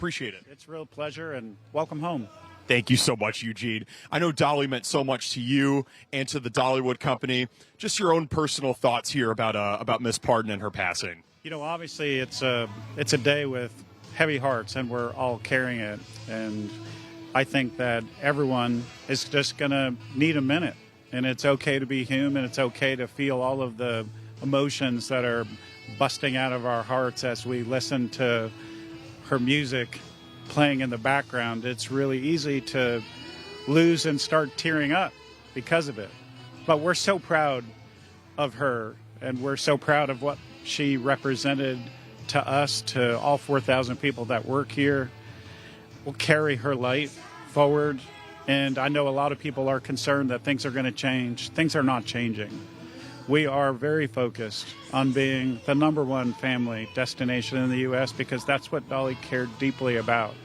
appreciate it. It's a real pleasure, and welcome home. Thank you so much, Eugene. I know Dolly meant so much to you and to the Dollywood Company. Just your own personal thoughts here about Miss Pardon and her passing. You know, obviously it's a day with heavy hearts, and we're all carrying it. And I think that everyone is just going to need a minute. And it's okay to be human. It's okay to feel all of the emotions that are busting out of our hearts as we listen to her music playing in the background. It's really easy to lose and start tearing up because of it. But we're so proud of her, and we're so proud of what she represented to us, to all 4,000 people that work here. We'll carry her light forward, and I know a lot of people are concerned that things are going to change. Things are not changing. We are very focused on being the #1 family destination in the U.S. because that's what Dolly cared deeply about.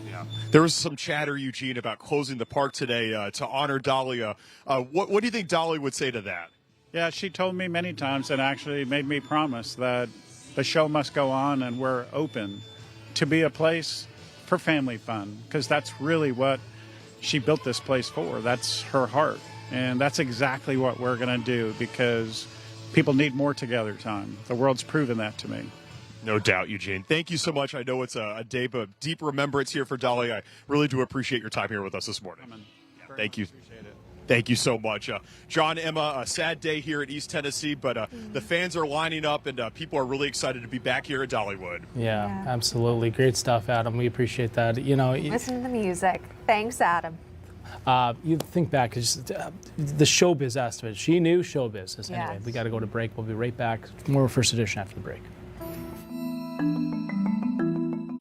Yeah. There was some chatter, Eugene, about closing the park today to honor Dolly. What do you think Dolly would say to that? Yeah, she told me many times and actually made me promise that the show must go on and we're open to be a place for family fun, because that's really what she built this place for. That's her heart. And that's exactly what we're going to do, because people need more together time. The world's proven that to me. No doubt, Eugene. Thank you so much. I know it's a day of deep remembrance here for Dolly. I really do appreciate your time here with us this morning. Thank you. Appreciate it. Thank you so much. John, Emma, a sad day here at East Tennessee, but the fans are lining up, and people are really excited to be back here at Dollywood. Yeah, absolutely. Great stuff, Adam. We appreciate that. You know, listen to the music. Thanks, Adam. You think back, the showbiz estimate. She knew show business. Anyway, Yes. we got to go to break. We'll be right back. More First Edition after the break.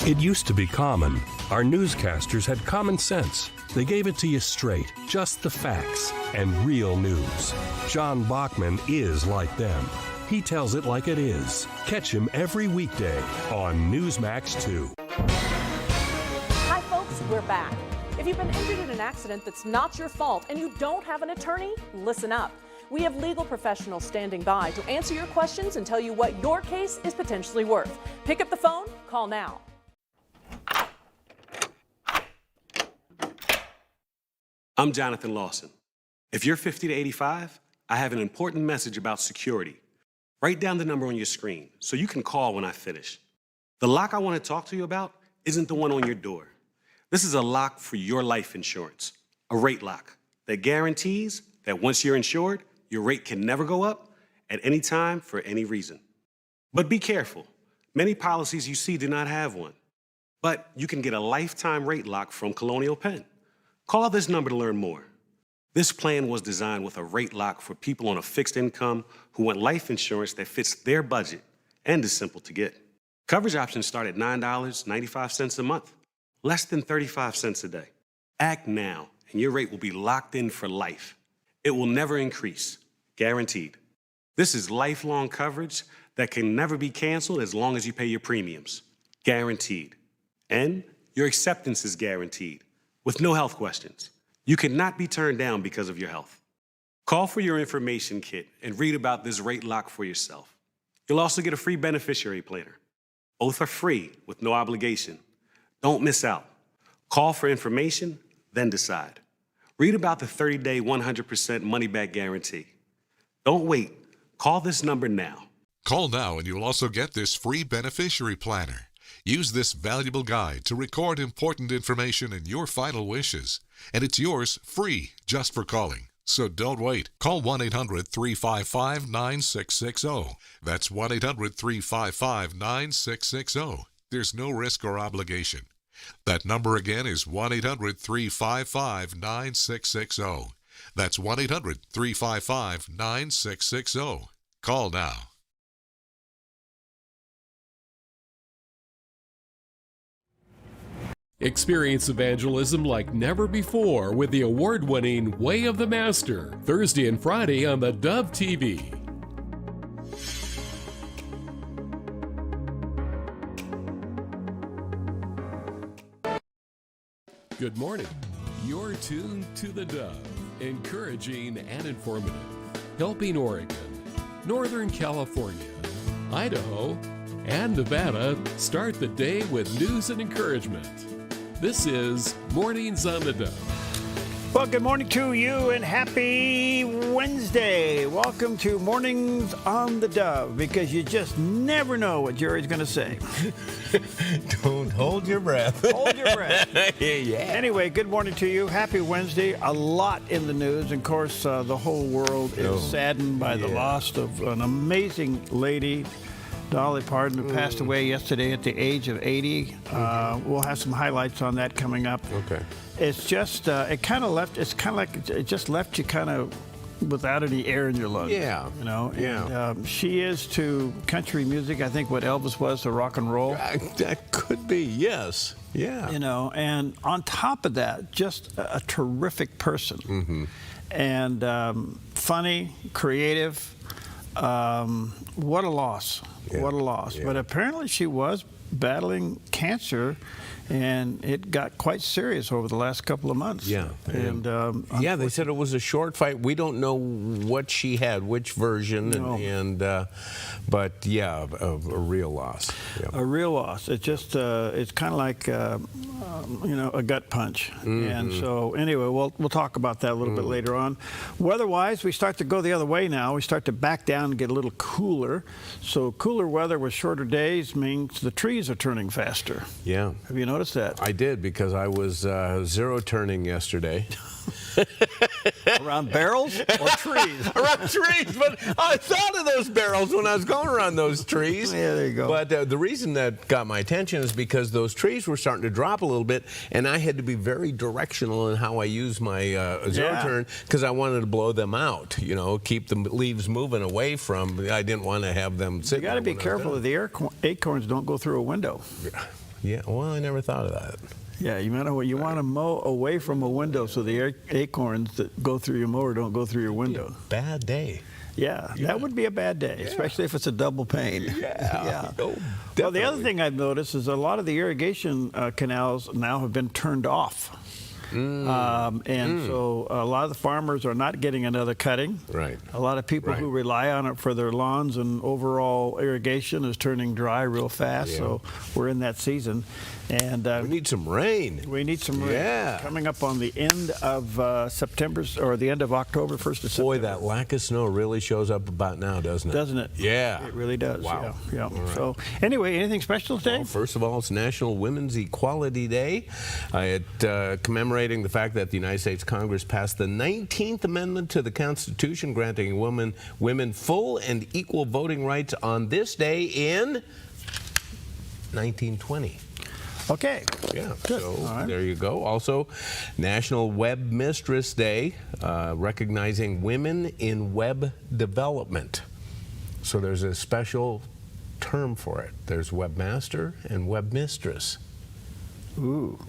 It used to be common. Our newscasters had common sense. They gave it to you straight, just the facts, and real news. John Bachman is like them. He tells it like it is. Catch him every weekday on Newsmax 2. Hi folks, we're back. If you've been injured in an accident that's not your fault and you don't have an attorney, listen up. We have legal professionals standing by to answer your questions and tell you what your case is potentially worth. Pick up the phone, call now. I'm Jonathan Lawson. If you're 50 to 85, I have an important message about security. Write down the number on your screen so you can call when I finish. The lock I want to talk to you about isn't the one on your door. This is a lock for your life insurance, a rate lock that guarantees that once you're insured, your rate can never go up at any time for any reason. But be careful. Many policies you see do not have one. But you can get a lifetime rate lock from Colonial Penn. Call this number to learn more. This plan was designed with a rate lock for people on a fixed income who want life insurance that fits their budget and is simple to get. Coverage options start at $9.95 a month, less than 35 cents a day. Act now, and your rate will be locked in for life. It will never increase, guaranteed. This is lifelong coverage that can never be canceled as long as you pay your premiums, guaranteed. And your acceptance is guaranteed, with no health questions. You cannot be turned down because of your health. Call for your information kit and read about this rate lock for yourself. You'll also get a free beneficiary planner. Both are free with no obligation. Don't miss out. Call for information, then decide. Read about the 30-day 100% money-back guarantee. Don't wait. Call this number now. Call now and you'll also get this free beneficiary planner. Use this valuable guide to record important information and your final wishes. And it's yours free just for calling. So don't wait. Call 1-800-355-9660. That's 1-800-355-9660. There's no risk or obligation. That number again is 1-800-355-9660. That's 1-800-355-9660. Call now. Experience evangelism like never before with the award-winning Way of the Master, Thursday and Friday on theDove TV. Good morning. You're tuned to theDove, encouraging and informative, helping Oregon, Northern California, Idaho, and Nevada start the day with news and encouragement. This is Mornings on the Dove. Well, good morning to you and happy Wednesday. Welcome to Mornings on the Dove, because you just never know what Jerry's going to say. Don't hold your breath. Hold your breath. Yeah. Anyway, good morning to you. Happy Wednesday. A lot in the news. Of course, the whole world is saddened by the loss of an amazing lady, Dolly Parton, who passed away yesterday at the age of 80. We'll have some highlights on that coming up. Okay. It's just, it just left you kind of without any air in your lungs. Yeah. You know? Yeah. And, she is to country music, I think, what Elvis was to rock and roll. That could be, yes. Yeah. You know, and on top of that, just a terrific person. Mm-hmm. And funny, creative. What a loss. Yeah. What a loss. Yeah. But apparently she was battling cancer, and it got quite serious over the last couple of months. Yeah. And they said it was a short fight. We don't know what she had, which version, but yeah, a real loss. Yeah. A real loss. It just, it's kind of like, a gut punch. Mm-hmm. And so, anyway, we'll talk about that a little bit later on. Weather-wise, we start to go the other way now. We start to back down and get a little cooler. So cooler weather with shorter days means the trees are turning faster. Yeah. Have you noticed that? I did, because I was zero turning yesterday. Around barrels or trees? Around trees, but I thought of those barrels when I was going around those trees. Yeah, there you go. But the reason that got my attention is because those trees were starting to drop a little bit, and I had to be very directional in how I use my zero turn, because I wanted to blow them out, keep the leaves moving away from, I didn't want to have them sit. You got to be careful that the acorns don't go through a window. Yeah, well, I never thought of that. Yeah, you want to mow away from a window so the acorns that go through your mower don't go through your window. Bad day. Yeah, that would be a bad day, especially if it's a double pane. Yeah. Oh, well, the other thing I've noticed is a lot of the irrigation canals now have been turned off. So a lot of the farmers are not getting another cutting. Right. A lot of people who rely on it for their lawns and overall irrigation is turning dry real fast. Yeah. So we're in that season. And we need some rain. We need some rain. Yeah. Coming up on the end of September, or the end of October, 1st of September. Boy, that lack of snow really shows up about now, doesn't it? Doesn't it? Yeah. It really does. Wow. Yeah. Right. So anyway, anything special today? Well, first of all, it's National Women's Equality Day. Commemorating the fact that the United States Congress passed the 19th Amendment to the Constitution, granting women full and equal voting rights on this day in 1920. Okay. Yeah, good. So there you go. Also, National Web Mistress Day, recognizing women in web development. So there's a special term for it. There's webmaster and webmistress. Ooh.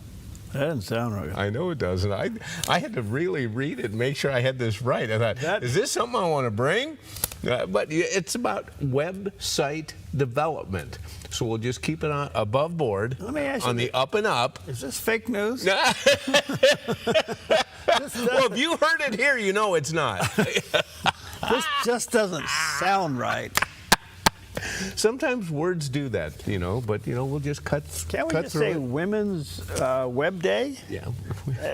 That doesn't sound right. I know it doesn't. I had to really read it and make sure I had this right. I thought, is this something I want to bring? But it's about website development. So we'll just keep it on above board. Let me ask you, on the up and up. Is this fake news? Well, if you heard it here, you know it's not. This just doesn't sound right. Sometimes words do that, but we'll just cut Can't we just through say it. Women's Web Day? Yeah.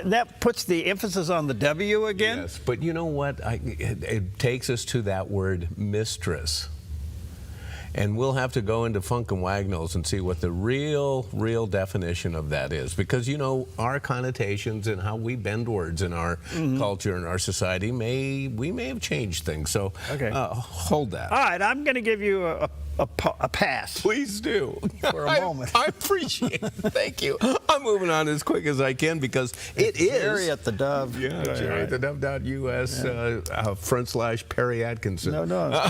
That puts the emphasis on the W again? Yes, but you know what? It takes us to that word mistress. And we'll have to go into Funk and Wagnalls and see what the real definition of that is. Because, our connotations and how we bend words in our culture and our society, we may have changed things. So hold that. All right, I'm going to give you a pass. Please do. For a moment. I appreciate it. Thank you. I'm moving on as quick as I can because it is. Jerry at the Dove. Yeah, Jerry at the Dove.us, /Perry Atkinson. No.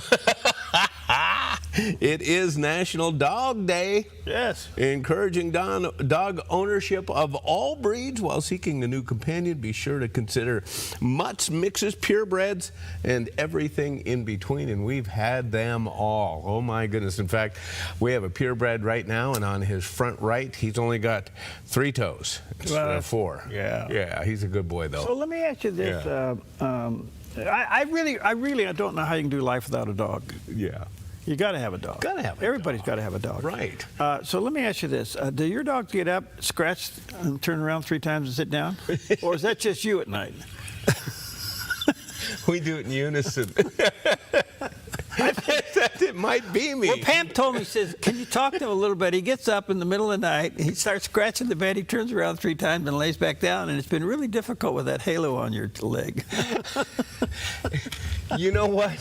It is National Dog Day. Yes. Encouraging dog ownership of all breeds while seeking a new companion. Be sure to consider mutts, mixes, purebreds, and everything in between. And we've had them all. Oh, my goodness. In fact, we have a purebred right now, and on his front right, he's only got 3 toes instead of 4. Yeah. Yeah, he's a good boy, though. So let me ask you this. Yeah. I really don't know how you can do life without a dog. Yeah. You got to have a dog. Got to have a Everybody's dog. got to have a dog. Right. So let me ask you this. Do your dogs get up, scratch, and turn around 3 times and sit down? Or is that just you at night? We do it in unison. It might be me. Well, Pam told me, she says, can you talk to him a little bit? He gets up in the middle of the night, he starts scratching the bed, he turns around 3 times and lays back down, and it's been really difficult with that halo on your leg. You know what?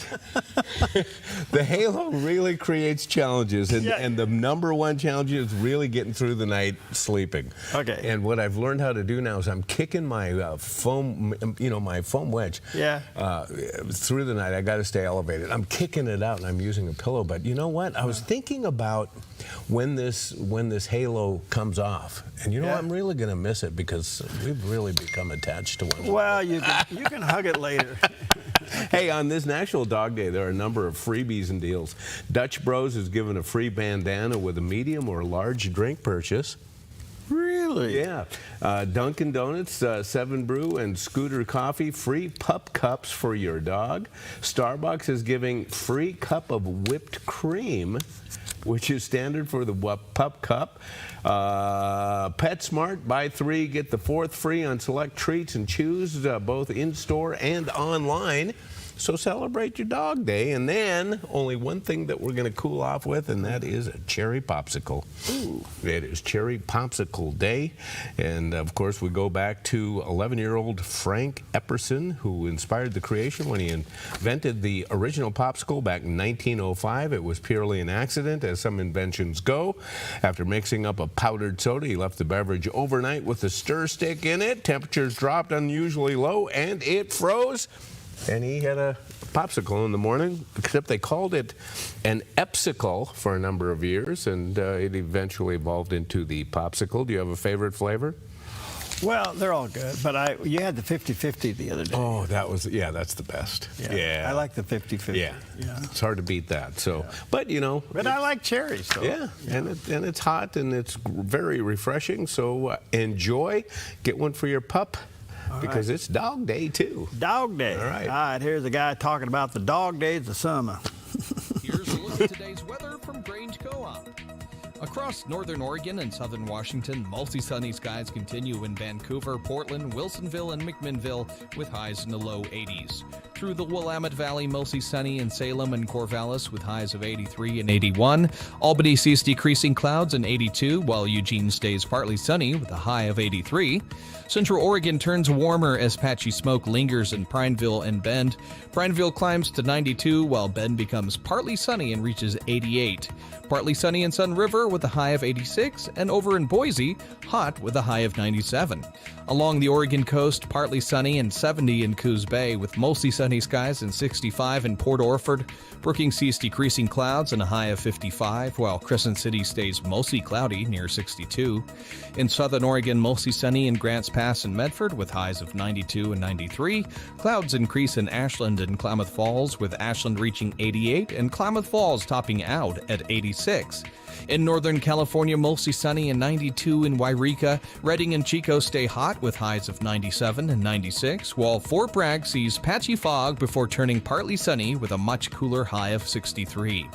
The halo really creates challenges, and the number one challenge is really getting through the night sleeping. Okay. And what I've learned how to do now is I'm kicking my foam, my foam wedge. Yeah. Through the night. I got to stay elevated. I'm kicking it out, and I'm using a pillow. But you know what? I was thinking about when this halo comes off, and I'm really going to miss it because we've really become attached to one another. Well, you can hug it later. Hey, on this National Dog Day, there are a number of freebies and deals. Dutch Bros is giving a free bandana with a medium or large drink purchase. Really? Yeah. Dunkin' Donuts, 7 Brew, and Scooter Coffee, free pup cups for your dog. Starbucks is giving free cup of whipped cream, which is standard for the pup cup. PetSmart, buy 3, get the 4th free on select treats and chews, both in-store and online. So celebrate your dog day. And then only one thing that we're going to cool off with, and that is a cherry popsicle. Ooh. It is cherry popsicle day. And of course, we go back to 11-year-old Frank Epperson, who inspired the creation when he invented the original popsicle back in 1905. It was purely an accident, as some inventions go. After mixing up a powdered soda, he left the beverage overnight with a stir stick in it. Temperatures dropped unusually low, and it froze. And he had a popsicle in the morning, except they called it an Epsicle for a number of years, and it eventually evolved into the popsicle. Do you have a favorite flavor? Well, they're all good, but you had the 50-50 the other day. Oh, that's the best. Yeah. I like the 50-50. Yeah. It's hard to beat that. So, but But I like cherries, so. Yeah, and it's hot and it's very refreshing. So enjoy. Get one for your pup. Because it's dog day, too. Dog day. All right. All right, here's a guy talking about the dog days of summer. Here's a look at today's weather from Grange Co-op. Across northern Oregon and southern Washington, mostly sunny skies continue in Vancouver, Portland, Wilsonville, and McMinnville with highs in the low 80s. Through the Willamette Valley, mostly sunny in Salem and Corvallis with highs of 83 and 81. Albany sees decreasing clouds and 82, while Eugene stays partly sunny with a high of 83. Central Oregon turns warmer as patchy smoke lingers in Prineville and Bend. Prineville climbs to 92, while Bend becomes partly sunny and reaches 88. Partly sunny in Sun River with a high of 86, and over in Boise, hot with a high of 97. Along the Oregon coast, partly sunny and 70 in Coos Bay with mostly sunny skies and 65 in Port Orford. Brookings sees decreasing clouds and a high of 55, while Crescent City stays mostly cloudy near 62. In southern Oregon, mostly sunny in Grants Pass and Medford with highs of 92 and 93. Clouds increase in Ashland and Klamath Falls with Ashland reaching 88 and Klamath Falls topping out at 86. In Northern California, mostly sunny and 92 in Wairika. Redding and Chico stay hot with highs of 97 and 96, while Fort Bragg sees patchy fog before turning partly sunny with a much cooler high of 63.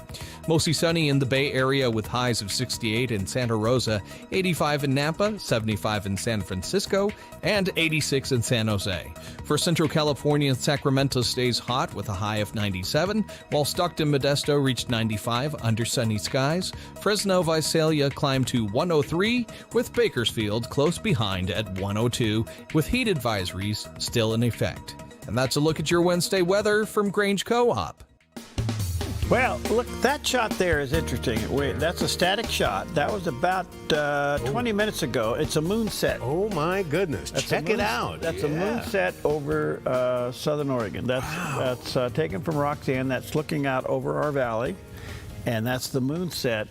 Mostly sunny in the Bay Area with highs of 68 in Santa Rosa, 85 in Napa, 75 in San Francisco, and 86 in San Jose. For Central California, Sacramento stays hot with a high of 97, while Stockton Modesto reached 95 under sunny skies. Fresno Visalia climbed to 103, with Bakersfield close behind at 102, with heat advisories still in effect. And that's a look at your Wednesday weather from Grange Co-op. Well, look, that shot there is interesting. Wait, that's a static shot. That was about 20 minutes ago. It's a moonset. Oh, my goodness. Check it out. That's a moonset over southern Oregon. That's taken from Roxanne. That's looking out over our valley. And that's the moonset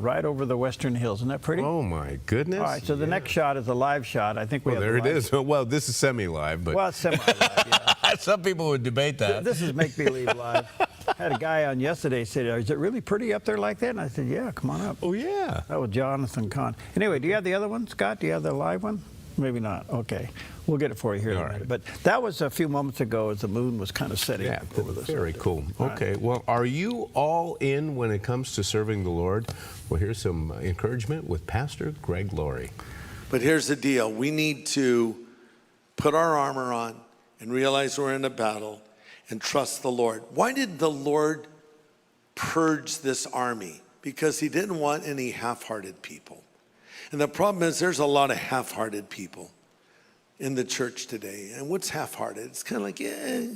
right over the western hills. Isn't that pretty? Oh, my goodness. All right, so the next shot is a live shot. I think we have there it is. Well, this is semi-live. But well, it's semi-live, yeah. Some people would debate that. This is make-believe live. I had a guy on yesterday said, is it really pretty up there like that? And I said, yeah, come on up. Oh, yeah. That was Jonathan Kahn. Anyway, do you have the other one, Scott? Do you have the live one? Maybe not. Okay. We'll get it for you here in a minute. But that was a few moments ago as the moon was kind of setting over the very cool. Okay. Well, are you all in when it comes to serving the Lord? Well, here's some encouragement with Pastor Greg Laurie. But here's the deal. We need to put our armor on and realize we're in a battle and trust the Lord. Why did the Lord purge this army? Because he didn't want any half-hearted people. And the problem is there's a lot of half-hearted people in the church today. And what's half-hearted? It's kind of like, yeah.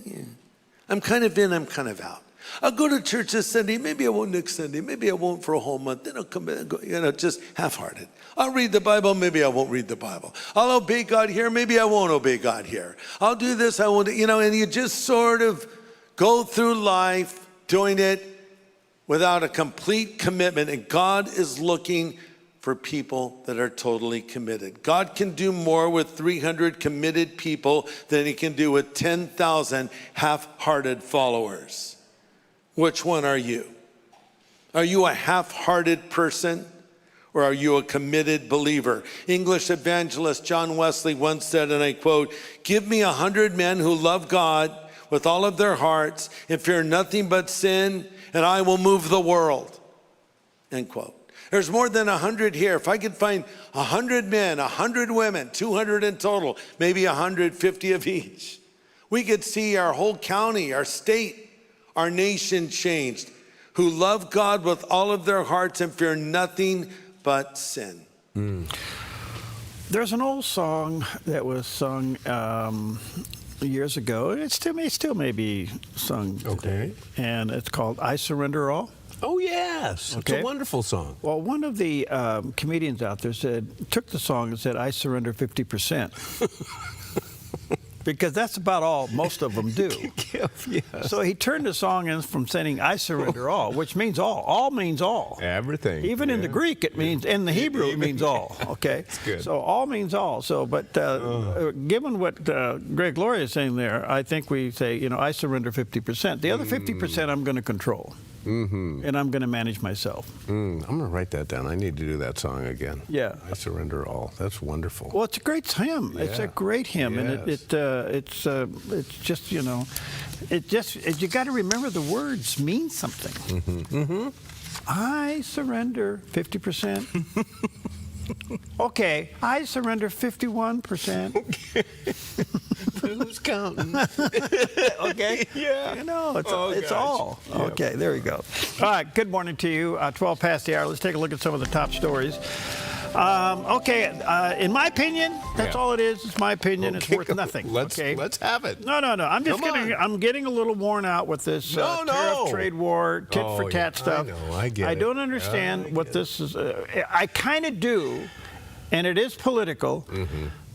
I'm kind of in, I'm kind of out. I'll go to church this Sunday, maybe I won't next Sunday, maybe I won't for a whole month, then I'll come back and go, just half-hearted. I'll read the Bible, maybe I won't read the Bible. I'll obey God here, maybe I won't obey God here. I'll do this, I won't, and you just sort of go through life doing it without a complete commitment. And God is looking for people that are totally committed. God can do more with 300 committed people than he can do with 10,000 half-hearted followers. Which one are you? Are you a half-hearted person, or are you a committed believer? English evangelist John Wesley once said, and I quote, "Give me 100 men who love God with all of their hearts and fear nothing but sin, and I will move the world." End quote. There's more than 100 here. If I could find 100 men, 100 women, 200 in total, maybe 150 of each, we could see our whole county, our state, our nation changed, who love God with all of their hearts and fear nothing but sin. There's an old song that was sung years ago. It still may be sung today. And it's called "I Surrender All." Oh, yes. Okay. It's a wonderful song. Well, one of the comedians out there took the song and said, "I surrender 50%. Because that's about all most of them do. Yes. So he turned the song in from saying, "I surrender all," which means all. All means all. Everything. Even in the Greek, it means, in the Hebrew, it means all. Okay? That's good. So all means all. So, but given what Greg Laurie is saying there, I think we say, I surrender 50%. The other 50% I'm going to control. And I'm going to manage myself. I'm going to write that down. I need to do that song again. Yeah. I surrender all. That's wonderful. Well, it's a great hymn. Yeah. It's a great hymn, yes. And it's just you got to remember the words mean something. I surrender 50%. Okay, I surrender 51%. Who's counting? Okay. Yeah. It's all. Yeah. Okay, there we go. All right, good morning to you. 12 past the hour. Let's take a look at some of the top stories. In my opinion, that's all it is. It's my opinion. It's worth nothing. Let's have it. No. I'm getting a little worn out with this tariff trade war, tit for tat stuff. I get it. I don't understand what this is. I kind of do, and it is political.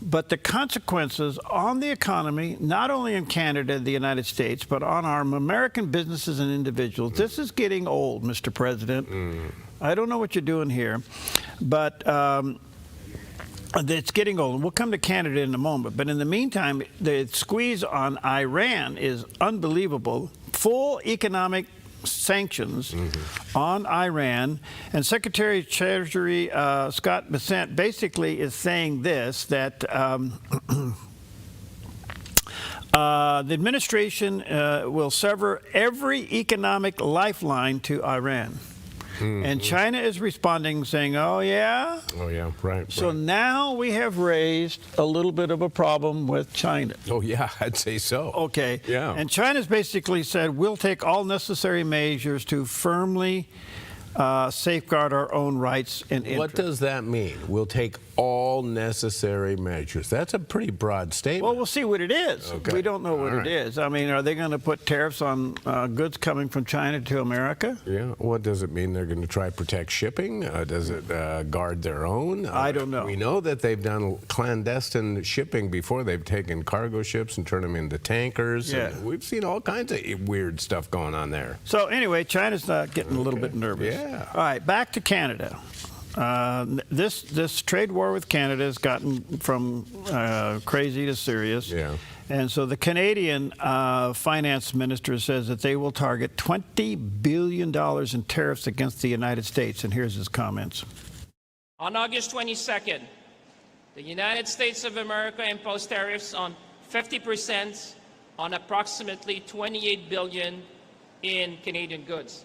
But the consequences on the economy, not only in Canada and the United States, but on our American businesses and individuals, this is getting old, Mr. President. I don't know what you're doing here, but it's getting old. And we'll come to Canada in a moment. But in the meantime, the squeeze on Iran is unbelievable. Full economic sanctions on Iran, and Secretary of Treasury Scott Bessent basically is saying this, that the administration will sever every economic lifeline to Iran. And China is responding saying, oh, yeah? Oh, yeah, right. So now we have raised a little bit of a problem with China. Oh, yeah, I'd say so. Okay. Yeah. And China's basically said, we'll take all necessary measures to firmly safeguard our own rights and interests. What does that mean? We'll take all necessary measures. That's a pretty broad statement. Well, we'll see what it is. Okay. We don't know what it is. I mean, are they going to put tariffs on goods coming from China to America? Yeah. What does it mean? They're going to try to protect shipping? Does it guard their own? I don't know. We know that they've done clandestine shipping before. They've taken cargo ships and turned them into tankers. Yeah. We've seen all kinds of weird stuff going on there. So anyway, China's getting a little bit nervous. Yeah. All right, back to Canada. This trade war with Canada has gotten from crazy to serious. Yeah. And so the Canadian finance minister says that they will target $20 billion in tariffs against the United States. And here's his comments. On August 22nd, The United States of America imposed tariffs on 50% on approximately $28 billion in Canadian goods.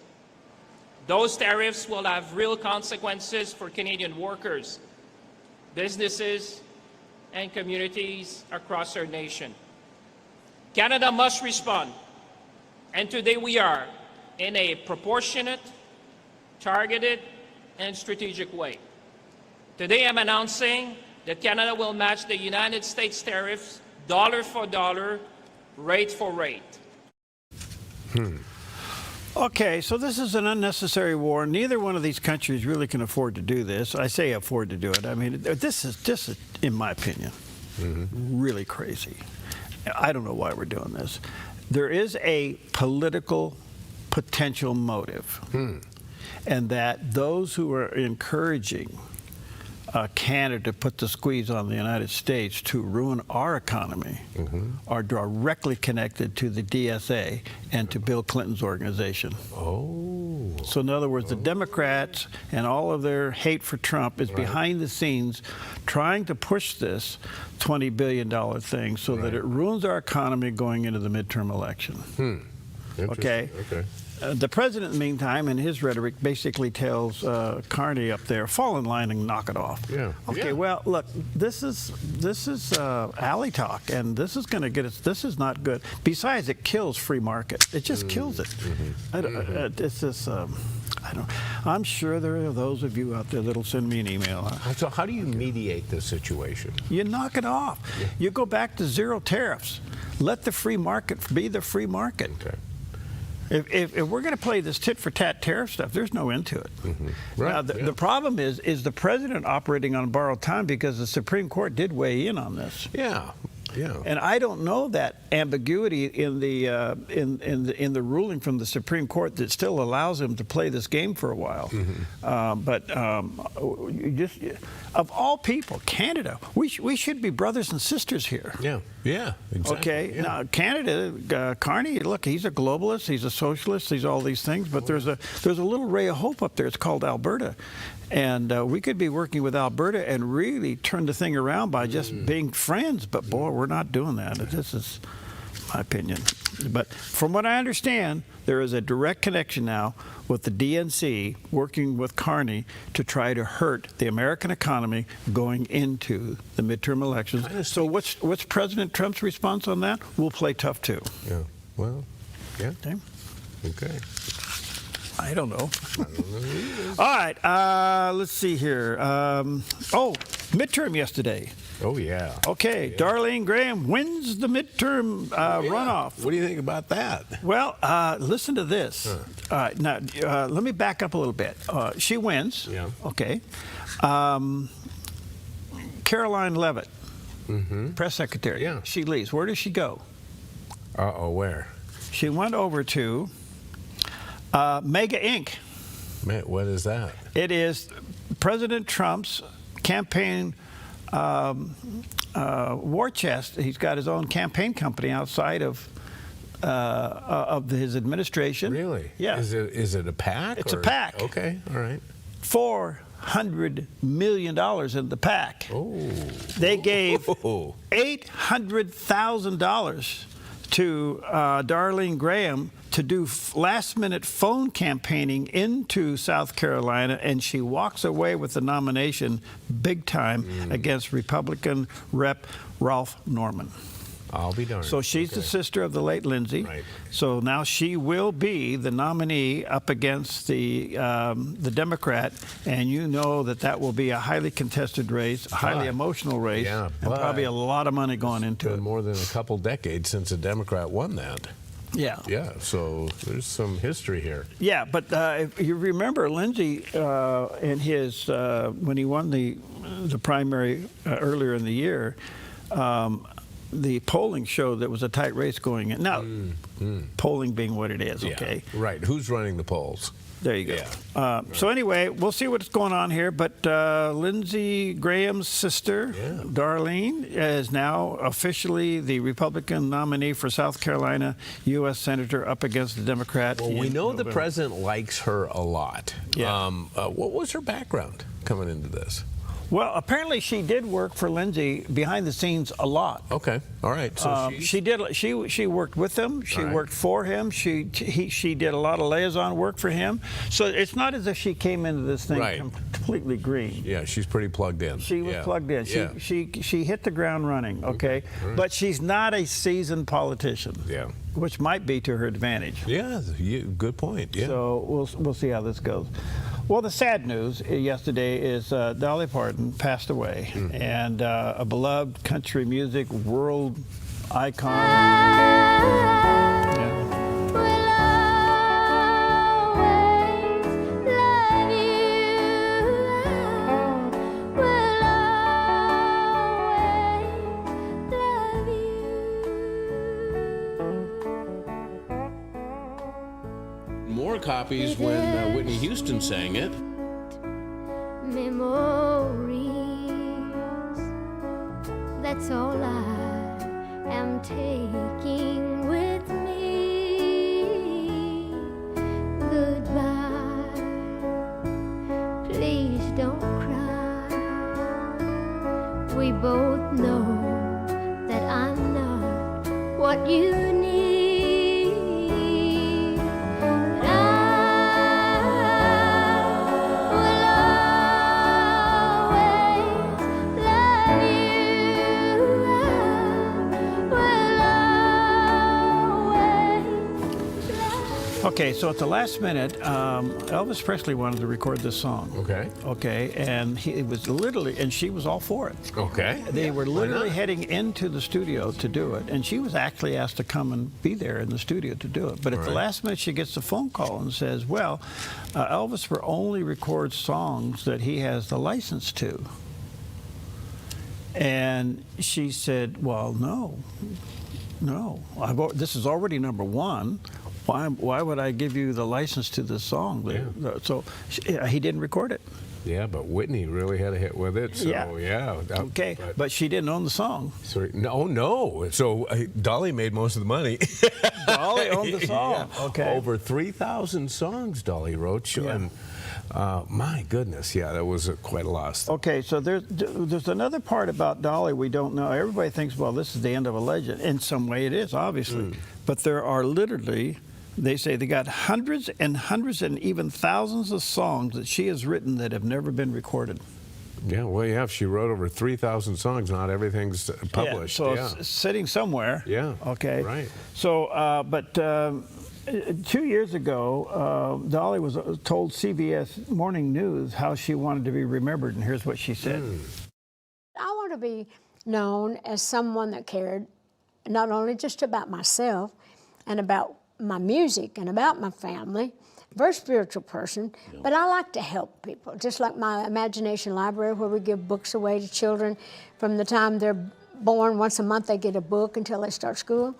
Those tariffs will have real consequences for Canadian workers, businesses, and communities across our nation. Canada must respond, and today we are, in a proportionate, targeted, and strategic way. Today I'm announcing that Canada will match the United States tariffs dollar for dollar, rate for rate. Okay, so this is an unnecessary war. Neither one of these countries really can afford to do this. I say afford to do it. I mean, this is in my opinion, really crazy. I don't know why we're doing this. There is a political potential motive, and that those who are encouraging Canada to put the squeeze on the United States to ruin our economy are directly connected to the DSA and to Bill Clinton's organization. Oh. So in other words, the Democrats and all of their hate for Trump is behind the scenes trying to push this $20 billion thing so that it ruins our economy going into the midterm election. Okay? The president, in the meantime, in his rhetoric, basically tells Carney up there, fall in line and knock it off. Okay, well, look, this is alley talk, and this is going to get us. This is not good. Besides, it kills free market. It just kills it. It's just. I don't. I'm sure there are those of you out there that'll send me an email. So, how do you mediate this situation? You knock it off. You go back to zero tariffs. Let the free market be the free market. Okay. If we're going to play this tit-for-tat tariff stuff, there's no end to it. Now, the problem is the president operating on borrowed time because the Supreme Court did weigh in on this. Yeah. And I don't know that ambiguity in the ruling from the Supreme Court that still allows him to play this game for a while. Of all people, Canada, we should be brothers and sisters here. Yeah, exactly. Okay, now Canada, Carney, look, he's a globalist, he's a socialist, he's all these things, but there's a little ray of hope up there. It's called Alberta. And we could be working with Alberta and really turn the thing around by just being friends. But, boy, we're not doing that. This is my opinion. But from what I understand, there is a direct connection now with the DNC working with Carney to try to hurt the American economy going into the midterm elections. So what's President Trump's response on that? We'll play tough, too. Yeah. Well, yeah. Okay. I don't know. All right, let's see here. Midterm yesterday. Oh, yeah. Okay, Darlene Graham wins the midterm runoff. What do you think about that? Well, listen to this. Now, let me back up a little bit. She wins. Yeah. Okay. Caroline Leavitt, press secretary. Yeah. She leaves. Where does she go? Where? She went over to Mega Inc. What is that? It is President Trump's campaign war chest. He's got his own campaign company outside of his administration. Really? Yeah. Is it a PAC? It's a PAC. Okay, all right. $400 million in the PAC. Oh. They gave $800,000 to Darlene Graham to do last-minute phone campaigning into South Carolina, and she walks away with the nomination big time against Republican Rep. Ralph Norman. I'll be darned. So she's the sister of the late Lindsay. Right. So now she will be the nominee up against the Democrat, and you know that will be a highly contested race, a highly emotional race, and probably a lot of money going into it. More than a couple decades since a Democrat won that. Yeah. Yeah, so there's some history here. Yeah, but if you remember Lindsay in his when he won the primary earlier in the year, the polling showed that was a tight race going in. Now, polling being what it is, okay? Right. Who's running the polls? There you go. So anyway, we'll see what's going on here. But Lindsey Graham's sister, Darlene, is now officially the Republican nominee for South Carolina U.S. Senator up against the Democrat. Well, we know the president likes her a lot. Yeah. What was her background coming into this? Well, apparently she did work for Lindsay behind the scenes a lot. Okay, all right. So she worked with him. She All right. worked for him. She did a lot of liaison work for him. So it's not as if she came into this thing Right. completely green. Yeah, she's pretty plugged in. She was Yeah. plugged in. Yeah. She hit the ground running. Okay, All right. but she's not a seasoned politician. Yeah. Which might be to her advantage. Yeah, good point. Yeah. So we'll see how this goes. Well, the sad news yesterday is Dolly Parton passed away, and a beloved country music world icon. More copies when Whitney Houston sang it. Memories, that's all I am taking with me. Goodbye, please don't cry. We both know that I'm not what you need. Okay, so at the last minute, Elvis Presley wanted to record this song. Okay. Okay, and it was literally, and she was all for it. Okay. They were Why literally not? heading into the studio to do it, and she was actually asked to come and be there in the studio to do it. But at the last minute, she gets a phone call and says, well, Elvis will only record songs that he has the license to. And she said, well, no, this is already number one. Why would I give you the license to this song? Yeah. So he didn't record it. Yeah, but Whitney really had a hit with it. So yeah. Okay, but she didn't own the song. So, no. So Dolly made most of the money. Dolly owned the song. Yeah. Okay. Over 3,000 songs Dolly wrote. Yeah. And my goodness, yeah, that was quite a loss. Okay, so there's another part about Dolly we don't know. Everybody thinks, well, this is the end of a legend. In some way it is, obviously. But there are literally, they say they got hundreds and hundreds and even thousands of songs that she has written that have never been recorded. Yeah, well, yeah, if she wrote over 3,000 songs, not everything's published. Yeah, so it's sitting somewhere. Yeah. Okay. Right. So, but 2 years ago, Dolly was told CBS Morning News how she wanted to be remembered, and here's what she said. I want to be known as someone that cared not only just about myself and about my music and about my family, very spiritual person, but I like to help people, just like my Imagination Library, where we give books away to children from the time they're born. Once a month they get a book until they start school,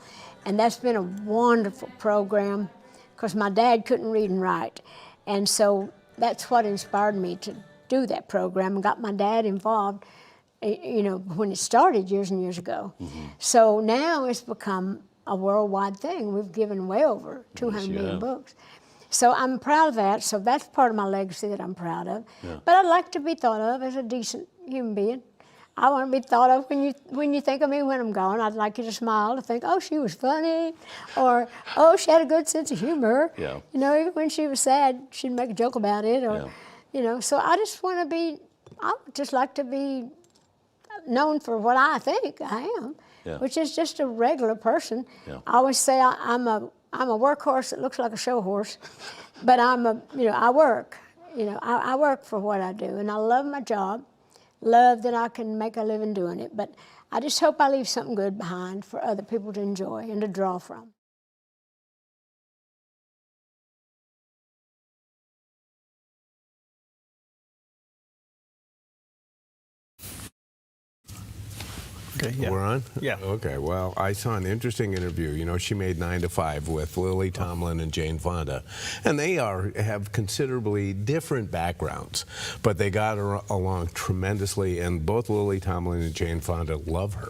and that's been a wonderful program because my dad couldn't read and write, and so that's what inspired me to do that program and got my dad involved, you know, when it started years and years ago. So now it's become a worldwide thing. We've given way over 200 million books. So I'm proud of that. So that's part of my legacy that I'm proud of. But I'd like to be thought of as a decent human being. I want to be thought of when you think of me when I'm gone. I'd like you to smile, to think, oh, she was funny, or oh, she had a good sense of humor. You know, even when she was sad, she'd make a joke about it, or you know. So I just want to be. I would just like to be known for what I think I am. Which is just a regular person. I always say I'm a workhorse that looks like a show horse, but I work. You know, I work for what I do, and I love my job. Love that I can make a living doing it, but I just hope I leave something good behind for other people to enjoy and to draw from. Okay, yeah. We're on? Yeah. Okay, well, I saw an interesting interview. You know, she made 9 to 5 with Lily Tomlin and Jane Fonda. And they have considerably different backgrounds, but they got along tremendously, and both Lily Tomlin and Jane Fonda love her.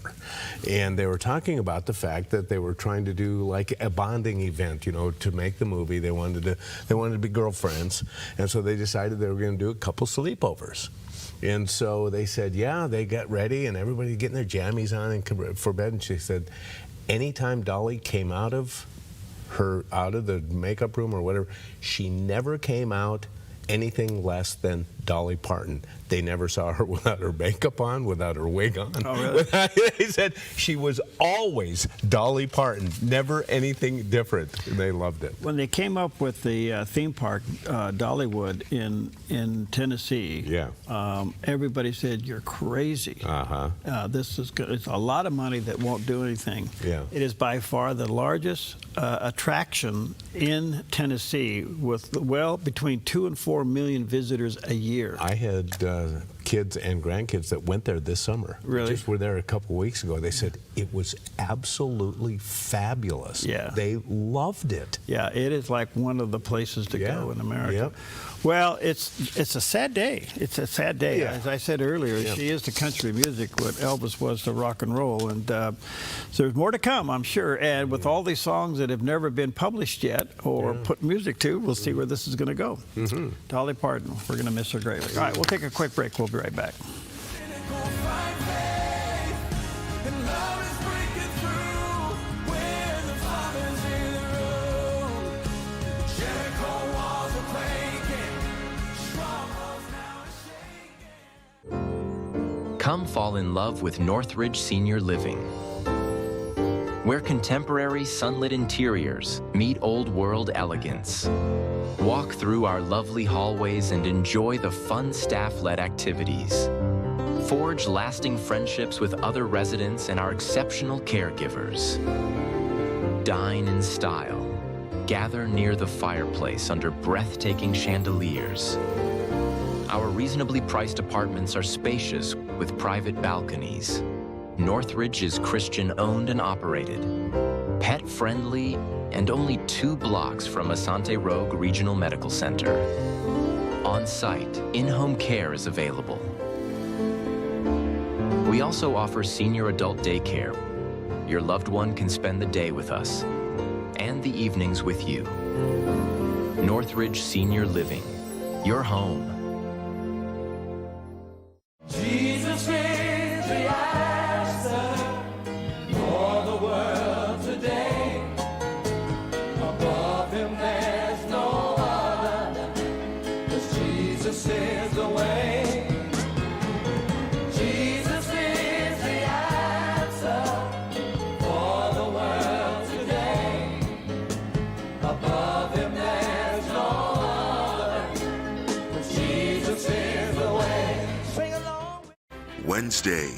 And they were talking about the fact that they were trying to do like a bonding event, you know, to make the movie. They wanted to be girlfriends, and so they decided they were going to do a couple sleepovers. And so they said, yeah, they got ready and everybody getting their jammies on and for bed. And she said, anytime Dolly came out of the makeup room or whatever, she never came out anything less than Dolly Parton. They never saw her without her makeup on, without her wig on. Oh, really? They said she was always Dolly Parton, never anything different. And they loved it. When they came up with the theme park, Dollywood in Tennessee, everybody said, you're crazy. This is good. It's a lot of money that won't do anything. Yeah. It is by far the largest attraction in Tennessee with, well, between 2 and 4 million visitors a year. I had kids and grandkids that went there this summer. Really? Just were there a couple weeks ago. They said it was absolutely fabulous. Yeah. They loved it. Yeah, it is like one of the places to go in America. Yep. Well, it's a sad day. It's a sad day. Yeah. As I said earlier, she is to country music what Elvis was to rock and roll. And so there's more to come, I'm sure. And with all these songs that have never been published yet or put music to, we'll see where this is going to go. Dolly Parton, we're going to miss her greatly. All right, we'll take a quick break. We'll be right back. Come fall in love with Northridge Senior Living, where contemporary sunlit interiors meet old world elegance. Walk through our lovely hallways and enjoy the fun staff-led activities. Forge lasting friendships with other residents and our exceptional caregivers. Dine in style. Gather near the fireplace under breathtaking chandeliers. Our reasonably priced apartments are spacious with private balconies. Northridge is Christian-owned and operated, pet-friendly, and only 2 blocks from Asante Rogue Regional Medical Center. On-site, in-home care is available. We also offer senior adult daycare. Your loved one can spend the day with us and the evenings with you. Northridge Senior Living, your home. Jesus is the answer for the world today. Above him there's no other, 'cause Jesus is the way. Jesus is the answer for the world today. Above him there's no other, 'cause Jesus is the way. Sing along. Wednesday,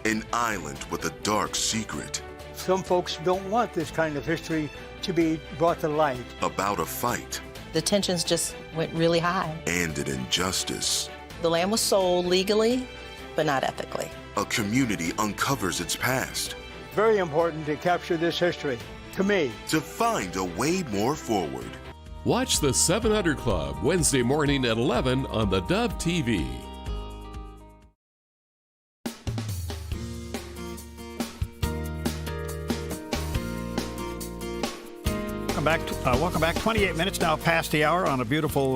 an island with a dark secret. Some folks don't want this kind of history to be brought to light. About a fight. The tensions just went really high. And an injustice. The land was sold legally, but not ethically. A community uncovers its past. Very important to capture this history, to me. To find a way more forward. Watch the 700 Club Wednesday morning at 11 on the Dove TV. Welcome back. 28 minutes now past the hour on a beautiful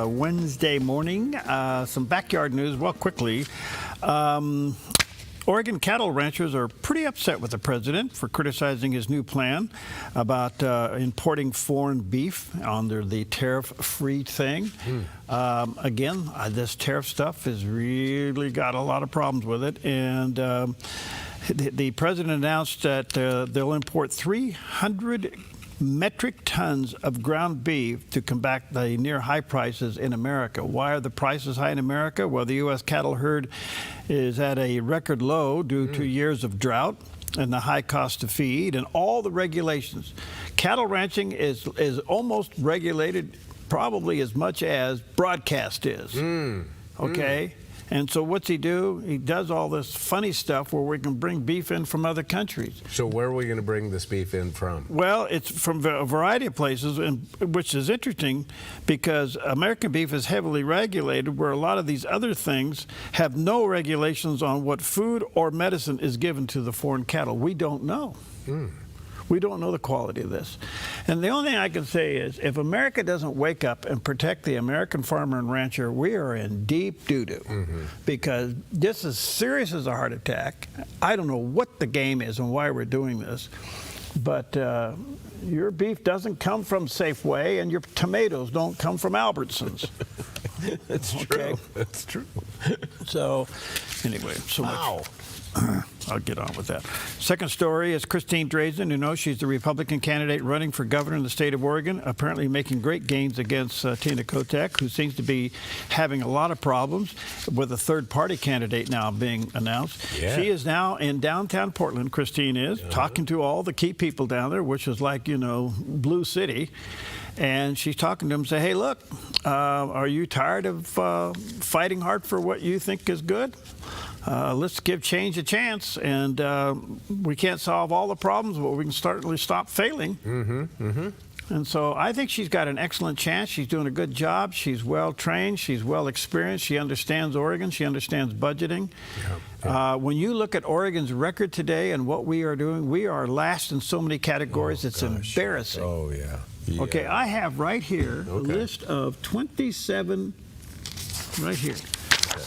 Wednesday morning. Some backyard news, well, quickly. Oregon cattle ranchers are pretty upset with the president for criticizing his new plan about importing foreign beef under the tariff-free thing. Again, this tariff stuff has really got a lot of problems with it. And the president announced that they'll import 300 metric tons of ground beef to combat the near high prices in America. Why are the prices high in America? Well, the U.S. cattle herd is at a record low due to years of drought and the high cost to feed and all the regulations. Cattle ranching is almost regulated probably as much as broadcast is. Okay? And so what's he do? He does all this funny stuff where we can bring beef in from other countries. So where are we going to bring this beef in from? Well, it's from a variety of places, which is interesting because American beef is heavily regulated, where a lot of these other things have no regulations on what food or medicine is given to the foreign cattle. We don't know. We don't know the quality of this. And the only thing I can say is if America doesn't wake up and protect the American farmer and rancher, we are in deep doo-doo. Because this is serious as a heart attack. I don't know what the game is and why we're doing this. But your beef doesn't come from Safeway and your tomatoes don't come from Albertsons. That's true. That's true. So, anyway, so much. I'll get on with that. Second story is Christine Drazan. You know, she's the Republican candidate running for governor in the state of Oregon, apparently making great gains against Tina Kotek, who seems to be having a lot of problems with a third-party candidate now being announced. Yeah. She is now in downtown Portland, Christine is, talking to all the key people down there, which is like, you know, Blue City. And she's talking to them, say, hey, look, are you tired of fighting hard for what you think is good? Let's give change a chance. And we can't solve all the problems, but we can certainly stop failing. And so I think she's got an excellent chance. She's doing a good job. She's well trained. She's well experienced. She understands Oregon. She understands budgeting. When you look at Oregon's record today and what we are doing, we are last in so many categories. It's embarrassing. Oh, yeah. Okay, I have right here a list of 27, right here.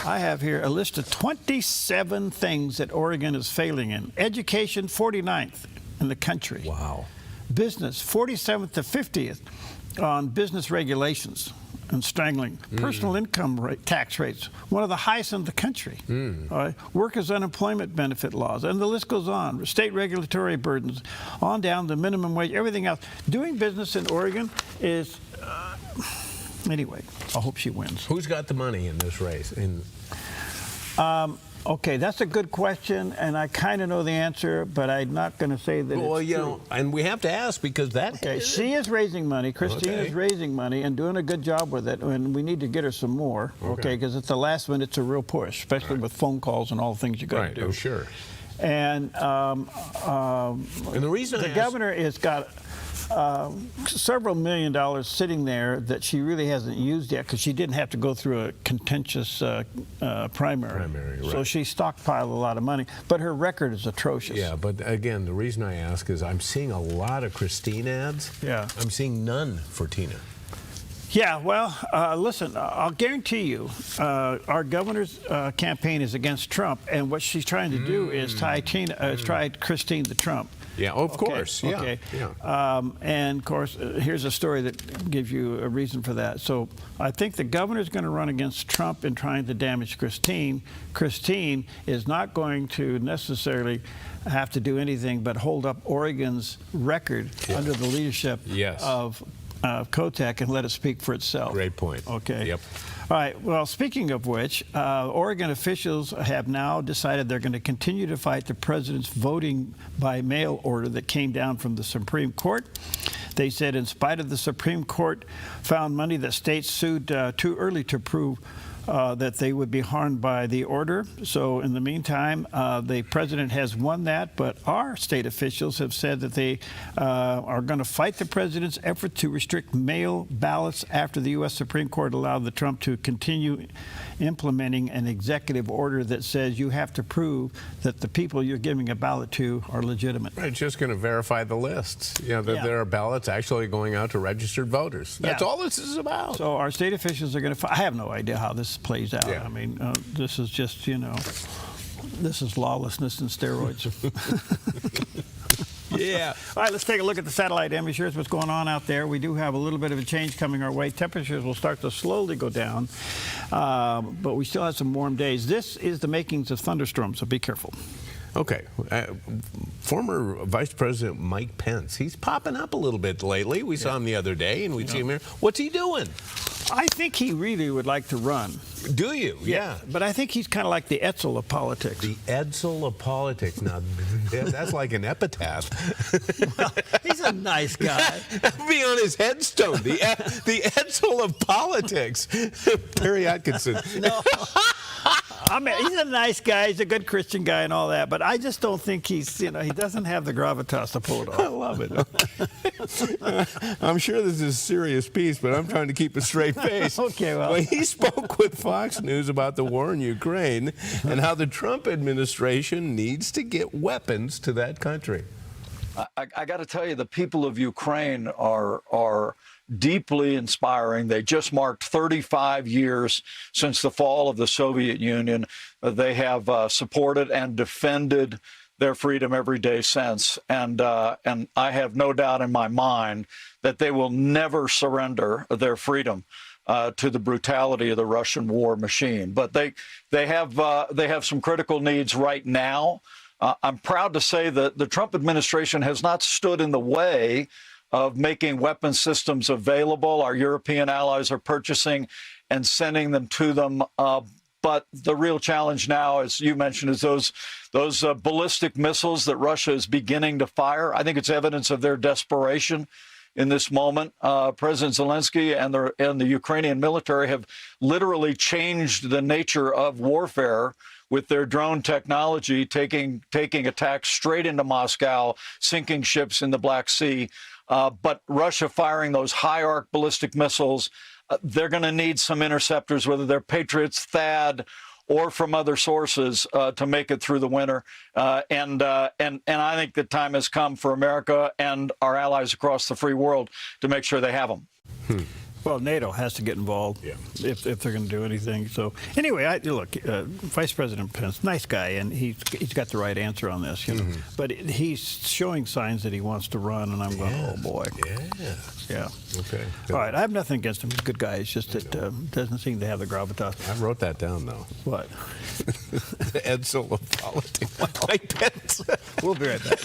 I have here a list of 27 things that Oregon is failing in. Education, 49th in the country. Wow. Business, 47th to 50th on business regulations and strangling. Personal income rate, tax rates, one of the highest in the country. All right? Workers' unemployment benefit laws, and the list goes on. State regulatory burdens, on down the minimum wage, everything else. Doing business in Oregon is, anyway, I hope she wins. Who's got the money in this race? Okay, that's a good question, and I kind of know the answer, but I'm not going to say that well, it's you true. know, and we have to ask because that. Okay, she is raising money. Christine is raising money and doing a good job with it, and we need to get her some more. Okay, because at the last minute, it's a real push, especially with phone calls and all the things you got to do. Oh, sure. And the reason the governor has got several $1 million sitting there that she really hasn't used yet because she didn't have to go through a contentious primary. So she stockpiled a lot of money, but her record is atrocious. Yeah, but again, the reason I ask is I'm seeing a lot of Christine ads. Yeah. I'm seeing none for Tina. Yeah, well, listen, I'll guarantee you our governor's campaign is against Trump, and what she's trying to do is tie Christine to Trump. Yeah, of course. Yeah. Okay. And of course, here's a story that gives you a reason for that. So I think the governor's going to run against Trump in trying to damage Christine. Christine is not going to necessarily have to do anything but hold up Oregon's record under the leadership of Kotek and let it speak for itself. Great point. Okay. Yep. All right. Well, speaking of which, Oregon officials have now decided they're going to continue to fight the president's voting by mail order that came down from the Supreme Court. They said in spite of the Supreme Court found money that states sued too early to prove that they would be harmed by the order. So in the meantime, the president has won that, but our state officials have said that they are going to fight the president's effort to restrict mail ballots after the U.S. Supreme Court allowed the Trump to continue implementing an executive order that says you have to prove that the people you're giving a ballot to are legitimate. Right, it's just going to verify the lists, that there are ballots actually going out to registered voters. That's all this is about. So our state officials are going to I have no idea how this plays out. I mean, this is just, this is lawlessness and steroids. Yeah. All right, let's take a look at the satellite image. Here's what's going on out there. We do have a little bit of a change coming our way. Temperatures will start to slowly go down, but we still have some warm days. This is the makings of thunderstorms, so be careful. Okay. Former Vice President Mike Pence, he's popping up a little bit lately. We saw him the other day, and we see him here. What's he doing? I think he really would like to run. Do you? Yeah. But I think he's kind of like the Etzel of politics. The Etzel of politics. Now, that's like an epitaph. Well, he's a nice guy. That'd be on his headstone. The Etzel of politics. Perry Atkinson. No. I mean, he's a nice guy. He's a good Christian guy and all that. But I just don't think he's, he doesn't have the gravitas to pull it off. I love it. I'm sure this is a serious piece, but I'm trying to keep a straight face. Okay, well. He spoke with Fox News about the war in Ukraine and how the Trump administration needs to get weapons to that country. I got to tell you, the people of Ukraine are deeply inspiring. They just marked 35 years since the fall of the Soviet Union. They have supported and defended their freedom every day since. And I have no doubt in my mind that they will never surrender their freedom to the brutality of the Russian war machine. But they have some critical needs right now. I'm proud to say that the Trump administration has not stood in the way of making weapon systems available. Our European allies are purchasing and sending them to them. But the real challenge now, as you mentioned, is those ballistic missiles that Russia is beginning to fire. I think it's evidence of their desperation in this moment. President Zelensky and the Ukrainian military have literally changed the nature of warfare with their drone technology, taking attacks straight into Moscow, sinking ships in the Black Sea. But Russia firing those high-arc ballistic missiles, they're going to need some interceptors, whether they're Patriots, THAAD, or from other sources to make it through the winter. And I think the time has come for America and our allies across the free world to make sure they have them. Well, NATO has to get involved if they're going to do anything. So anyway, look, Vice President Pence, nice guy, and he's got the right answer on this, you know. But he's showing signs that he wants to run, and I'm going, oh boy. Yeah. Okay. All right. I have nothing against him. He's a good guy. It's just that doesn't seem to have the gravitas. I wrote that down, though. What? The Edsel of politics. Mike Pence. We'll be right back.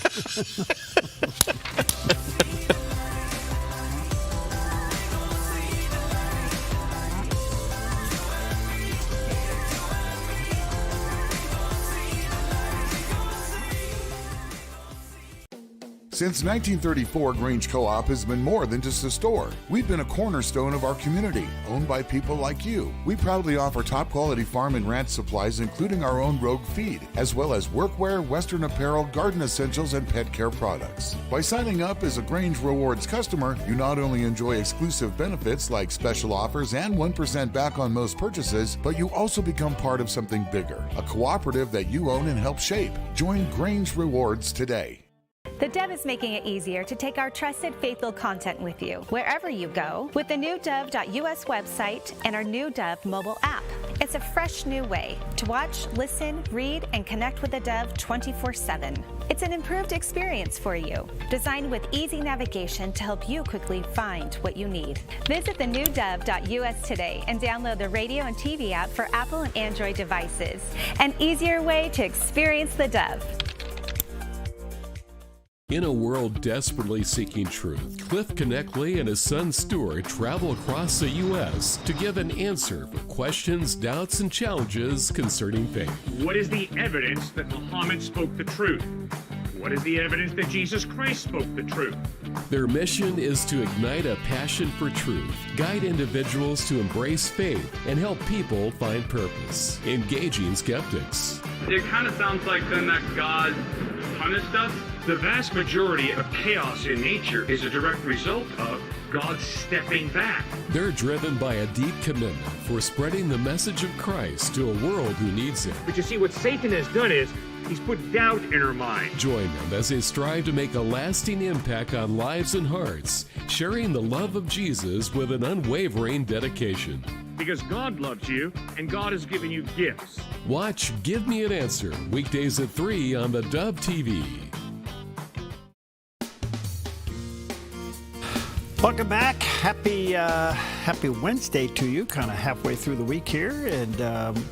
Since 1934, Grange Co-op has been more than just a store. We've been a cornerstone of our community, owned by people like you. We proudly offer top-quality farm and ranch supplies, including our own Rogue feed, as well as workwear, Western apparel, garden essentials, and pet care products. By signing up as a Grange Rewards customer, you not only enjoy exclusive benefits like special offers and 1% back on most purchases, but you also become part of something bigger, a cooperative that you own and help shape. Join Grange Rewards today. The Dove is making it easier to take our trusted, faithful content with you wherever you go with the new Dove.us website and our new Dove mobile app. It's a fresh new way to watch, listen, read, and connect with the Dove 24/7. It's an improved experience for you, designed with easy navigation to help you quickly find what you need. Visit the new Dove.us today and download the radio and TV app for Apple and Android devices. An easier way to experience the Dove. In a world desperately seeking truth, Cliff Connectley and his son Stuart travel across the U.S. to give an answer for questions, doubts, and challenges concerning faith. What is the evidence that Muhammad spoke the truth? What is the evidence that Jesus Christ spoke the truth? Their mission is to ignite a passion for truth, guide individuals to embrace faith, and help people find purpose, engaging skeptics. It kind of sounds like then that God punished us. The vast majority of chaos in nature is a direct result of God stepping back. They're driven by a deep commitment for spreading the message of Christ to a world who needs it. But you see, what Satan has done is he's put doubt in our mind. Join them as they strive to make a lasting impact on lives and hearts, sharing the love of Jesus with an unwavering dedication. Because God loves you, and God has given you gifts. Watch Give Me an Answer, weekdays at 3 on the Dove TV. Welcome back. Happy Wednesday to you. Kind of halfway through the week here, and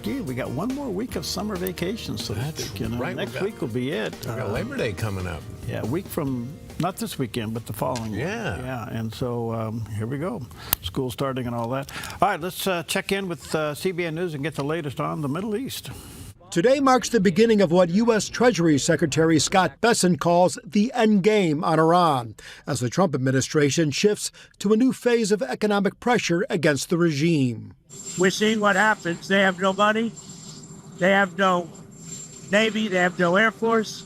we got one more week of summer vacation. So that's you know, right. Next week will be it. We got Labor Day coming up. Yeah, a week from not this weekend, but the following. Yeah. And so here we go. School starting and all that. All right, let's check in with CBN News and get the latest on the Middle East. Today marks the beginning of what U.S. Treasury Secretary Scott Bessent calls the end game on Iran, as the Trump administration shifts to a new phase of economic pressure against the regime. We're seeing what happens. They have no money. They have no Navy. They have no Air Force.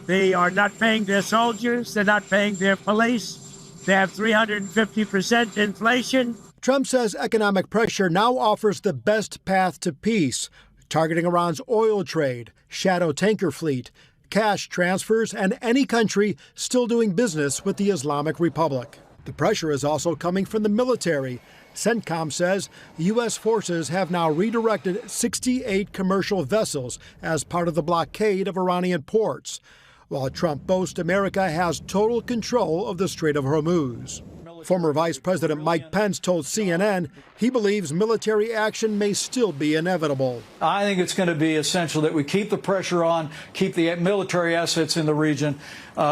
They are not paying their soldiers. They're not paying their police. They have 350% inflation. Trump says economic pressure now offers the best path to peace, targeting Iran's oil trade, shadow tanker fleet, cash transfers, and any country still doing business with the Islamic Republic. The pressure is also coming from the military. CENTCOM says U.S. forces have now redirected 68 commercial vessels as part of the blockade of Iranian ports, while Trump boasts America has total control of the Strait of Hormuz. Former Vice President Mike Pence told CNN he believes military action may still be inevitable. I think it's going to be essential that we keep the pressure on, keep the military assets in the region,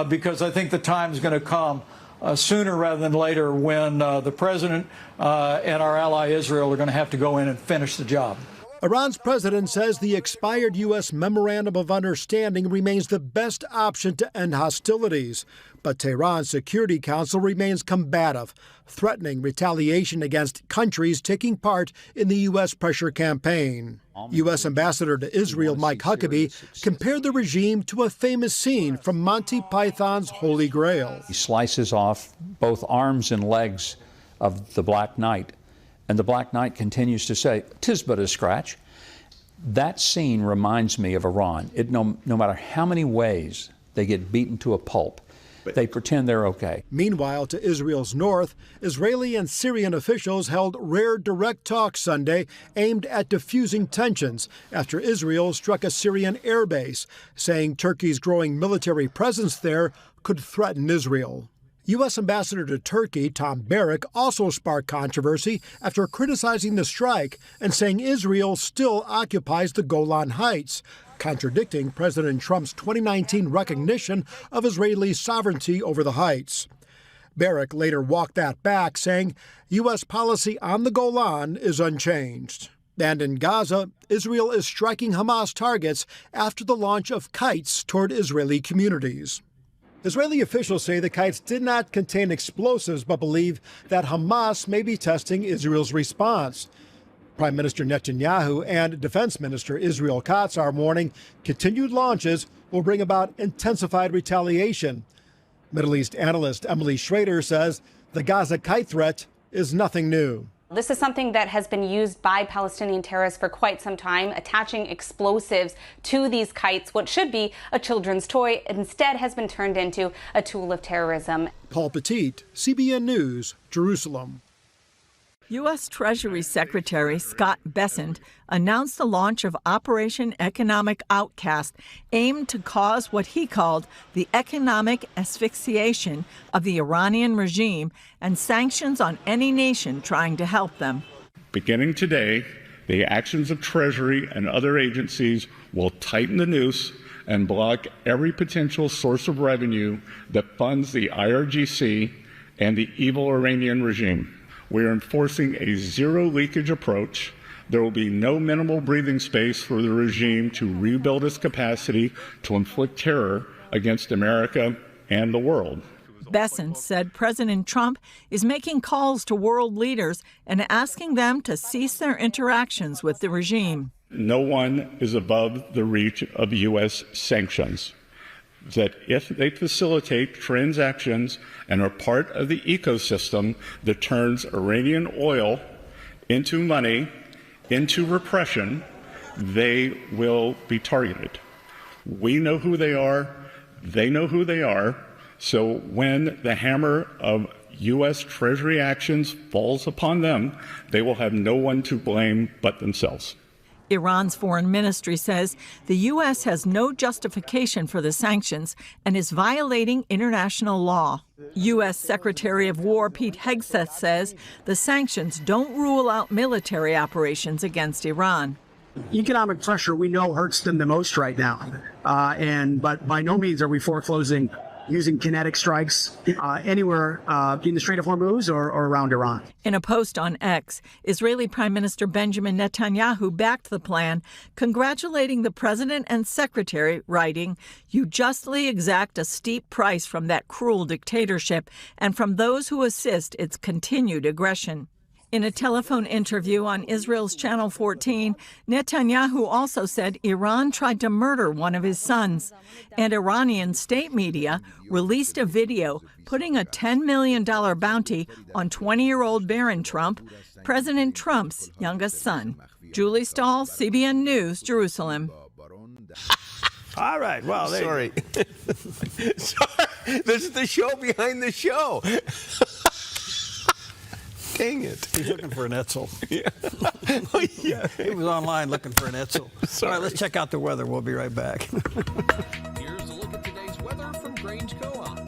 because I think the time is going to come sooner rather than later when the president and our ally Israel are going to have to go in and finish the job. Iran's president says the expired U.S. Memorandum of Understanding remains the best option to end hostilities. But Tehran's Security Council remains combative, threatening retaliation against countries taking part in the U.S. pressure campaign. U.S. Ambassador to Israel Mike Huckabee compared the regime to a famous scene from Monty Python's Holy Grail. He slices off both arms and legs of the Black Knight. And the Black Knight continues to say, "'Tis but a scratch." That scene reminds me of Iran. No matter how many ways they get beaten to a pulp, they pretend they're okay. Meanwhile, to Israel's north, Israeli and Syrian officials held rare direct talks Sunday aimed at diffusing tensions after Israel struck a Syrian airbase, saying Turkey's growing military presence there could threaten Israel. U.S. Ambassador to Turkey, Tom Barrack, also sparked controversy after criticizing the strike and saying Israel still occupies the Golan Heights, contradicting President Trump's 2019 recognition of Israeli sovereignty over the heights. Barrack later walked that back, saying U.S. policy on the Golan is unchanged. And in Gaza, Israel is striking Hamas targets after the launch of kites toward Israeli communities. Israeli officials say the kites did not contain explosives, but believe that Hamas may be testing Israel's response. Prime Minister Netanyahu and Defense Minister Israel Katz are warning continued launches will bring about intensified retaliation. Middle East analyst Emily Schrader says the Gaza kite threat is nothing new. This is something that has been used by Palestinian terrorists for quite some time, attaching explosives to these kites. What should be a children's toy instead has been turned into a tool of terrorism. Paul Petit, CBN News, Jerusalem. U.S. Treasury Secretary Scott Bessent announced the launch of Operation Economic Outcast, aimed to cause what he called the economic asphyxiation of the Iranian regime and sanctions on any nation trying to help them. Beginning today, the actions of Treasury and other agencies will tighten the noose and block every potential source of revenue that funds the IRGC and the evil Iranian regime. We are enforcing a zero leakage approach. There will be no minimal breathing space for the regime to rebuild its capacity to inflict terror against America and the world. Bessent said President Trump is making calls to world leaders and asking them to cease their interactions with the regime. No one is above the reach of U.S. sanctions. That if they facilitate transactions and are part of the ecosystem that turns Iranian oil into money, into repression, they will be targeted. We know who they are. They know who they are. So when the hammer of U.S. Treasury actions falls upon them, they will have no one to blame but themselves. Iran's foreign ministry says the U.S. has no justification for the sanctions and is violating international law. U.S. Secretary of War Pete Hegseth says the sanctions don't rule out military operations against Iran. Economic pressure we know hurts them the most right now, but by no means are we foreclosing using kinetic strikes anywhere in the Strait of Hormuz or around Iran. In a post on X, Israeli Prime Minister Benjamin Netanyahu backed the plan, congratulating the president and secretary, writing, "You justly exact a steep price from that cruel dictatorship and from those who assist its continued aggression." In a telephone interview on Israel's Channel 14, Netanyahu also said Iran tried to murder one of his sons. And Iranian state media released a video putting a $10 million bounty on 20-year-old Barron Trump, President Trump's youngest son. Julie Stahl, CBN News, Jerusalem. All right. Well, sorry. Sorry. This is the show behind the show. Dang it. He's looking for an Etzel. Yeah. Yeah. He was online looking for an Etzel. All right, let's check out the weather. We'll be right back. Here's a look at today's weather from Grange Co-op.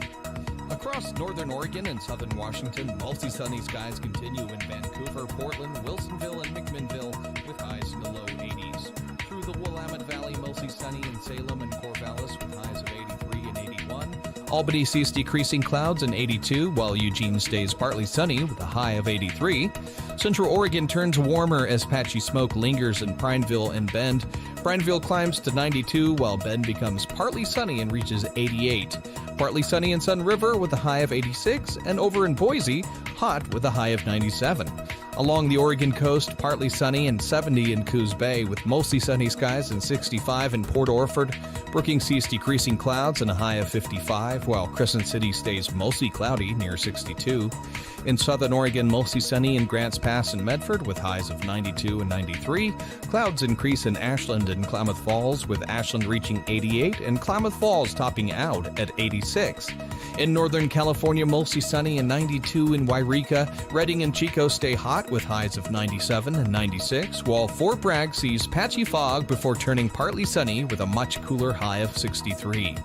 Across northern Oregon and southern Washington, mostly sunny skies continue in Vancouver, Portland, Wilsonville, and McMinnville with highs in the low 80s. Through the Willamette Valley, mostly sunny in Salem and Corvallis with highs of 83 and 81. Albany sees decreasing clouds and 82, while Eugene stays partly sunny with a high of 83. Central Oregon turns warmer as patchy smoke lingers in Prineville and Bend. Prineville climbs to 92, while Bend becomes partly sunny and reaches 88. Partly sunny in Sun River with a high of 86, and over in Boise, hot with a high of 97. Along the Oregon coast, partly sunny and 70 in Coos Bay with mostly sunny skies and 65 in Port Orford. Brookings sees decreasing clouds and a high of 55, while Crescent City stays mostly cloudy near 62. In southern Oregon, mostly sunny in Grants Pass and Medford with highs of 92 and 93. Clouds increase in Ashland and Klamath Falls with Ashland reaching 88 and Klamath Falls topping out at 86. In Northern California, mostly sunny and 92 in Wairika. Redding and Chico stay hot with highs of 97 and 96, while Fort Bragg sees patchy fog before turning partly sunny with a much cooler high of 63.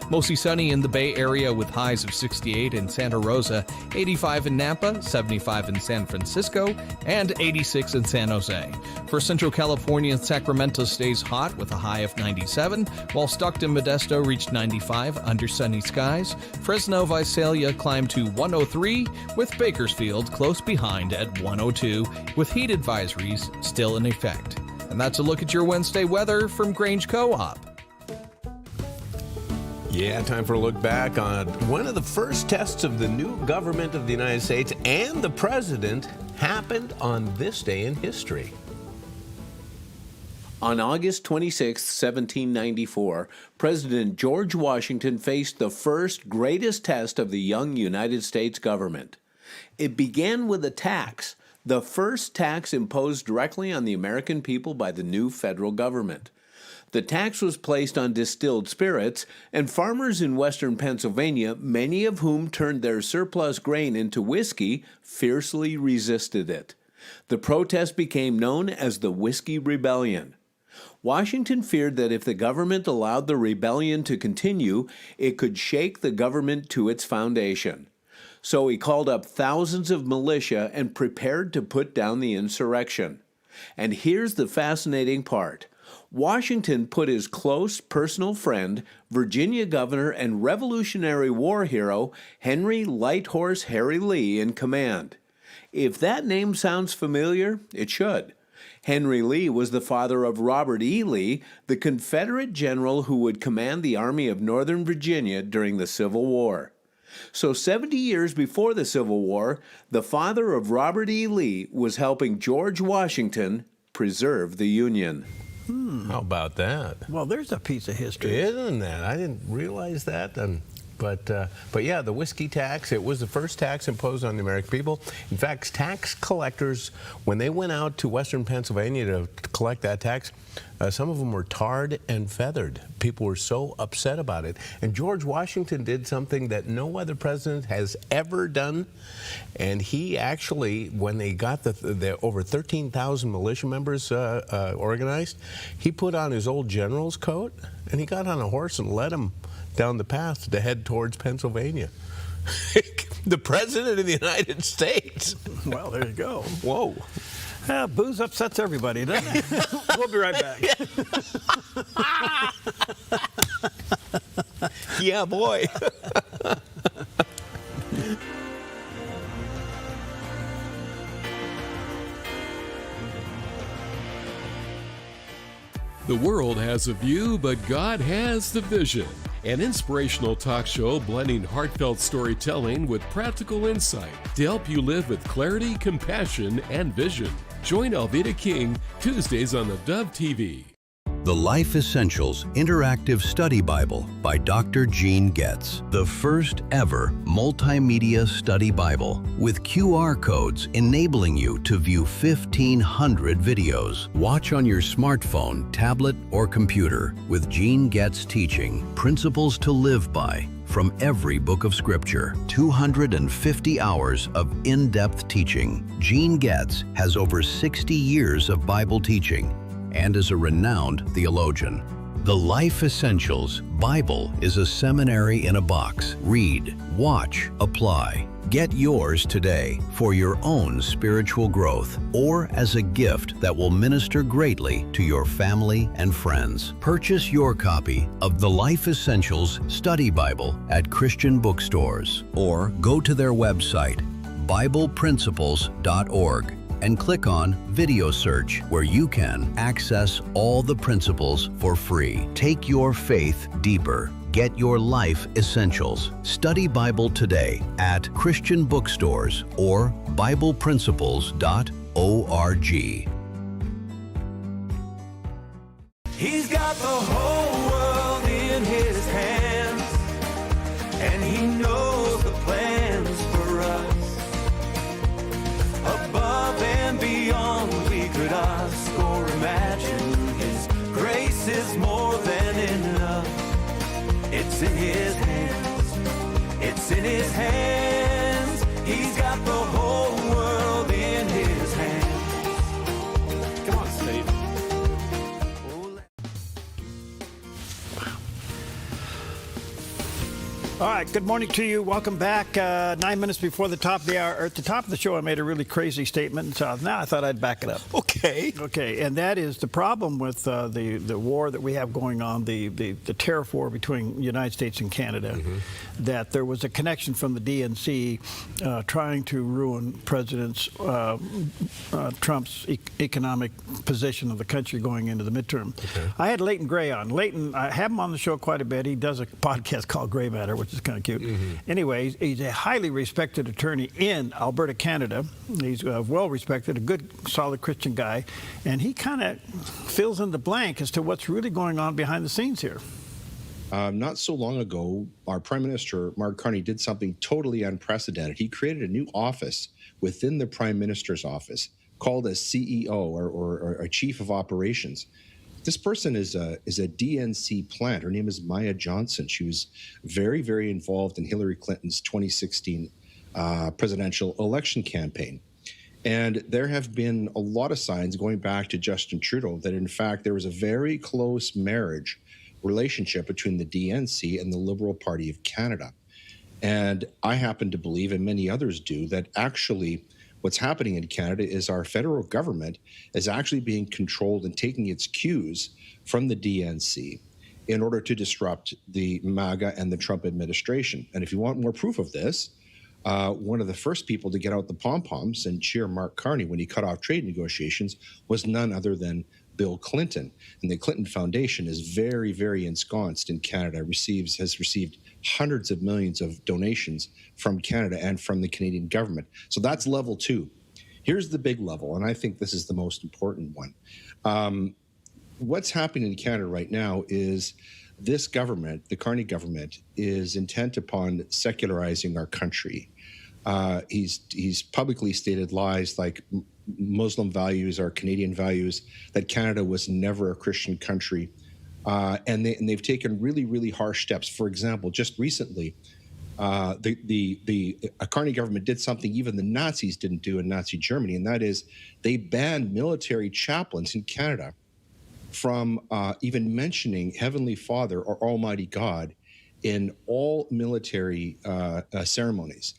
Mostly sunny in the Bay Area with highs of 68 in Santa Rosa, 85 in Napa, 75 in San Francisco, and 86 in San Jose. For Central California, Sacramento stays hot with a high of 97, while Stockton Modesto reached 95 under sunny skies. Fresno Visalia climbed to 103, with Bakersfield close behind at 102, with heat advisories still in effect. And that's a look at your Wednesday weather from Grange Co-op. Yeah, time for a look back on one of the first tests of the new government of the United States and the president happened on this day in history. On August 26, 1794, President George Washington faced the first greatest test of the young United States government. It began with a tax, the first tax imposed directly on the American people by the new federal government. The tax was placed on distilled spirits, and farmers in western Pennsylvania, many of whom turned their surplus grain into whiskey, fiercely resisted it. The protest became known as the Whiskey Rebellion. Washington feared that if the government allowed the rebellion to continue, it could shake the government to its foundation. So he called up thousands of militia and prepared to put down the insurrection. And here's the fascinating part. Washington put his close personal friend, Virginia governor and Revolutionary War hero Henry Light Horse Harry Lee in command. If that name sounds familiar, it should. Henry Lee was the father of Robert E. Lee, the Confederate general who would command the Army of Northern Virginia during the Civil War. So 70 years before the Civil War, the father of Robert E. Lee was helping George Washington preserve the Union. How about that? Well, there's a piece of history. Isn't that? I didn't realize that. But yeah, the whiskey tax, it was the first tax imposed on the American people. In fact, tax collectors, when they went out to western Pennsylvania to collect that tax, some of them were tarred and feathered. People were so upset about it. And George Washington did something that no other president has ever done. And he actually, when they got the over 13,000 militia members organized, he put on his old general's coat and he got on a horse and led them down the path to head towards Pennsylvania. The President of the United States. Well, there you go. Whoa. Booze upsets everybody, doesn't it? We'll be right back. Yeah, boy. The world has a view, but God has the vision. An inspirational talk show blending heartfelt storytelling with practical insight to help you live with clarity, compassion, and vision. Join Alveda King Tuesdays on theDove TV. The Life Essentials Interactive Study Bible by Dr. Gene Getz. The first ever multimedia study Bible with QR codes enabling you to view 1,500 videos. Watch on your smartphone, tablet, or computer with Gene Getz teaching Principles to Live By from every book of Scripture. 250 hours of in-depth teaching. Gene Getz has over 60 years of Bible teaching and is a renowned theologian. The Life Essentials Bible is a seminary in a box. Read, watch, apply. Get yours today for your own spiritual growth or as a gift that will minister greatly to your family and friends. Purchase your copy of the Life Essentials Study Bible at Christian bookstores or go to their website, BiblePrinciples.org, and click on Video Search, where you can access all the principles for free. Take your faith deeper. Get your Life Essentials. Study Bible today at Christian bookstores or BiblePrinciples.org. He's got the whole world in his hands, and he knows the plans for us. Above and beyond we could ask or imagine, his grace is more than enough. It's in his hands, it's in his hands. He's got the whole world in his hands. Come on, Steve. All right, good morning to you. Welcome back. 9 minutes before the top of the hour, or at the top of the show, I made a really crazy statement. So now I thought I'd back it up. Okay. Okay, and that is the problem with the war that we have going on, the tariff war between the United States and Canada, that there was a connection from the DNC trying to ruin President Trump's economic position of the country going into the midterm. Okay. I had Leighton Gray on. Leighton, I have him on the show quite a bit. He does a podcast called Gray Matter, which is kind of cute. Anyway, he's a highly respected attorney in Alberta, Canada. He's well respected, a good, solid Christian guy, and he kind of fills in the blank as to what's really going on behind the scenes here. Not so long ago, our Prime Minister, Mark Carney, did something totally unprecedented. He created a new office within the Prime Minister's office called a CEO or a Chief of Operations. This person is a DNC plant. Her name is Maya Johnson. She was very, very involved in Hillary Clinton's 2016 presidential election campaign. And there have been a lot of signs going back to Justin Trudeau that, in fact, there was a very close marriage relationship between the DNC and the Liberal Party of Canada. And I happen to believe, and many others do, that actually what's happening in Canada is our federal government is actually being controlled and taking its cues from the DNC in order to disrupt the MAGA and the Trump administration. And if you want more proof of this, one of the first people to get out the pom-poms and cheer Mark Carney when he cut off trade negotiations was none other than Bill Clinton. And the Clinton Foundation is very, very ensconced in Canada, has received hundreds of millions of donations from Canada and from the Canadian government. So that's level two. Here's the big level, and I think this is the most important one. What's happening in Canada right now is this government, the Carney government, is intent upon secularizing our country. He's publicly stated lies like Muslim values are Canadian values, that Canada was never a Christian country. And they've taken really, really harsh steps. For example, just recently, the Carney government did something even the Nazis didn't do in Nazi Germany, and that is they banned military chaplains in Canada from even mentioning Heavenly Father or Almighty God in all military ceremonies.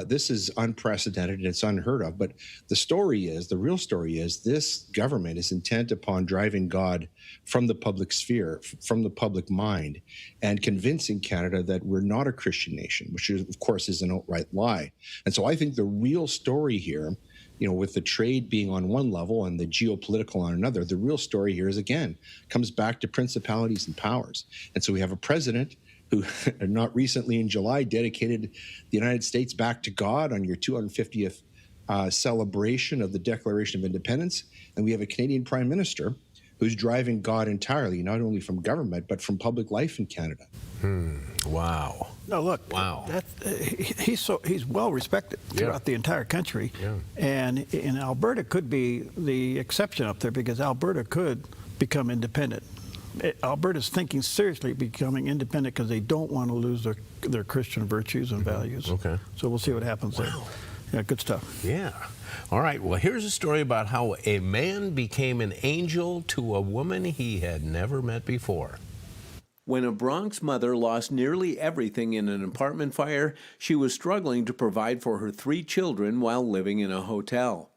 This is unprecedented and it's unheard of. But the real story is this government is intent upon driving God from the public sphere, from the public mind, and convincing Canada that we're not a Christian nation, which is, of course, is an outright lie. And so I think the real story here, with the trade being on one level and the geopolitical on another, the real story here is, again, comes back to principalities and powers. And so we have a president who not recently in July dedicated the United States back to God on your 250th celebration of the Declaration of Independence. And we have a Canadian Prime Minister who's driving God entirely, not only from government, but from public life in Canada. Wow. No, look. Wow. He's well respected throughout the entire country, and Alberta could be the exception up there because Alberta could become independent. Alberta's thinking seriously becoming independent because they don't want to lose their Christian virtues and values. Okay. So we'll see what happens there. Yeah, good stuff. Yeah. All right. Well, here's a story about how a man became an angel to a woman he had never met before. When a Bronx mother lost nearly everything in an apartment fire, she was struggling to provide for her 3 children while living in a hotel.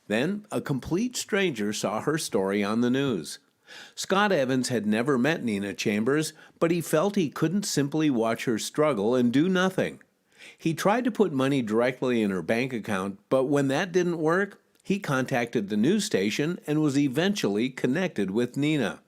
Then, a complete stranger saw her story on the news. Scott Evans had never met Nina Chambers, but he felt he couldn't simply watch her struggle and do nothing. He tried to put money directly in her bank account, but when that didn't work, he contacted the news station and was eventually connected with Nina.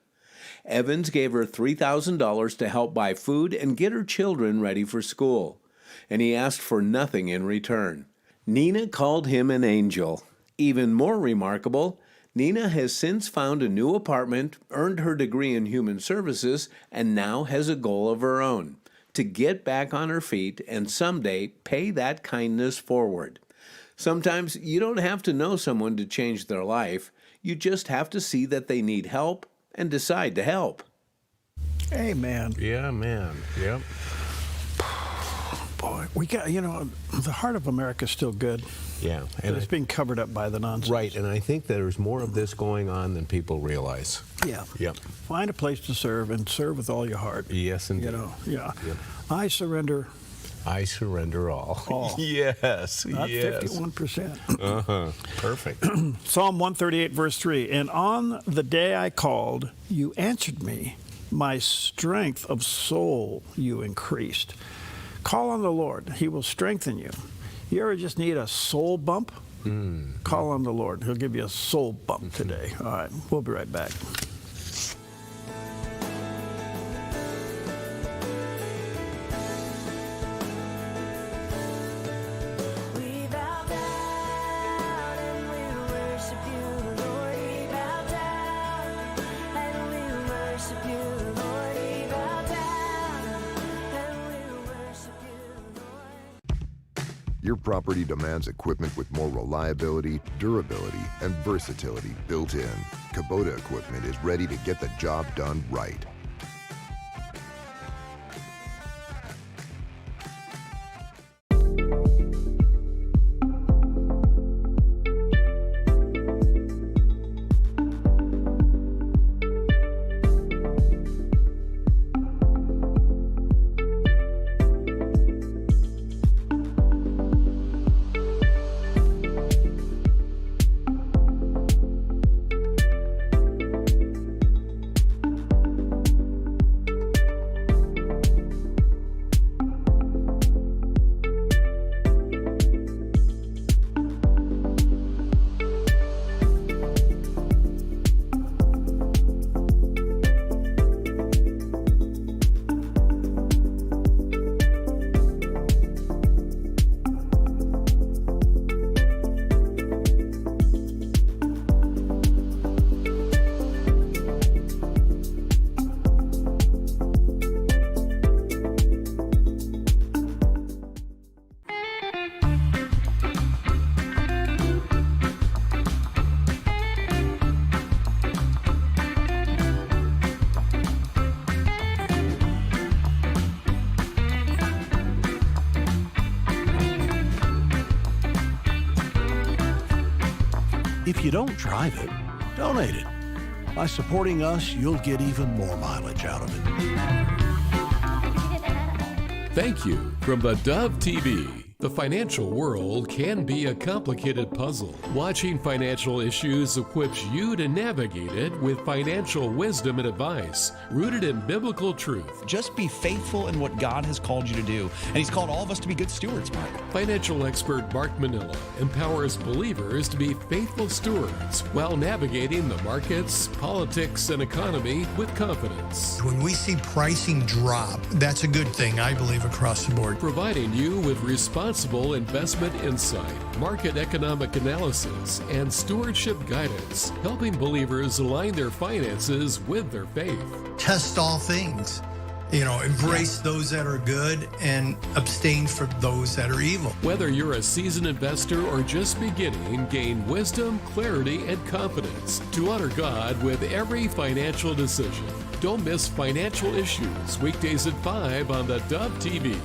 Evans gave her $3,000 to help buy food and get her children ready for school, and he asked for nothing in return. Nina called him an angel. Even more remarkable, Nina has since found a new apartment, earned her degree in human services, and now has a goal of her own: to get back on her feet and someday pay that kindness forward. Sometimes you don't have to know someone to change their life. You just have to see that they need help and decide to help. Amen. Yeah, man. Yep. Boy, we got, the heart of America is still good. Yeah. And it's being covered up by the nonsense. Right, and I think there's more of this going on than people realize. Yeah. Yep. Find a place to serve and serve with all your heart. Yes, indeed. Yeah. Yep. I surrender all. Yes. Not yes. 51%. Perfect. Psalm 138, verse 3. And on the day I called, you answered me. My strength of soul you increased. Call on the Lord. He will strengthen you. You ever just need a soul bump? Call on the Lord. He'll give you a soul bump today. All right. We'll be right back. Your property demands equipment with more reliability, durability, and versatility built in. Kubota equipment is ready to get the job done right. If you don't drive it, donate it. By supporting us, you'll get even more mileage out of it. Thank you from the Dove TV. The financial world can be a complicated puzzle. Watching financial issues equips you to navigate it with financial wisdom and advice rooted in biblical truth. Just be faithful in what God has called you to do. And He's called all of us to be good stewards, Mark. Financial expert Mark Manila empowers believers to be faithful stewards while navigating the markets, politics, and economy with confidence. When we see pricing drop, that's a good thing, I believe, across the board. Providing you with responsible responsible investment insight, market economic analysis, and stewardship guidance, helping believers align their finances with their faith. Test all things. Embrace those that are good and abstain from those that are evil. Whether you're a seasoned investor or just beginning, gain wisdom, clarity, and confidence to honor God with every financial decision. Don't miss Financial Issues, weekdays at 5 on the Dove TV.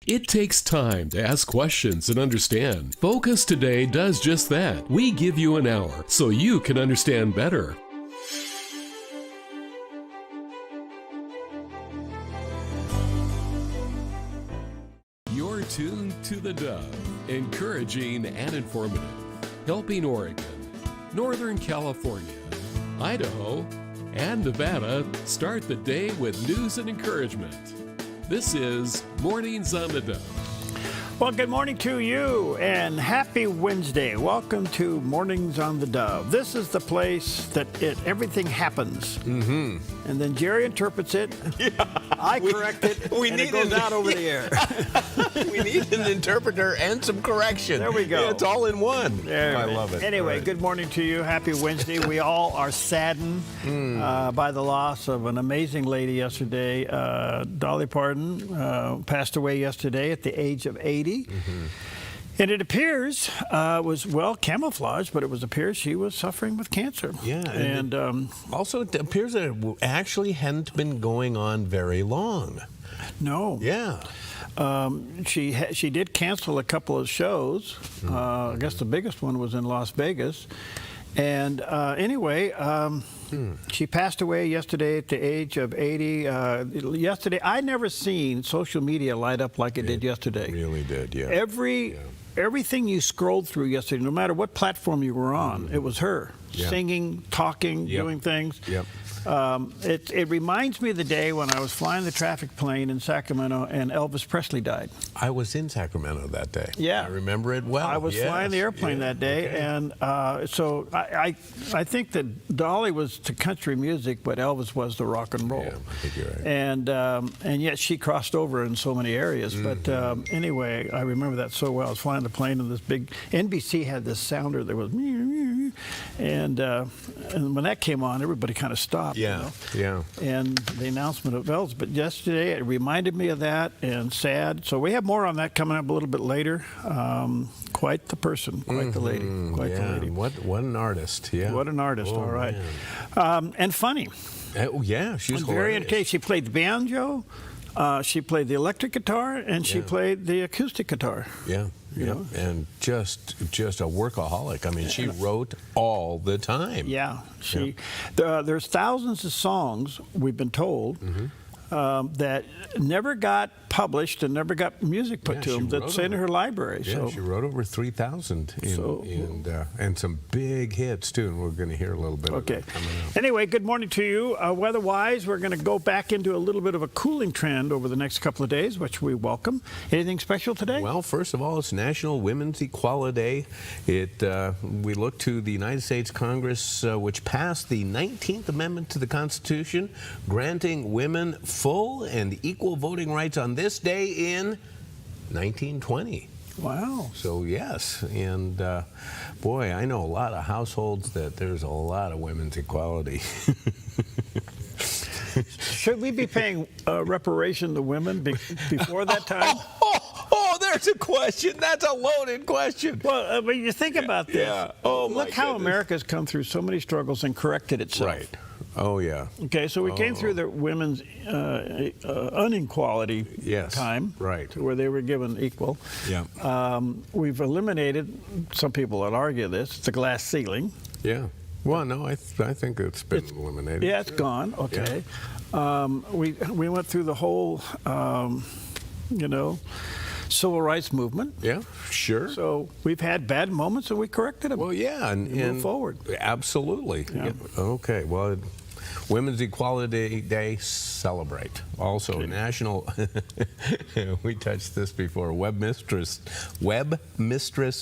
It takes time to ask questions and understand. Focus Today does just that. We give you an hour so you can understand better. You're tuned to the Dove, encouraging and informative, helping Oregon, Northern California, Idaho, and Nevada start the day with news and encouragement. This is Mornings on the Dove. Well, good morning to you and happy Wednesday. Welcome to Mornings on the Dove. This is the place that everything happens. Mm-hmm. And then Jerry interprets it. Yeah. I correct it. And it goes out over the air. We need an interpreter and some correction. There we go. Yeah, it's all in one. There I love it. Anyway, good morning to you. Happy Wednesday. We all are saddened by the loss of an amazing lady yesterday. Dolly Parton passed away yesterday at the age of 80. Mm-hmm. And it appears, was well camouflaged, but it appears she was suffering with cancer. Yeah. And also, it appears that it actually hadn't been going on very long. No. Yeah. She did cancel a couple of shows. I guess the biggest one was in Las Vegas. And anyway, she passed away yesterday at the age of 80. Yesterday, I never seen social media light up like it did yesterday. Really did, yeah. Everything you scrolled through yesterday, no matter what platform you were on, it was her singing, talking, doing things. Yep. It reminds me of the day when I was flying the traffic plane in Sacramento and Elvis Presley died. I was in Sacramento that day. Yeah. I remember it well. I was flying the airplane that day, and so I think that Dolly was to country music, but Elvis was to rock and roll. Yeah, I think you're right. And yet she crossed over in so many areas. But anyway, I remember that so well. I was flying the plane, and this big NBC had this sounder that was and when that came on, everybody kind of stopped. Yeah, yeah. And the announcement of Elvis. But yesterday, it reminded me of that, and sad. So we have more on that coming up a little bit later. Quite the person, quite the lady, quite the lady. What an artist, yeah. What an artist, all right. And funny. Oh, yeah, she's very entertaining. She played the banjo, she played the electric guitar, and she played the acoustic guitar. Yeah. Yeah, and just a workaholic. I mean, she wrote all the time. Yeah, there's thousands of songs, we've been told, that never got published and never got music put to them that's in her library. Yeah, so she wrote over 3,000 and some big hits, too, and we're going to hear a little bit of that coming up. Anyway, good morning to you. Weather-wise, we're going to go back into a little bit of a cooling trend over the next couple of days, which we welcome. Anything special today? Well, first of all, it's National Women's Equality Day. We look to the United States Congress, which passed the 19th Amendment to the Constitution, granting women full and equal voting rights on this day in 1920. Wow. So, yes. And, boy, I know a lot of households that there's a lot of women's equality. Should we be paying reparation to women before that time? Oh, there's a question. That's a loaded question. Well, when you think about this, look how America's come through so many struggles and corrected itself. Right. Oh, yeah. Okay, so we came through the women's inequality time, right, to where they were given equal. Yeah. We've eliminated, some people would argue this, the glass ceiling. Yeah. Well, no, I think it's been eliminated. Yeah, it's gone. Okay. Yeah. We went through the whole, civil rights movement. Yeah, sure. So we've had bad moments and we corrected them. Well, yeah, and move forward. Absolutely. Yeah. Okay. Well, Women's Equality Day, celebrate. Also, National, we touched this before, Web Mistress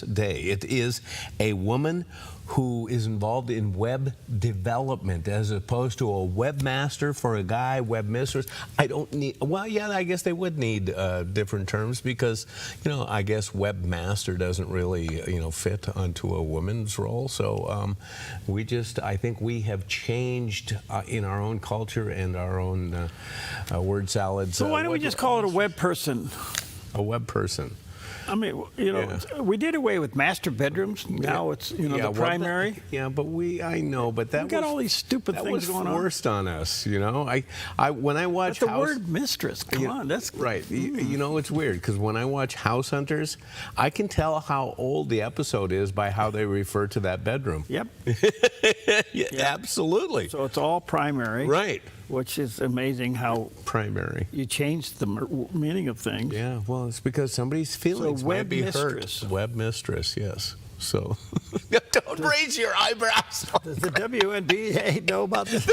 Day. It is a woman who is involved in web development as opposed to a webmaster for a guy, webmistress. I don't need, well, yeah, I guess they would need different terms because, I guess webmaster doesn't really, fit onto a woman's role. So I think we have changed in our own culture and our own word salads. So why don't we just call it a web person? A web person. I mean, we did away with master bedrooms. Now it's, the primary. I know, but that we got all these stupid things going on. That was forced on us, when I watch the word mistress, come on, that's right. It's weird because when I watch House Hunters, I can tell how old the episode is by how they refer to that bedroom. Yep. Absolutely. So it's all primary. Right. Which is amazing how primary you changed the meaning of things. Yeah, well, it's because somebody's feelings might be hurt. Web mistress, yes. So don't raise your eyebrows. Does the WNBA know about this?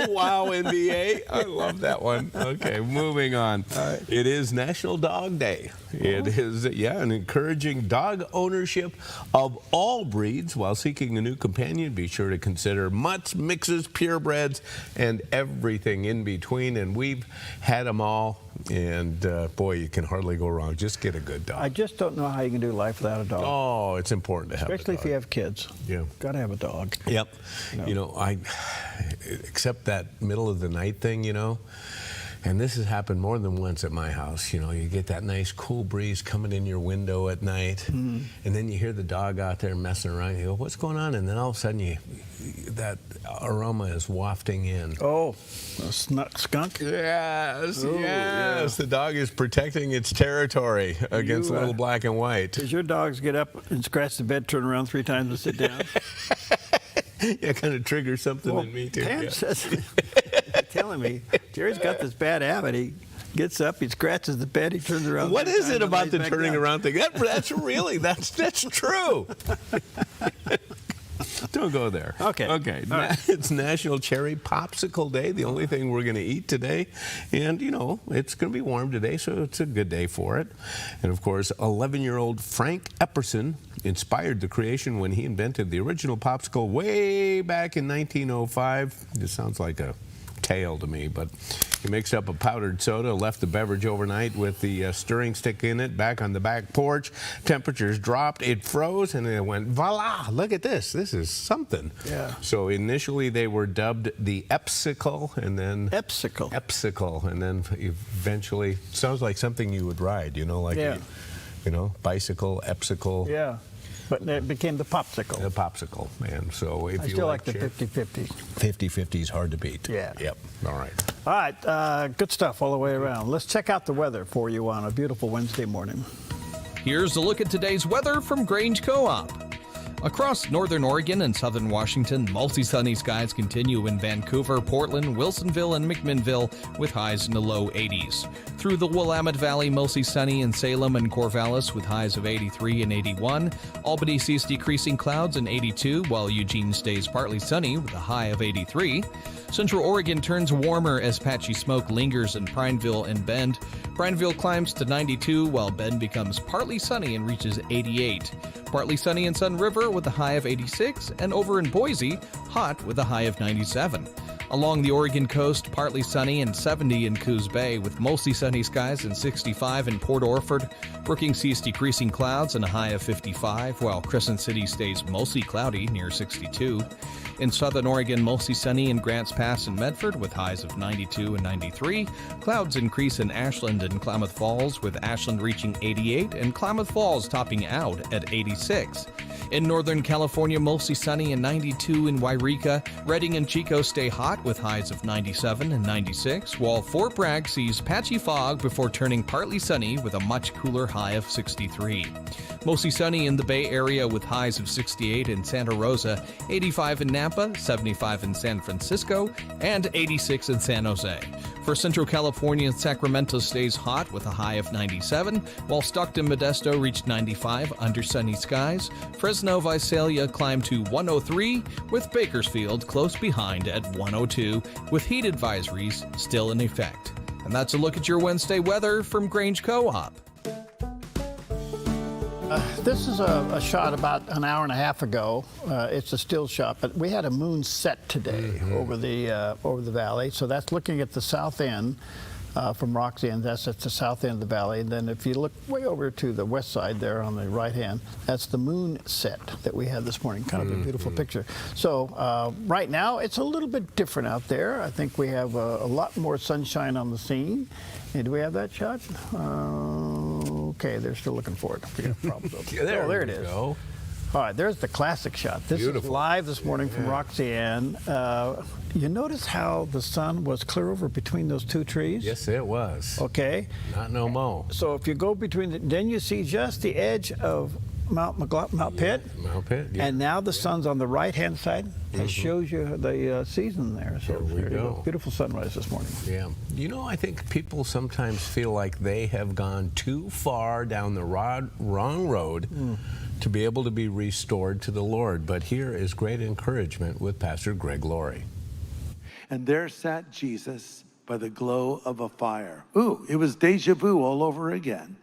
Wow, NBA. I love that one. Okay, moving on. Right. It is National Dog Day. It is, and encouraging dog ownership of all breeds while seeking a new companion. Be sure to consider mutts, mixes, purebreds, and everything in between. And we've had them all. And boy, you can hardly go wrong. Just get a good dog. I just don't know how you can do life without a dog. Oh, it's important to have a dog. Especially if you have kids. Yeah. Got to have a dog. Yep. I except that middle of the night thing, and this has happened more than once at my house. You get that nice cool breeze coming in your window at night, and then you hear the dog out there messing around. You go, what's going on? And then all of a sudden, that aroma is wafting in. Oh, a skunk? Yes, yes. The dog is protecting its territory against Little Black and White. Does your dogs get up and scratch the bed, turn around 3 times and sit down? Yeah, kind of triggers something in me, too. Pam says, telling me, Jerry's got this bad habit. He gets up, he scratches the bed, he turns around. What is it about the turning around thing? That's true. Don't go there. Okay. Okay. Right. It's National Cherry Popsicle Day, the only thing we're going to eat today. And, it's going to be warm today, so it's a good day for it. And, of course, 11-year-old Frank Epperson inspired the creation when he invented the original popsicle way back in 1905. This sounds like a tale to me, but he mixed up a powdered soda, left the beverage overnight with the stirring stick in it, back on the back porch. Temperatures dropped, it froze, and it went, voila, look at this. This is something. Yeah. So initially they were dubbed the Epsicle, and then... Epsicle, and then eventually, sounds like something you would ride, bicycle, Epsicle. Yeah. But it became the popsicle. The popsicle, man. So if I still like the 50-50. 50-50 is hard to beat. Yeah. Yep. All right. All right. Good stuff all the way around. Let's check out the weather for you on a beautiful Wednesday morning. Here's a look at today's weather from Grange Co-op. Across northern Oregon and southern Washington, multi-sunny skies continue in Vancouver, Portland, Wilsonville, and McMinnville with highs in the low 80s. Through the Willamette Valley, mostly sunny in Salem and Corvallis with highs of 83 and 81. Albany sees decreasing clouds and 82, while Eugene stays partly sunny with a high of 83. Central Oregon turns warmer as patchy smoke lingers in Prineville and Bend. Prineville climbs to 92, while Bend becomes partly sunny and reaches 88. Partly sunny in Sun River with a high of 86, and over in Boise, hot with a high of 97. Along the Oregon coast, partly sunny and 70 in Coos Bay with mostly sunny skies and 65 in Port Orford. Brookings sees decreasing clouds and a high of 55, while Crescent City stays mostly cloudy near 62. In southern Oregon, mostly sunny in Grants Pass and Medford with highs of 92 and 93. Clouds increase in Ashland and Klamath Falls with Ashland reaching 88 and Klamath Falls topping out at 86. In Northern California, mostly sunny and 92 in Wairika. Redding and Chico stay hot with highs of 97 and 96, while Fort Bragg sees patchy fog before turning partly sunny with a much cooler high of 63. Mostly sunny in the Bay Area with highs of 68 in Santa Rosa, 85 in Napa, 75 in San Francisco, and 86 in San Jose. For Central California, Sacramento stays hot with a high of 97, while Stockton Modesto reached 95 under sunny skies. Fresno Visalia climbed to 103, with Bakersfield close behind at 102, with heat advisories still in effect. And that's a look at your Wednesday weather from Grange Co-op. This is a shot about an hour and a half ago. It's a still shot, but we had a moon set today over the valley. So that's looking at the south end from Roxy, and that's at the south end of the valley. And then if you look way over to the west side there on the right hand, that's the moon set that we had this morning. Kind of a beautiful picture. So right now it's a little bit different out there. I think we have a lot more sunshine on the scene. And do we have that shot? Okay, they're still looking for it. We got problems. There it is. Go. All right, there's the classic shot. This is live this morning from Roxanne. You notice how the sun was clear over between those two trees? Yes, it was. Okay. Not no more. So if you go between, then you see just the edge of Mount Pitt. Mount Pitt, yeah. And now the sun's on the right-hand side. It shows you the season there. So there you go. Beautiful sunrise this morning. Yeah. You know, I think people sometimes feel like they have gone too far down the wrong road to be able to be restored to the Lord. But here is great encouragement with Pastor Greg Laurie. And there sat Jesus by the glow of a fire. Ooh, it was deja vu all over again.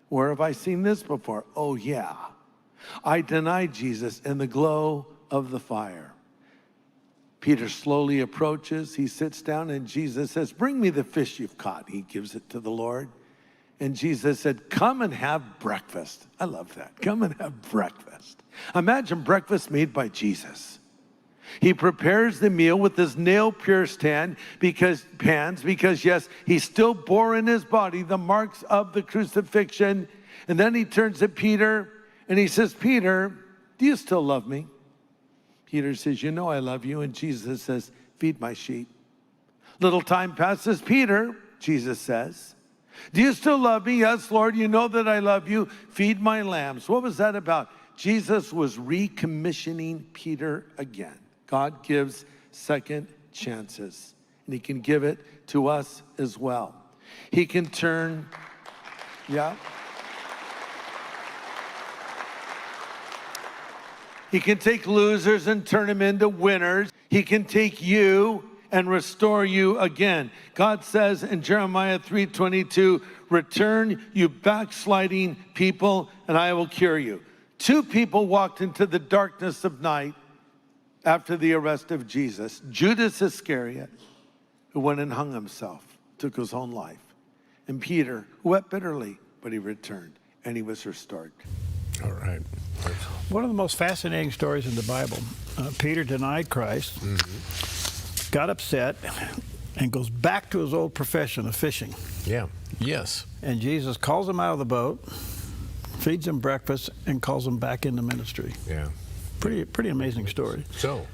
Where have I seen this before? Oh, yeah. I denied Jesus in the glow of the fire. Peter slowly approaches. He sits down, and Jesus says, "Bring me the fish you've caught." He gives it to the Lord. And Jesus said, "Come and have breakfast." I love that. Come and have breakfast. Imagine breakfast made by Jesus. He prepares the meal with his nail-pierced hands because, yes, he still bore in his body the marks of the crucifixion. And then he turns to Peter and he says, "Peter, do you still love me?" Peter says, "You know I love you." And Jesus says, "Feed my sheep." Little time passes. "Peter," Jesus says, "do you still love me?" "Yes, Lord, you know that I love you." "Feed my lambs." What was that about? Jesus was recommissioning Peter again. God gives second chances, and he can give it to us as well. He can turn, he can take losers and turn them into winners. He can take you and restore you again. God says in Jeremiah 3:22, "Return, you backsliding people, and I will cure you." Two people walked into the darkness of night after the arrest of Jesus. Judas Iscariot, who went and hung himself, took his own life. And Peter, who wept bitterly, but he returned, and he was restored. All right. One of the most fascinating stories in the Bible. Peter denied Christ, got upset, and goes back to his old profession of fishing. Yeah. Yes. And Jesus calls him out of the boat, feeds him breakfast, and calls him back into ministry. Yeah. Pretty amazing story. So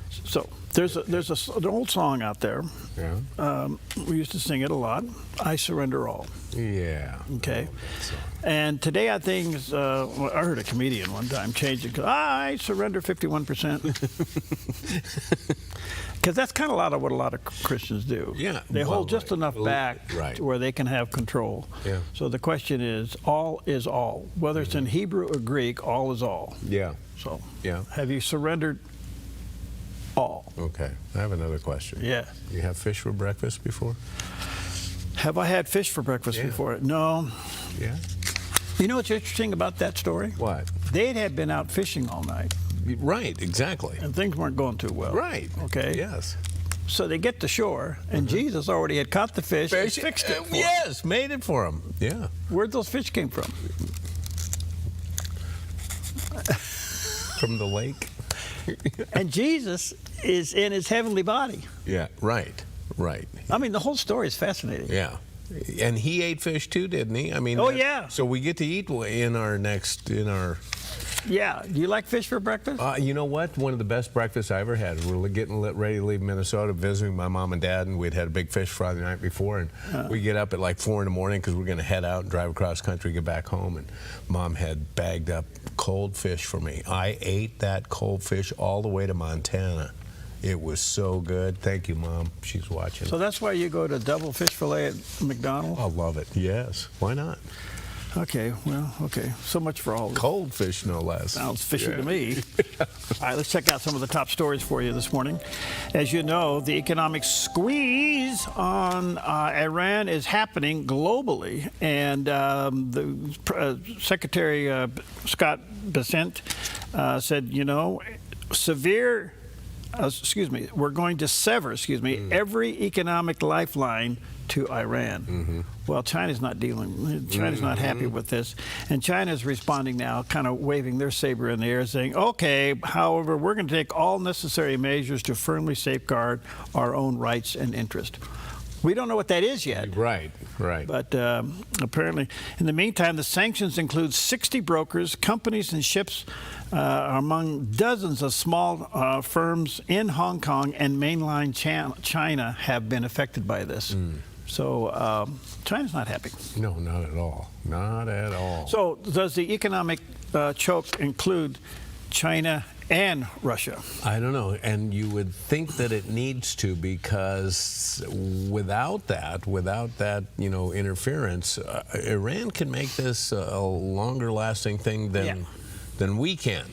there's an old song out there. Yeah. We used to sing it a lot. "I Surrender All." Yeah. Okay. And today I think I heard a comedian one time change it. "I surrender 51%." Because that's kind of what a lot of Christians do. Yeah. They hold just enough back to where they can have control. Yeah. So the question is, all is all. Whether it's in Hebrew or Greek, all is all. Yeah. So, yeah. Have you surrendered all? Okay. I have another question. Yeah. You have fish for breakfast before? Have I had fish for breakfast before? No. Yeah. You know what's interesting about that story? What? They had been out fishing all night. Right, exactly. And things weren't going too well. Right. Okay. Yes. So they get to shore, and Jesus already had caught the fish and fixed it for them. Yes, made it for them. Yeah. Where'd those fish came from? From the lake. And Jesus is in his heavenly body. Yeah, right. I mean, the whole story is fascinating. Yeah. And he ate fish too, didn't he? I mean, yeah. So we get to eat in our Yeah. Do you like fish for breakfast? You know what? One of the best breakfasts I ever had. We're getting ready to leave Minnesota, visiting my mom and dad, and we'd had a big fish fry the night before. And we get up at like 4 in the morning because we're going to head out and drive across country, get back home. And Mom had bagged up cold fish for me. I ate that cold fish all the way to Montana. It was so good. Thank you, Mom. She's watching. So that's why you go to double fish fillet at McDonald's? I love it. Yes. Why not? Okay, well, okay. So much for all. Cold fish, no less. Sounds fishy to me. All right, let's check out some of the top stories for you this morning. As you know, the economic squeeze on Iran is happening globally, and the Secretary Scott Bessent said, you know, we're going to sever, every economic lifeline to Iran. Well, China's not not happy with this. And China's responding now, kind of waving their saber in the air, saying, okay, however, we're going to take all necessary measures to firmly safeguard our own rights and interest. We don't know what that is yet. Right. But apparently, in the meantime, the sanctions include 60 brokers, companies, and ships among dozens of small firms in Hong Kong and mainland China have been affected by this. So China's not happy. No, not at all. Not at all. So does the economic choke include China and Russia? I don't know, and you would think that it needs to, because without that, interference, Iran can make this a longer-lasting thing than we can.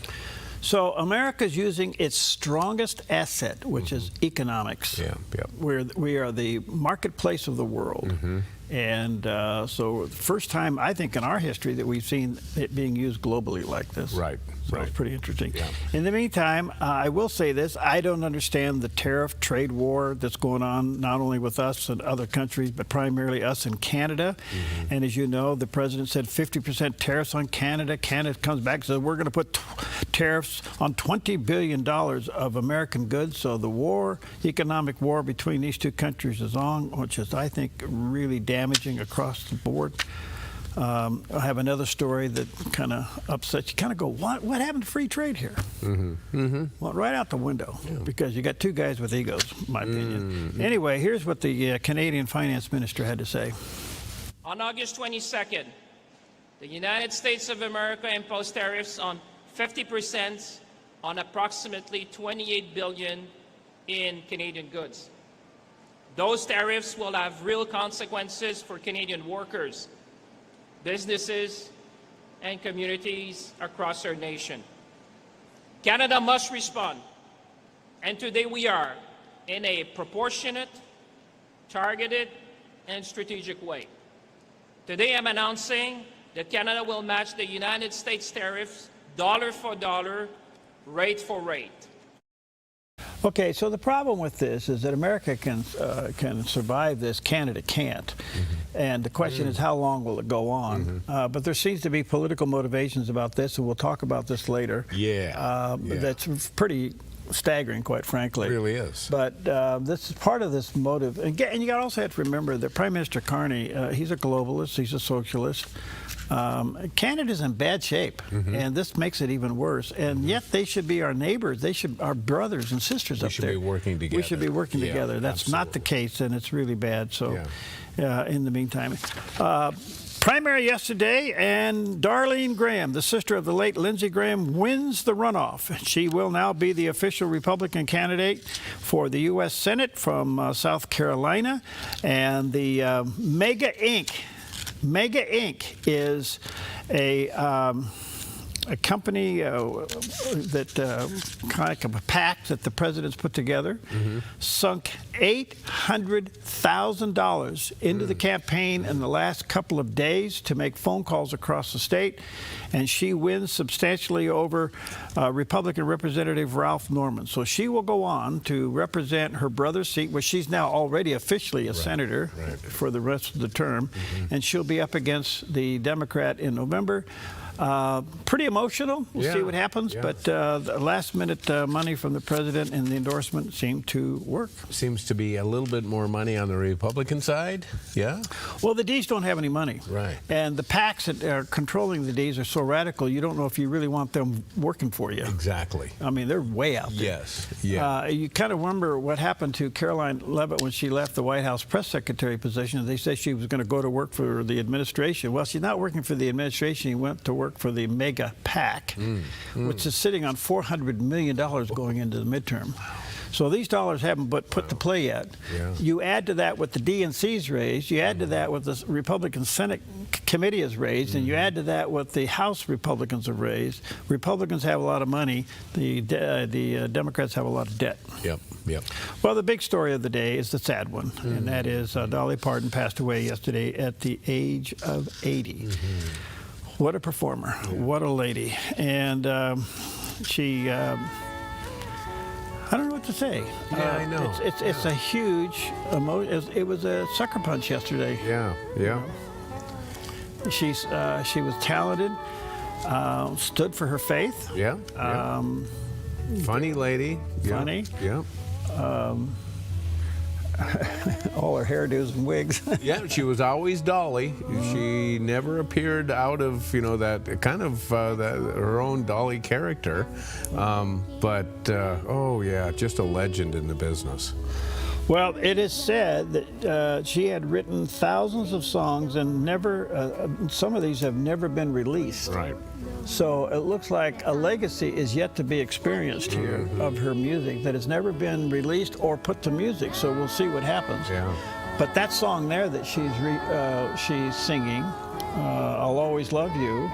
So America's using its strongest asset, which is economics. We are the marketplace of the world. And so the first time, I think, in our history that we've seen it being used globally like this. So it's pretty interesting. In the meantime, I will say this. I don't understand the tariff trade war that's going on, not only with us and other countries, but primarily us and Canada. And as you know, the president said 50% tariffs on Canada. Canada comes back and says, we're going to put tariffs on $20 billion of American goods. So the economic war between these two countries is on, which is, I think, really damaging across the board. I have another story that kind of upsets you. Kind of go, what happened to free trade here? Well, right out the window, because you got two guys with egos, in my opinion. Anyway, here's what the Canadian finance minister had to say. On August 22nd, the United States of America imposed tariffs on 50% on approximately $28 billion in Canadian goods. Those tariffs will have real consequences for Canadian workers, businesses, and communities across our nation. Canada must respond, and today we are, in a proportionate, targeted, and strategic way. Today I'm announcing that Canada will match the United States tariffs dollar for dollar, rate for rate. Okay, so the problem with this is that America can survive this, Canada can't. And the question is, how long will it go on? But there seems to be political motivations about this, and we'll talk about this later. That's pretty staggering, quite frankly. It really is. But this is part of this motive. And you also have to remember that Prime Minister Carney, he's a globalist, he's a socialist. Canada's in bad shape, and this makes it even worse. And yet they should be our neighbors. They should our brothers and sisters up there. We should be working together. We should be working together. That's not the case, and it's really bad. So, in the meantime, primary yesterday, and Darlene Graham, the sister of the late Lindsey Graham, wins the runoff. She will now be the official Republican candidate for the U.S. Senate from South Carolina, and the Mega Inc. Mega Inc. is a company that kind of a PAC that the president's put together, sunk $800,000 into the campaign in the last couple of days to make phone calls across the state, and she wins substantially over Republican Representative Ralph Norman. So she will go on to represent her brother's seat, which she's now already officially a senator for the rest of the term, and she'll be up against the Democrat in November. Pretty emotional. We'll see what happens. But the last-minute money from the president and the endorsement seemed to work. Seems to be a little bit more money on the Republican side. Yeah. Well, the Ds don't have any money. Right. And the PACs that are controlling the Ds are so radical, you don't know if you really want them working for you. Exactly. I mean, they're way out there. Yes. Yeah. You kind of remember what happened to Caroline Leavitt when she left the White House press secretary position. They said she was going to go to work for the administration. Well, she's not working for the administration. She went to work for the Mega PAC, which is sitting on $400 million going into the midterm. So these dollars haven't put to play yet. Yeah. You add to that what the DNC's raised, you add to that what the Republican Senate committee has raised, and you add to that what the House Republicans have raised. Republicans have a lot of money. The Democrats have a lot of debt. Yep. Well, the big story of the day is the sad one, and that is Dolly Parton passed away yesterday at the age of 80. What a performer. What a lady. And she... I don't know what to say. Yeah, I know. It's a huge emotion. It was a sucker punch yesterday. Yeah. She was talented, stood for her faith. Yeah. Funny lady. Funny. Yeah. All her hairdos and wigs. Yeah, she was always Dolly. She never appeared out of, that kind of her own Dolly character. Just a legend in the business. Well, it is said that she had written thousands of songs and some of these have never been released. Right. So it looks like a legacy is yet to be experienced here of her music that has never been released or put to music. So we'll see what happens. Yeah. But that song there that she's singing, "I'll Always Love You,"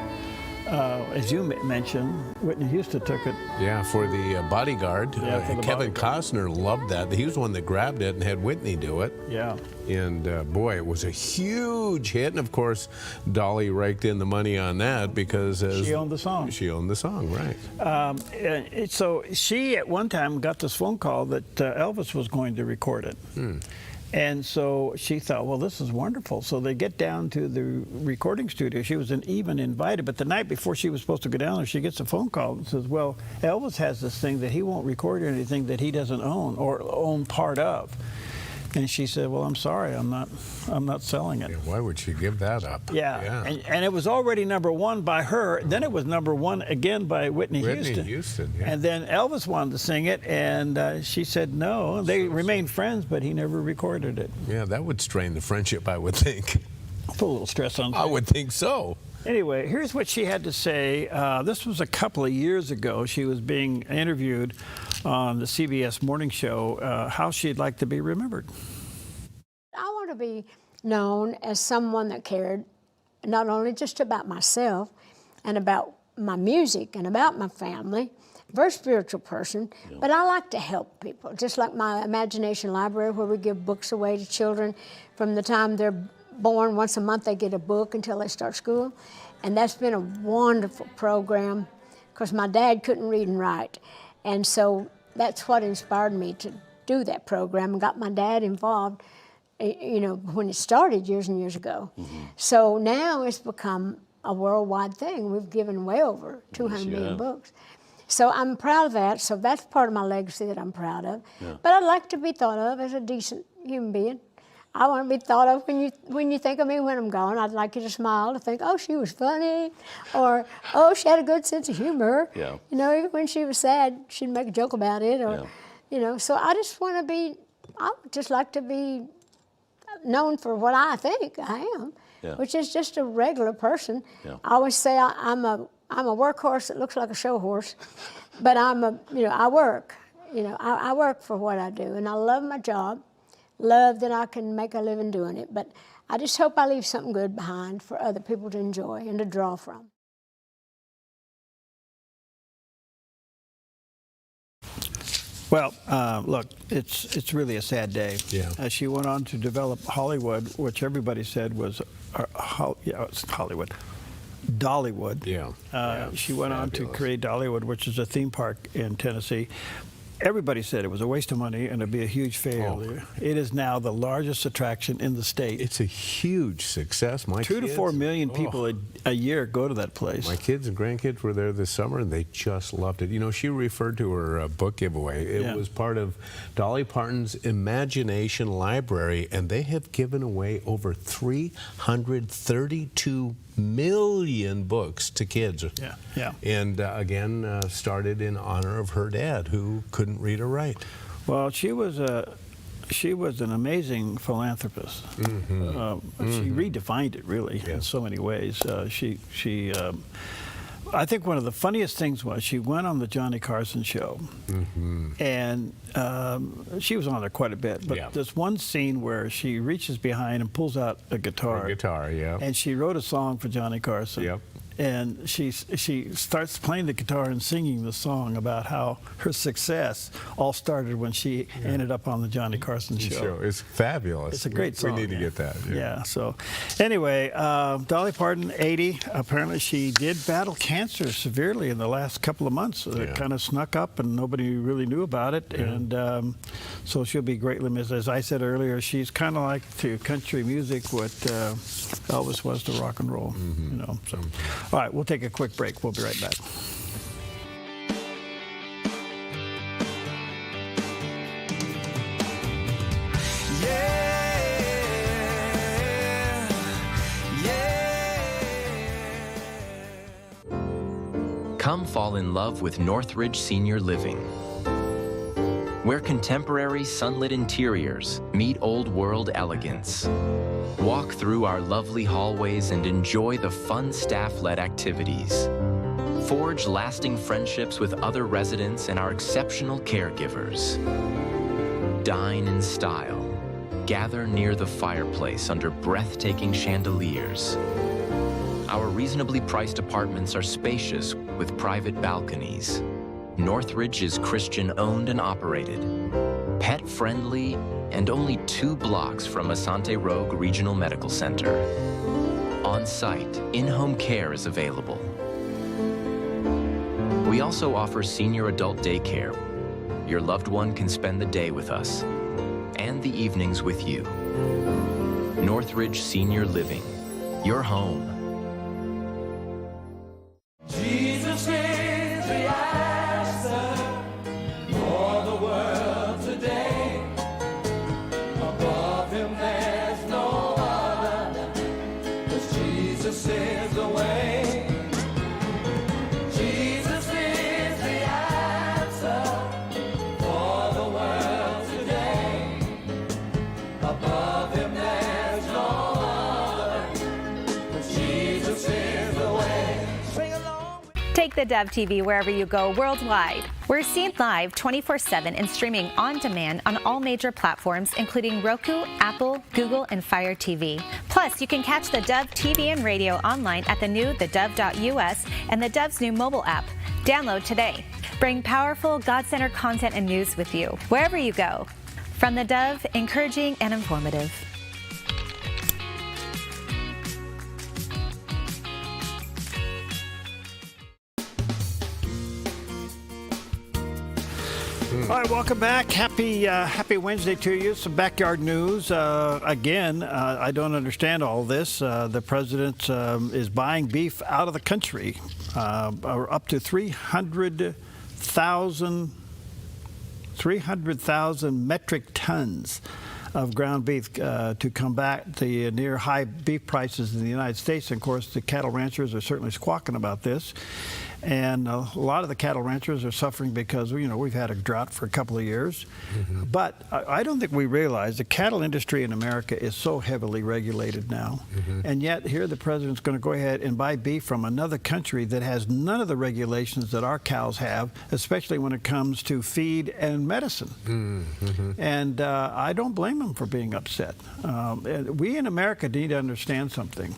as you mentioned, Whitney Houston took it. Yeah, for the Bodyguard. Yeah, for the Kevin Bodyguard. Costner loved that. He was the one that grabbed it and had Whitney do it. Yeah. And boy, it was a huge hit. And of course, Dolly raked in the money on that because She owned the song. She owned the song, right. So she at one time got this phone call that Elvis was going to record it. And so she thought, well, this is wonderful. So they get down to the recording studio. She wasn't even invited, but the night before she was supposed to go down there, she gets a phone call and says, well, Elvis has this thing that he won't record anything that he doesn't own or own part of. And she said, well, I'm sorry, I'm not selling it. Yeah, why would she give that up? Yeah. And it was already #1 by her. Then it was #1 again by Whitney Houston. Yeah. And then Elvis wanted to sing it, and she said no. They remained friends, but he never recorded it. Yeah, that would strain the friendship, I would think. Put a little stress on. I would think so. Anyway, here's what she had to say. This was a couple of years ago. She was being interviewed on the CBS morning show, how she'd like to be remembered. I want to be known as someone that cared not only just about myself and about my music and about my family, very spiritual person, but I like to help people, just like my Imagination Library where we give books away to children from the time they're born. Once a month they get a book until they start school, and that's been a wonderful program because my dad couldn't read and write, and so that's what inspired me to do that program and got my dad involved, when it started years and years ago. So now it's become a worldwide thing. We've given way over 200 million books. So I'm proud of that. So that's part of my legacy that I'm proud of. But I'd like to be thought of as a decent human being. I want to be thought of when you think of me when I'm gone. I'd like you to smile, to think, oh, she was funny, or oh, she had a good sense of humor. Yeah. Even when she was sad, she'd make a joke about it, or So I just want to be. I would just like to be known for what I think I am, which is just a regular person. I always say I'm a workhorse that looks like a show horse, but I work. I work for what I do, and I love my job. Love that I can make a living doing it, but I just hope I leave something good behind for other people to enjoy and to draw from. Well, look, it's really a sad day. Yeah. She went on to develop Hollywood, which everybody said was, it's Hollywood, Dollywood. Yeah. She went on to create Dollywood, which is a theme park in Tennessee. Everybody said it was a waste of money and it'd be a huge failure. It is now the largest attraction in the state. It's a huge success. 2 to 4 million people a year go to that place. My kids and grandkids were there this summer, and they just loved it. She referred to her book giveaway. It was part of Dolly Parton's Imagination Library, and they have given away over 332 million books to kids. Yeah. And again, started in honor of her dad, who couldn't read or write. Well, she was an amazing philanthropist. She redefined it really in so many ways. She I think one of the funniest things was she went on the Johnny Carson show, and she was on there quite a bit. But there's one scene where she reaches behind and pulls out a guitar. And she wrote a song for Johnny Carson. And she starts playing the guitar and singing the song about how her success all started when she ended up on the Johnny Carson show. It's fabulous. It's a great song. We need to get that. Yeah. So, anyway, Dolly Parton, 80. Apparently, she did battle cancer severely in the last couple of months. It kind of snuck up, and nobody really knew about it. And so she'll be greatly missed. As I said earlier, she's kind of like to country music what Elvis was to rock and roll. You know. So. All right, we'll take a quick break. We'll be right back. Come fall in love with Northridge Senior Living, where contemporary sunlit interiors meet old world elegance. Walk through our lovely hallways and enjoy the fun staff-led activities. Forge lasting friendships with other residents and our exceptional caregivers. Dine in style. Gather near the fireplace under breathtaking chandeliers. Our reasonably priced apartments are spacious with private balconies. Northridge is Christian-owned and operated, pet-friendly, and only 2 blocks from Asante Rogue Regional Medical Center. On-site, in-home care is available. We also offer senior adult daycare. Your loved one can spend the day with us, and the evenings with you. Northridge Senior Living, your home. Jesus is the answer for the world today. Above him there's no other, 'cause Jesus is the way. Jesus is the answer for the world today. Above him there's no other, 'cause Jesus is the way. Sing along. Take the Dove TV wherever you go worldwide. We're seen live 24/7 and streaming on demand on all major platforms, including Roku, Apple, Google, and Fire TV. Plus, you can catch the Dove TV and radio online at the new thedove.us and the Dove's new mobile app. Download today. Bring powerful, God-centered content and news with you wherever you go. From the Dove, encouraging and informative. All right, welcome back. Happy Wednesday to you. Some backyard news. Again, I don't understand all this. The president is buying beef out of the country, up to 300,000 metric tons of ground beef to combat the near high beef prices in the United States. And of course, the cattle ranchers are certainly squawking about this. And a lot of the cattle ranchers are suffering because, you know, we've had a drought for a couple of years. But I don't think we realize the cattle industry in America is so heavily regulated now. And yet here the president's going to go ahead and buy beef from another country that has none of the regulations that our cows have, especially when it comes to feed and medicine. And I don't blame them for being upset. We in America need to understand something.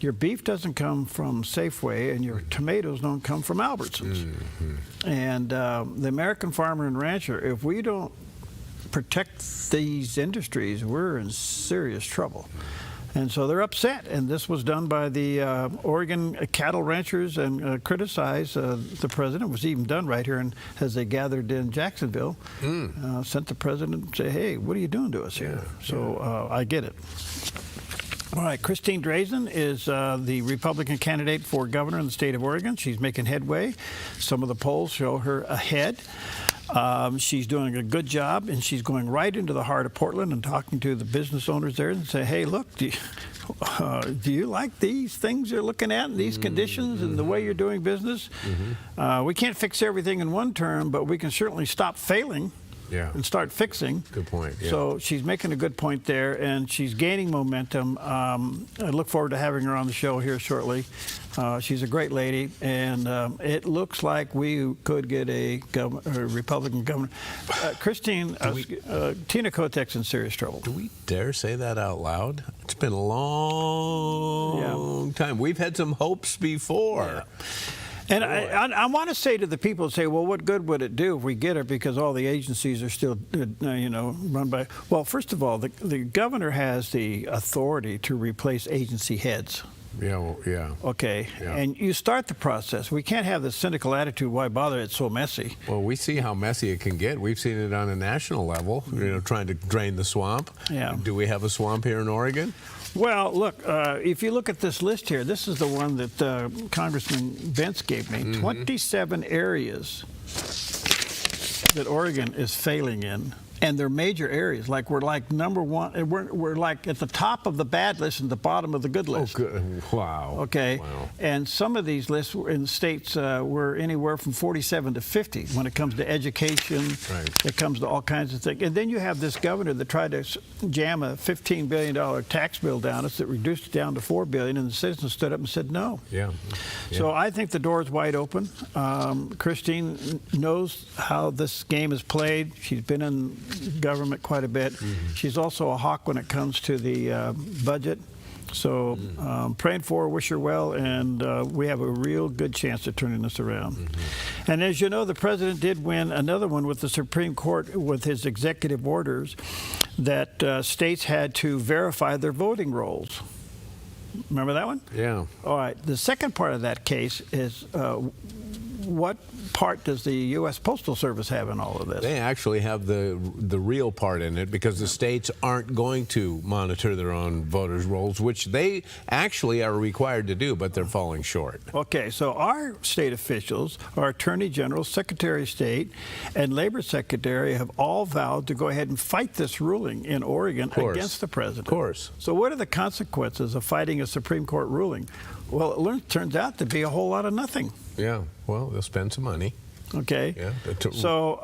Your beef doesn't come from Safeway, and your tomatoes don't come from Albertsons. And the American farmer and rancher, if we don't protect these industries, we're in serious trouble. And so they're upset, and this was done by the Oregon cattle ranchers and criticized the president. It was even done right here as they gathered in Jacksonville. Sent the president and say, hey, what are you doing to us here? So I get it. All right, Christine Drazan is the Republican candidate for governor in the state of Oregon. She's making headway. Some of the polls show her ahead. She's doing a good job, and she's going right into the heart of Portland and talking to the business owners there and say, hey, look, do you like these things you're looking at and these conditions and the way you're doing business? We can't fix everything in one term, but we can certainly stop failing. and start fixing. Good point. Yeah. So she's making a good point there, and she's gaining momentum. I look forward to having her on the show here shortly. She's a great lady, and it looks like we could get a Republican governor. Christine, Tina Kotek's in serious trouble. Do we dare say that out loud? It's been a long time. We've had some hopes before. Yeah. And I want to say to the people, say, well, what good would it do if we get her, because all the agencies are still, run by. Well, first of all, the governor has the authority to replace agency heads. Yeah. Okay. Yeah. And you start the process. We can't have this cynical attitude, why bother, it's so messy. Well, we see how messy it can get. We've seen it on a national level, trying to drain the swamp. Yeah. Do we have a swamp here in Oregon? Well, look, if you look at this list here, this is the one that Congressman Vance gave me. 27 areas that Oregon is failing in. And they're major areas. Like we're like number one. We're like at the top of the bad list and the bottom of the good list. Oh, good. Wow. Okay. Wow. And some of these lists in the states were anywhere from 47 to 50 when it comes to education. Right. It comes to all kinds of things. And then you have this governor that tried to jam a $15 billion tax bill down us that reduced it down to $4 billion, and the citizens stood up and said no. Yeah. So I think the door is wide open. Christine knows how this game is played. She's been in government quite a bit. She's also a hawk when it comes to the budget. So praying for her, wish her well, and we have a real good chance of turning this around. And as you know, the president did win another one with the Supreme Court with his executive orders that states had to verify their voting rolls. Remember that one? Yeah. All right. The second part of that case is what part does the U.S. Postal Service have in all of this? They actually have the real part in it, because the states aren't going to monitor their own voters' rolls, which they actually are required to do, but they're falling short. Okay, so our state officials, our Attorney General, Secretary of State, and Labor Secretary have all vowed to go ahead and fight this ruling in Oregon against the president. Of course. So what are the consequences of fighting a Supreme Court ruling? Well, it turns out to be a whole lot of nothing. Yeah, well, they'll spend some money. Okay. Yeah. So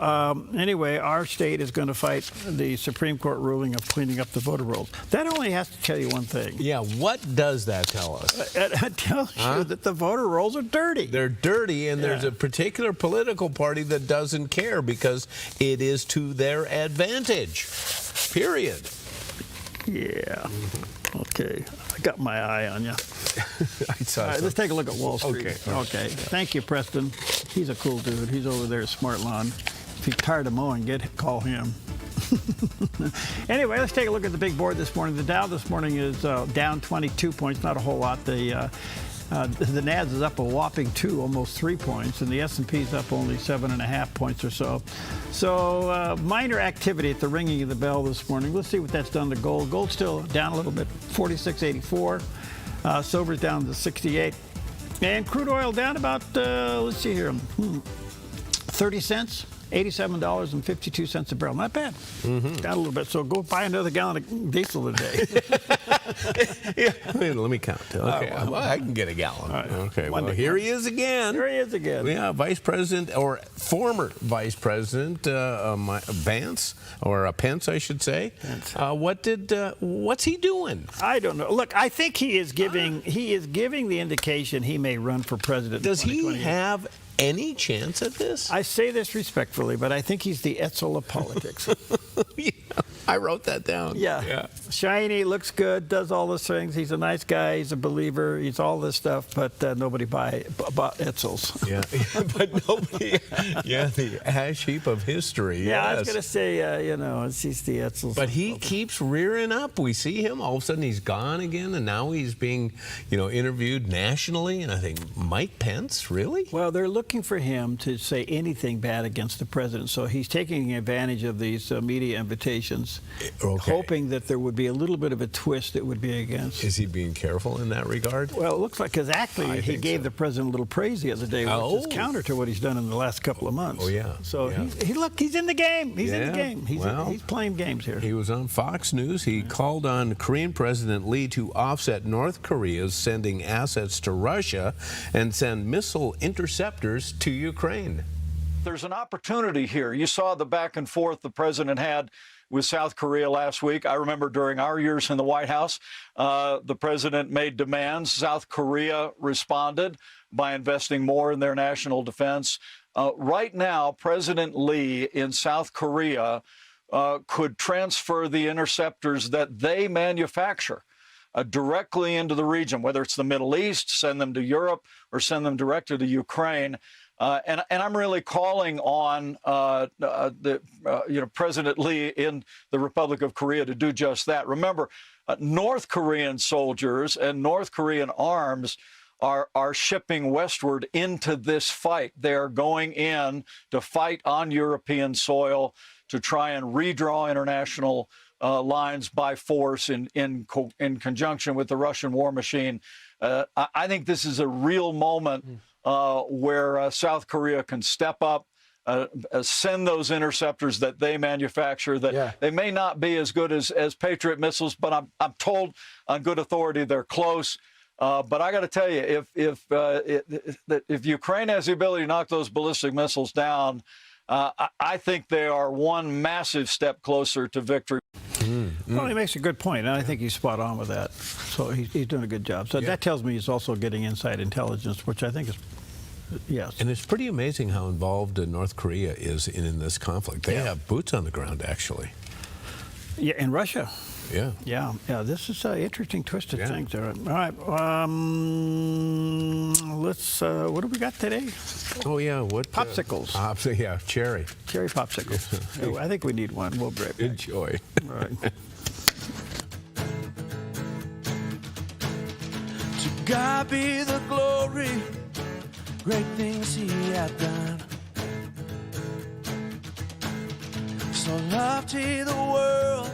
anyway, our state is going to fight the Supreme Court ruling of cleaning up the voter rolls. That only has to tell you one thing. Yeah, what does that tell us? It tells you that the voter rolls are dirty. They're dirty, and there's a particular political party that doesn't care because it is to their advantage. Period. Yeah. Okay. I got my eye on you. All right, let's take a look at Wall Street. Okay. Thank you, Preston. He's a cool dude. He's over there at Smart Lawn. If you're tired of mowing, call him. Anyway, let's take a look at the big board this morning. The Dow this morning is down 22 points, not a whole lot. The NASDAQ is up a whopping almost 3 points, and the S&P is up only 7.5 points or so. So minor activity at the ringing of the bell this morning. Let's see what that's done to gold. Gold's still down a little bit, 46.84. Silver's down to 68. And crude oil down about, let's see here, 30 cents. $87.52 a barrel. Not bad. Down a little bit. So go buy another gallon of diesel today. Let me count. Okay, I can get a gallon. Right. Okay, well, here he is again. Here he is again. Yeah, Vice President, or former Vice President Vance, or Pence, I should say. What's he doing? I don't know. Look, I think he is giving the indication he may run for president. Does he have any chance at this? I say this respectfully, but I think he's the Etzel of politics. Yeah, I wrote that down. Yeah. Shiny, looks good, does all those things. He's a nice guy. He's a believer. He's all this stuff, but nobody bought Etzels. Yeah, but nobody. Yeah, the ash heap of history. Yeah, yes. I was going to say, he's the Etzels. But he keeps rearing up. We see him. All of a sudden, he's gone again, and now he's being, interviewed nationally. And I think, Mike Pence, really? Well, they're looking for him to say anything bad against the president. So he's taking advantage of these media invitations, hoping that there would be a little bit of a twist that would be against. Is he being careful in that regard? Well, it looks like, because actually he gave the president a little praise the other day, which is counter to what he's done in the last couple of months. Oh, yeah. So he's in the game. He's in the game. He's playing games here. He was on Fox News. He called on Korean President Lee to offset North Korea's sending assets to Russia and send missile interceptors to Ukraine. there's an opportunity here. You saw the back and forth the president had with South Korea last week. I remember during our years in the White House, the president made demands. South Korea responded by investing more in their national defense. Right now, President Lee in South Korea could transfer the interceptors that they manufacture directly into the region, whether it's the Middle East, send them to Europe, or send them directly to Ukraine. And I'm really calling on President Lee in the Republic of Korea to do just that. Remember, North Korean soldiers and North Korean arms are shipping westward into this fight. They are going in to fight on European soil to try and redraw international lines by force in conjunction with the Russian war machine. I think this is a real moment where South Korea can step up, send those interceptors that they manufacture. That they may not be as good as Patriot missiles, but I'm told on good authority they're close. But I got to tell you, if Ukraine has the ability to knock those ballistic missiles down, I think they are one massive step closer to victory. Well, he makes a good point, and I think he's spot on with that. So he's doing a good job. So that tells me he's also getting inside intelligence, which I think is, yes. And it's pretty amazing how involved North Korea is in this conflict. They have boots on the ground, actually. Yeah, in Russia. Yeah. Yeah. This is an interesting twist of things there. All right. Let's. What do we got today? Oh yeah. What? Popsicles. Yeah. Cherry popsicles. I think we need one. We'll be right back. Enjoy. All right. To God be the glory, great things He hath done. So loved He the world.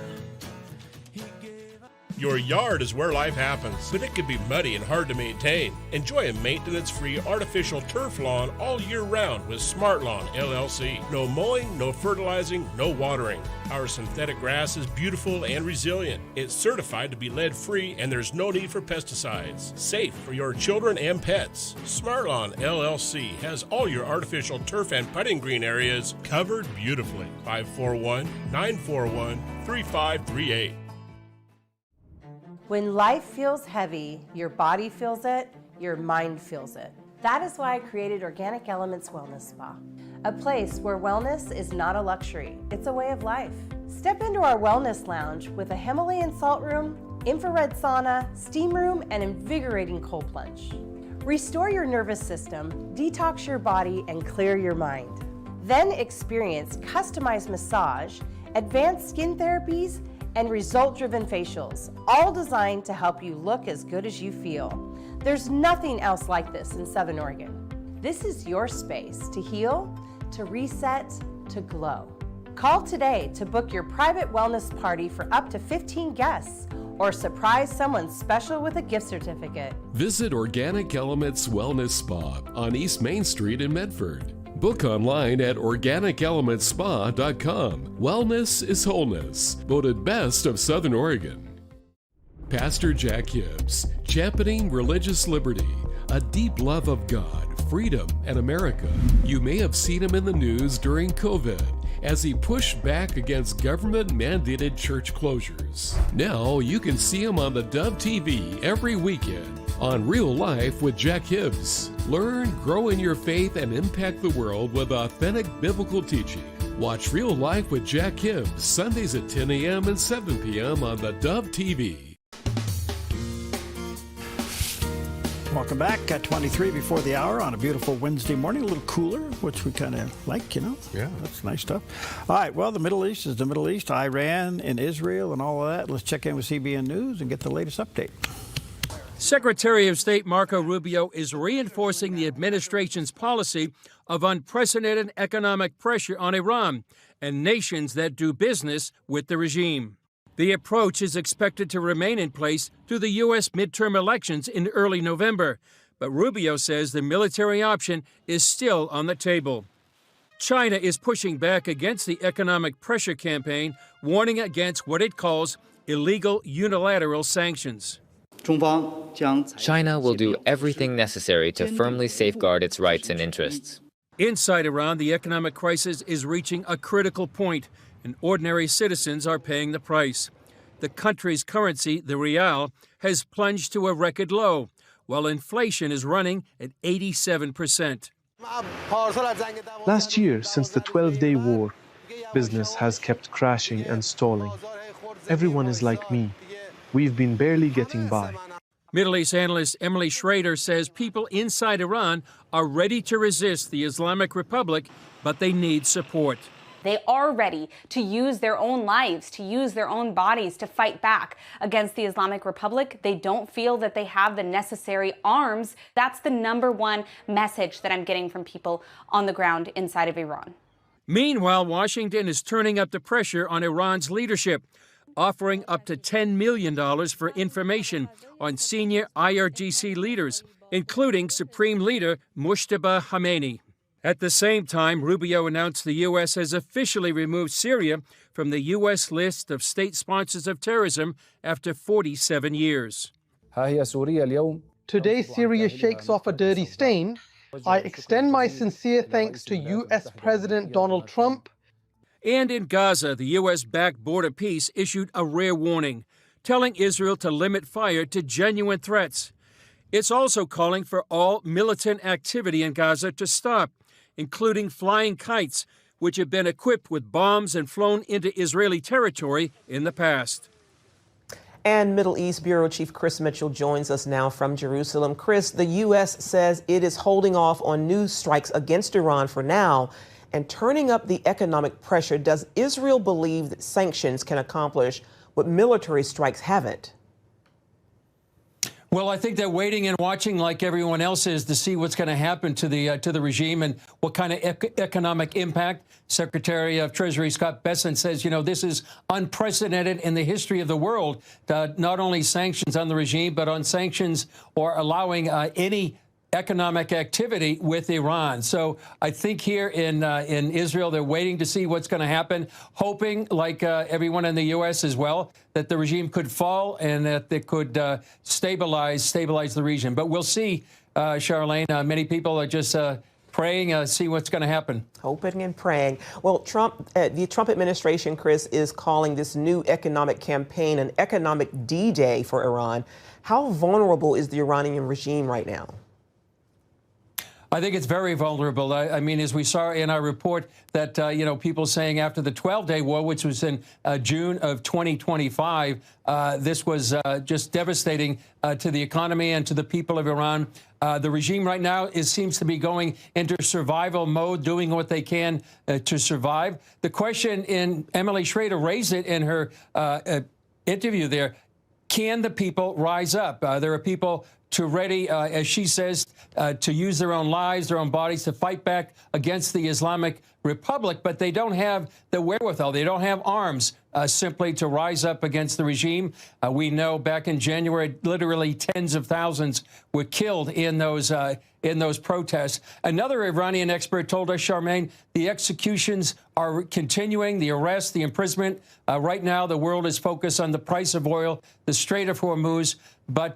Your yard is where life happens, but it can be muddy and hard to maintain. Enjoy a maintenance-free artificial turf lawn all year round with Smart Lawn LLC. No mowing, no fertilizing, no watering. Our synthetic grass is beautiful and resilient. It's certified to be lead-free, and there's no need for pesticides. Safe for your children and pets. Smart Lawn LLC has all your artificial turf and putting green areas covered beautifully. 541-941-3538. When life feels heavy, your body feels it, your mind feels it. That is why I created Organic Elements Wellness Spa, a place where wellness is not a luxury, it's a way of life. Step into our wellness lounge with a Himalayan salt room, infrared sauna, steam room, and invigorating cold plunge. Restore your nervous system, detox your body, and clear your mind. Then experience customized massage, advanced skin therapies, and result-driven facials, all designed to help you look as good as you feel. There's nothing else like this in Southern Oregon. This is your space to heal, to reset, to glow. Call today to book your private wellness party for up to 15 guests or surprise someone special with a gift certificate. Visit Organic Elements Wellness Spa on East Main Street in Medford. Book online at organicelementspa.com. Wellness is wholeness. Voted best of Southern Oregon. Pastor Jack Hibbs, championing religious liberty, a deep love of God, freedom, and America. You may have seen him in the news during COVID as he pushed back against government-mandated church closures. Now you can see him on theDove TV every weekend on Real Life with Jack Hibbs. Learn, grow in your faith, and impact the world with authentic biblical teaching. Watch Real Life with Jack Hibbs Sundays at 10 a.m. and 7 p.m. on theDove TV. Welcome back at 23 before the hour on a beautiful Wednesday morning. A little cooler, which we kind of like, you know. Yeah. That's nice stuff. All right, well, the Middle East is the Middle East, Iran and Israel and all of that. Let's check in with CBN News and get the latest update. Secretary of State Marco Rubio is reinforcing the administration's policy of unprecedented economic pressure on Iran and nations that do business with the regime. The approach is expected to remain in place through the U.S. midterm elections in early November, but Rubio says the military option is still on the table. China is pushing back against the economic pressure campaign, warning against what it calls illegal unilateral sanctions. China will do everything necessary to firmly safeguard its rights and interests. Inside Iran, the economic crisis is reaching a critical point, and ordinary citizens are paying the price. The country's currency, the rial, has plunged to a record low, while inflation is running at 87%. Last year, since the 12-day war, business has kept crashing and stalling. Everyone is like me. We've been barely getting by. Middle East analyst Emily Schrader says people inside Iran are ready to resist the Islamic Republic, but they need support. They are ready to use their own lives, to use their own bodies to fight back against the Islamic Republic. They don't feel that they have the necessary arms. That's the #1 message that I'm getting from people on the ground inside of Iran. Meanwhile, Washington is turning up the pressure on Iran's leadership, offering up to $10 million for information on senior IRGC leaders, including Supreme Leader Mujtaba Khamenei. At the same time, Rubio announced the U.S. has officially removed Syria from the U.S. list of state sponsors of terrorism after 47 years. Today, Syria shakes off a dirty stain. I extend my sincere thanks to U.S. President Donald Trump. And in Gaza, the U.S.-backed Border Peace issued a rare warning, telling Israel to limit fire to genuine threats. It's also calling for all militant activity in Gaza to stop, including flying kites, which have been equipped with bombs and flown into Israeli territory in the past. And Middle East Bureau Chief Chris Mitchell joins us now from Jerusalem. Chris, the U.S. says it is holding off on new strikes against Iran for now and turning up the economic pressure. Does Israel believe that sanctions can accomplish what military strikes haven't? Well, I think they're waiting and watching like everyone else is to see what's going to happen to the regime and what kind of economic impact. Secretary of Treasury Scott Bessent says, this is unprecedented in the history of the world, not only sanctions on the regime, but on sanctions or allowing any economic activity with Iran. So I think here in Israel, they're waiting to see what's going to happen, hoping, like everyone in the U.S. as well, that the regime could fall and that they could stabilize the region. But we'll see, Charlene. Many people are just praying, see what's going to happen. Hoping and praying. Well, the Trump administration, Chris, is calling this new economic campaign an economic D-Day for Iran. How vulnerable is the Iranian regime right now? I think it's very vulnerable. I mean, as we saw in our report that, people saying after the 12-day war, which was in June of 2025, this was just devastating to the economy and to the people of Iran. The regime right now seems to be going into survival mode, doing what they can to survive. The question, Emily Schrader raised it in her interview there, can the people rise up? There are people ready, as she says, to use their own lives, their own bodies to fight back against the Islamic Republic, but they don't have the wherewithal. They don't have arms simply to rise up against the regime. We know back in January, literally tens of thousands were killed in those protests. Another Iranian expert told us, Charmaine, the executions are continuing, the arrests, the imprisonment. Right now, the world is focused on the price of oil, the Strait of Hormuz. But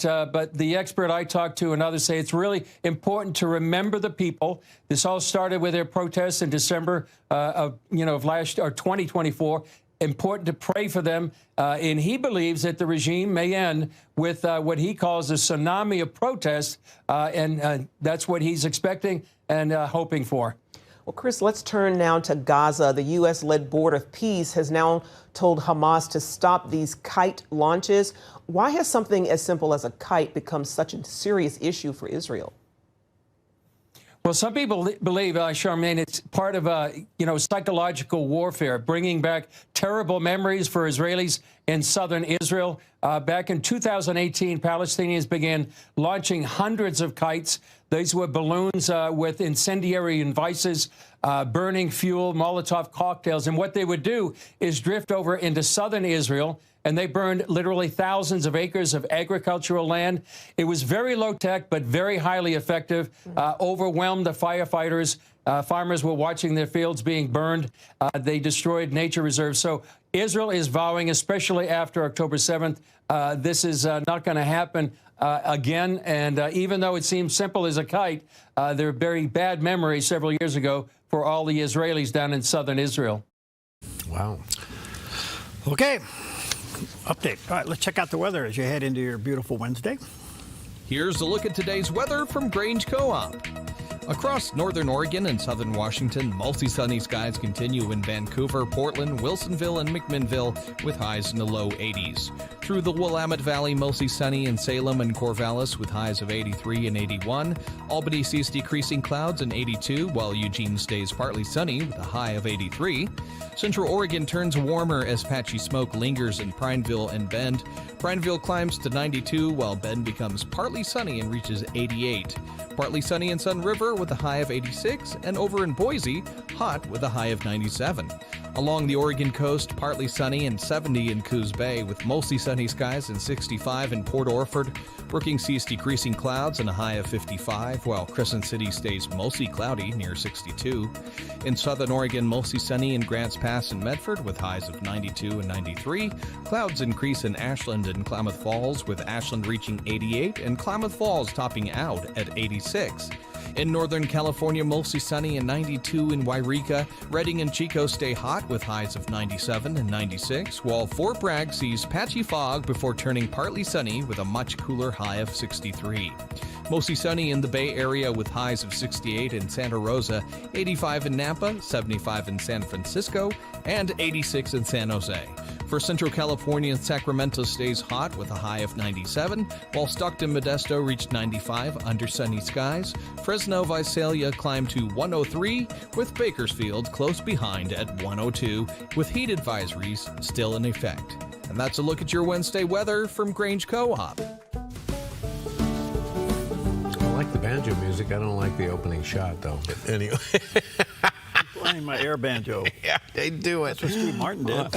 the expert I talked to and others say it's really important to remember the people. This all started with their protests in December of 2024. Important to pray for them. And he believes that the regime may end with what he calls a tsunami of protests. And that's what he's expecting and hoping for. Well, Chris, let's turn now to Gaza. The U.S.-led Board of Peace has now told Hamas to stop these kite launches. Why has something as simple as a kite become such a serious issue for Israel? Well, some people believe, Charmaine, it's part of psychological warfare, bringing back terrible memories for Israelis in southern Israel. Back in 2018, Palestinians began launching hundreds of kites. These were balloons with incendiary devices, burning fuel, Molotov cocktails. And what they would do is drift over into southern Israel, and they burned literally thousands of acres of agricultural land. It was very low tech, but very highly effective, overwhelmed the firefighters. Farmers were watching their fields being burned. They destroyed nature reserves. So Israel is vowing, especially after October 7th, this is not going to happen again. And even though it seems simple as a kite, there are very bad memories several years ago for all the Israelis down in southern Israel. Wow. Okay. Update. All right, let's check out the weather as you head into your beautiful Wednesday. Here's a look at today's weather from Grange Co-op. Across northern Oregon and southern Washington, mostly sunny skies continue in Vancouver, Portland, Wilsonville, and McMinnville with highs in the low 80s. Through the Willamette Valley, mostly sunny in Salem and Corvallis with highs of 83 and 81. Albany sees decreasing clouds in 82, while Eugene stays partly sunny with a high of 83. Central Oregon turns warmer as patchy smoke lingers in Prineville and Bend. Prineville climbs to 92, while Bend becomes partly sunny and reaches 88. Partly sunny in Sun River with a high of 86, and over in Boise, hot with a high of 97. Along the Oregon coast, partly sunny and 70 in Coos Bay with mostly sunny skies and 65 in Port Orford. Brookings sees decreasing clouds and a high of 55, while Crescent City stays mostly cloudy near 62. In southern Oregon, mostly sunny in Grants Pass and Medford with highs of 92 and 93. Clouds increase in Ashland and Klamath Falls with Ashland reaching 88 and Klamath Falls topping out at 86. In Northern California, mostly sunny and 92 in Wairika. Redding and Chico stay hot with highs of 97 and 96, while Fort Bragg sees patchy fog before turning partly sunny with a much cooler high of 63. Mostly sunny in the Bay Area with highs of 68 in Santa Rosa, 85 in Napa, 75 in San Francisco, and 86 in San Jose. For Central California, Sacramento stays hot with a high of 97, while Stockton Modesto reached 95 under sunny skies. Fresno Visalia climbed to 103, with Bakersfield close behind at 102, with heat advisories still in effect. And that's a look at your Wednesday weather from Grange Co-op. I like the banjo music. I don't like the opening shot, though. But anyway. Playing my air banjo. Yeah, they do it. That's what Steve Martin did.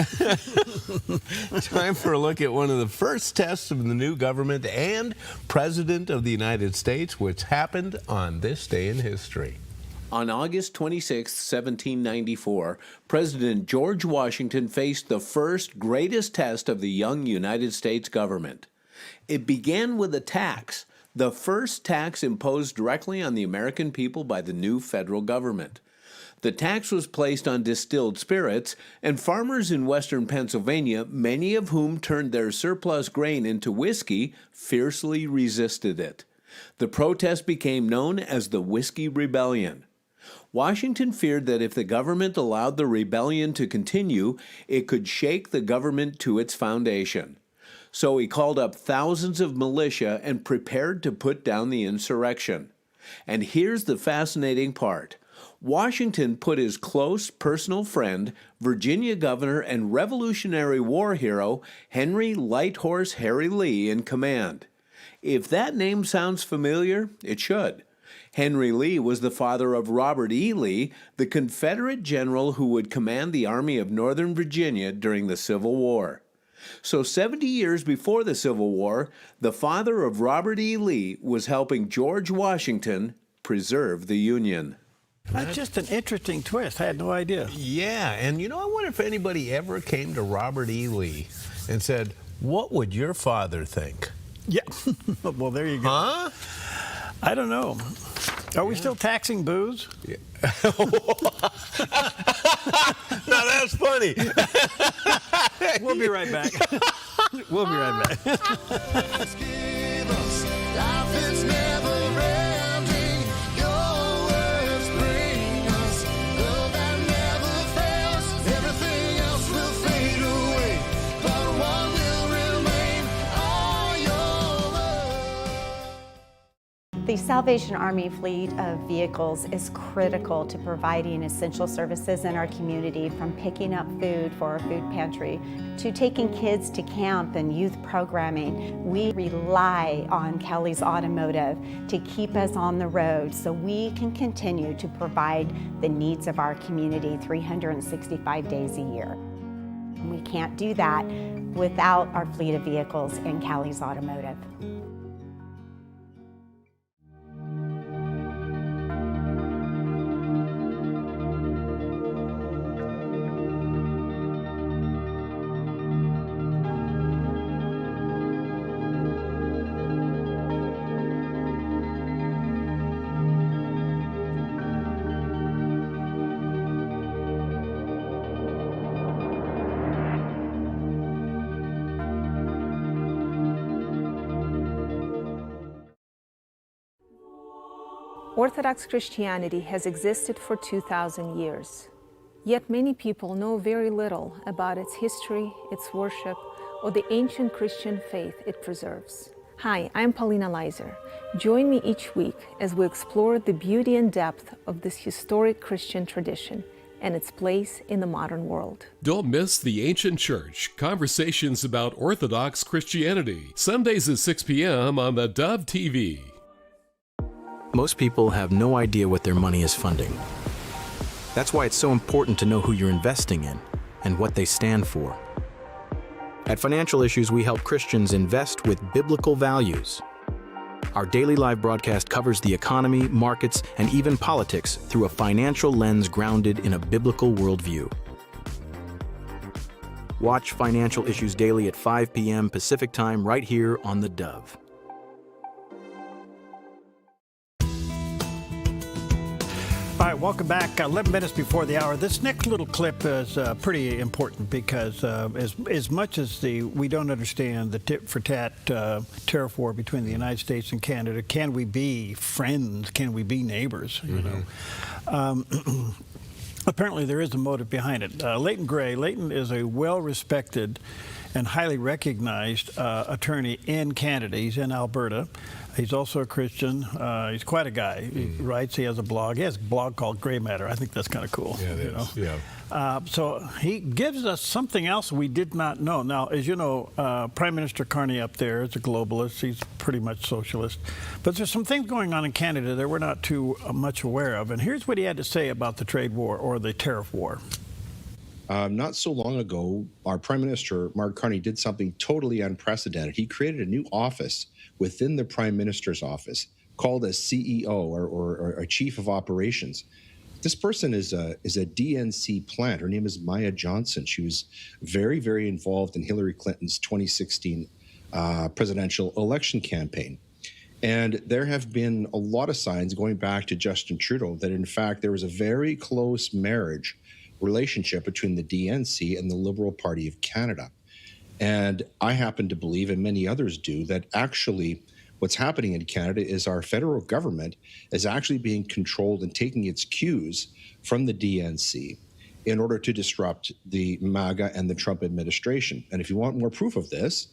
Time for a look at one of the first tests of the new government and President of the United States, which happened on this day in history. On August 26, 1794, President George Washington faced the first greatest test of the young United States government. It began with a tax, the first tax imposed directly on the American people by the new federal government. The tax was placed on distilled spirits, and farmers in western Pennsylvania, many of whom turned their surplus grain into whiskey, fiercely resisted it. The protest became known as the Whiskey Rebellion. Washington feared that if the government allowed the rebellion to continue, it could shake the government to its foundation. So he called up thousands of militia and prepared to put down the insurrection. And here's the fascinating part. Washington put his close personal friend, Virginia governor and Revolutionary War hero Henry Light Horse Harry Lee in command. If that name sounds familiar, it should. Henry Lee was the father of Robert E. Lee, the Confederate general who would command the Army of Northern Virginia during the Civil War. So 70 years before the Civil War, the father of Robert E. Lee was helping George Washington preserve the Union. That's just an interesting twist. I had no idea. Yeah, and I wonder if anybody ever came to Robert E. Lee and said, "What would your father think?" Yeah. Well, there you go. Huh? I don't know. Are we still taxing booze? Yeah. Now that's funny. We'll be right back. We'll be right back. The Salvation Army fleet of vehicles is critical to providing essential services in our community, from picking up food for our food pantry to taking kids to camp and youth programming. We rely on Kelly's Automotive to keep us on the road so we can continue to provide the needs of our community 365 days a year. And we can't do that without our fleet of vehicles in Kelly's Automotive. Orthodox Christianity has existed for 2,000 years. Yet many people know very little about its history, its worship, or the ancient Christian faith it preserves. Hi, I'm Paulina Leiser. Join me each week as we explore the beauty and depth of this historic Christian tradition and its place in the modern world. Don't miss The Ancient Church, Conversations about Orthodox Christianity, Sundays at 6 p.m. on theDove TV. Most people have no idea what their money is funding. That's why it's so important to know who you're investing in and what they stand for. At Financial Issues, we help Christians invest with biblical values. Our daily live broadcast covers the economy, markets, and even politics through a financial lens grounded in a biblical worldview. Watch Financial Issues daily at 5 p.m. Pacific Time right here on theDove. All right, welcome back. 11 minutes before the hour. This next little clip is pretty important because as much as we don't understand the tit-for-tat tariff war between the United States and Canada, can we be friends? Can we be neighbors? You know, apparently there is a motive behind it. Leighton Gray. Leighton is a well-respected and highly recognized attorney in Canada. He's in Alberta. He's also a Christian. He's quite a guy. He writes. He has a blog. He has a blog called Gray Matter. I think that's kind of cool. Yeah, it is. Yeah. So he gives us something else we did not know. Now, as you know, Prime Minister Carney up there is a globalist. He's pretty much socialist. But there's some things going on in Canada that we're not too much aware of. And here's what he had to say about the trade war or the tariff war. Not so long ago, our Prime Minister, Mark Carney, did something totally unprecedented. He created a new office within the Prime Minister's office called a CEO or a Chief of Operations. This person is a DNC plant. Her name is Maya Johnson. She was very, very involved in Hillary Clinton's 2016 presidential election campaign. And there have been a lot of signs going back to Justin Trudeau that, in fact, there was a very close marriage relationship between the DNC and the Liberal Party of Canada. And I happen to believe, and many others do, that actually what's happening in Canada is our federal government is actually being controlled and taking its cues from the DNC in order to disrupt the MAGA and the Trump administration. And if you want more proof of this,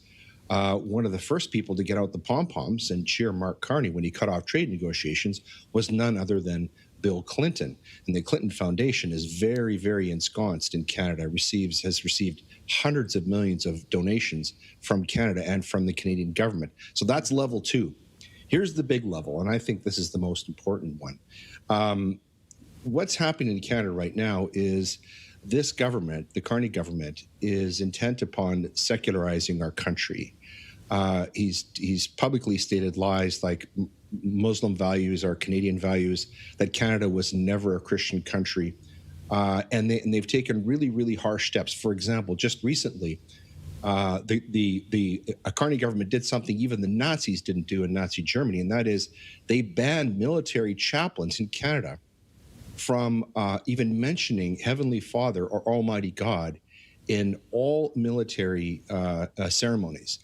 one of the first people to get out the pom-poms and cheer Mark Carney when he cut off trade negotiations was none other than Bill Clinton. And the Clinton Foundation is very, very ensconced in Canada, has received hundreds of millions of donations from Canada and from the Canadian government. So that's level two. Here's the big level, and I think this is the most important one. What's happening in Canada right now is this government, the Carney government, is intent upon secularizing our country. He's publicly stated lies like Muslim values are Canadian values, that Canada was never a Christian country. And they've taken really, really harsh steps. For example, just recently, the Carney government did something even the Nazis didn't do in Nazi Germany, and that is they banned military chaplains in Canada from even mentioning Heavenly Father or Almighty God in all military ceremonies.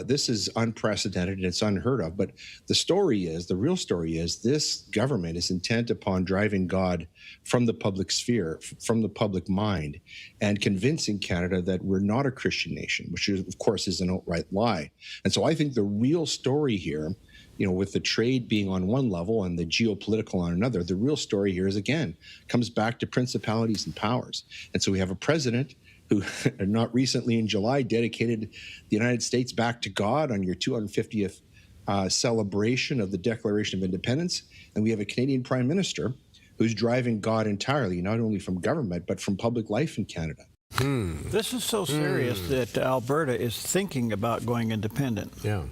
This is unprecedented and it's unheard of. But the real story is this government is intent upon driving God from the public sphere, from the public mind, and convincing Canada that we're not a Christian nation, which is, of course, is an outright lie. And so I think the real story here, with the trade being on one level and the geopolitical on another, the real story here is, again, comes back to principalities and powers. And so we have a president who not recently in July dedicated the United States back to God on your 250th celebration of the Declaration of Independence. And we have a Canadian Prime Minister who's driving God entirely, not only from government, but from public life in Canada. This is so serious that Alberta is thinking about going independent. Yeah.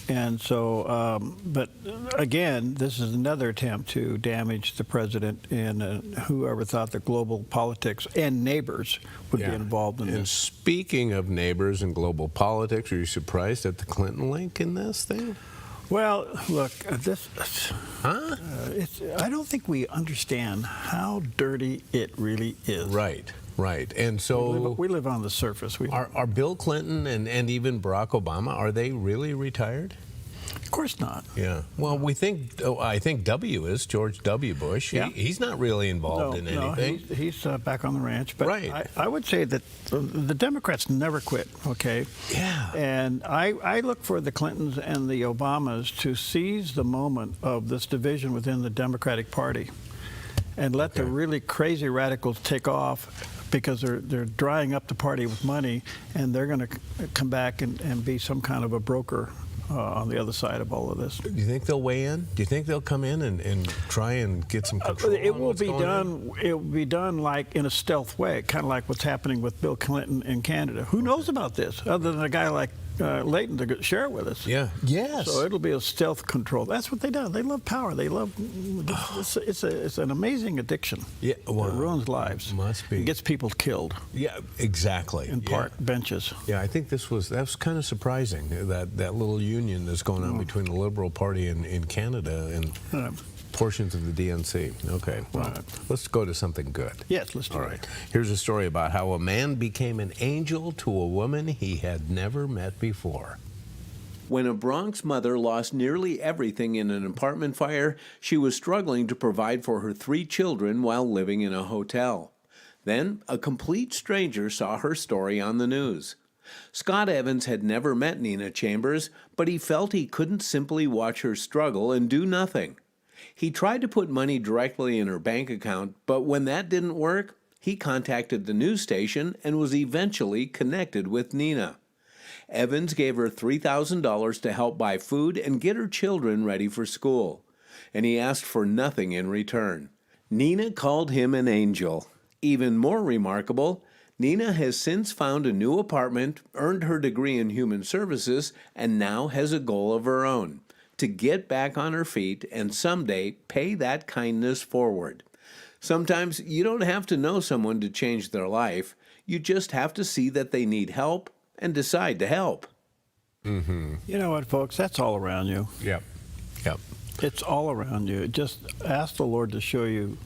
And so, but again, this is another attempt to damage the president and whoever thought that global politics and neighbors would be involved in this. Speaking of neighbors and global politics, are you surprised at the Clinton link in this thing? Well, look, I don't think we understand how dirty it really is. Right. And so we live on the surface. Are Bill Clinton and even Barack Obama, are they really retired? course not. Yeah. Well, I think W is George W. Bush. Yeah. He's not really involved in anything. No, he's back on the ranch. But right. I would say that the Democrats never quit, okay? Yeah. And I look for the Clintons and the Obamas to seize the moment of this division within the Democratic Party and let the really crazy radicals take off, because they're drying up the party with money, and they're going to come back and be some kind of a broker on the other side of all of this. Do you think they'll weigh in? Do you think they'll come in and try and get some control? It will be done. It will be done like in a stealth way, kind of like what's happening with Bill Clinton in Canada. Who knows about this other than a guy like Leighton to share it with us? Yeah. Yes. So it'll be a stealth control. That's what they do. They love power. They love. It's an amazing addiction. Yeah. Well, it ruins lives. Must be. It gets people killed. Yeah. Exactly. In park benches. Yeah. I think that was kind of surprising, that little union that's going on between the Liberal Party in Canada and portions of the DNC. Okay. Well, let's go to something good. Yes, let's do it. All right. Here's a story about how a man became an angel to a woman he had never met before. When a Bronx mother lost nearly everything in an apartment fire, she was struggling to provide for her 3 children while living in a hotel. Then, a complete stranger saw her story on the news. Scott Evans had never met Nina Chambers, but he felt he couldn't simply watch her struggle and do nothing. He tried to put money directly in her bank account, but when that didn't work, he contacted the news station and was eventually connected with Nina. Evans gave her $3,000 to help buy food and get her children ready for school, and he asked for nothing in return. Nina called him an angel. Even more remarkable, Nina has since found a new apartment, earned her degree in human services, and now has a goal of her own: to get back on her feet and someday pay that kindness forward. Sometimes you don't have to know someone to change their life. You just have to see that they need help and decide to help. Mm-hmm. You know what, folks? That's all around you. Yep. Yep. It's all around you. Just ask the Lord to show you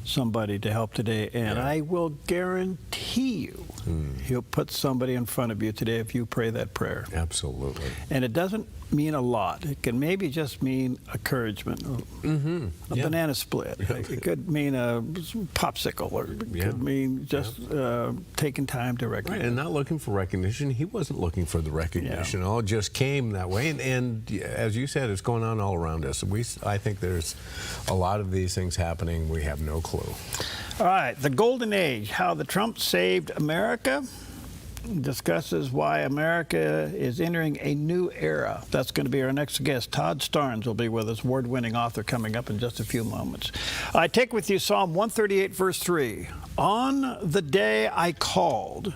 somebody to help today, and I will guarantee you He'll put somebody in front of you today if you pray that prayer. Absolutely. And it doesn't mean a lot. It can maybe just mean encouragement, a banana split. It could mean a popsicle, or it could mean just taking time to recognize. Right, and not looking for recognition. He wasn't looking for the recognition. It all just came that way. And as you said, it's going on all around us. I think there's a lot of these things happening. We have no clue. All right, the golden age, how the Trump saved America, discusses why America is entering a new era. That's going to be our next guest. Todd Starnes will be with us, award-winning author, coming up in just a few moments. I take with you Psalm 138, verse 3. On the day I called,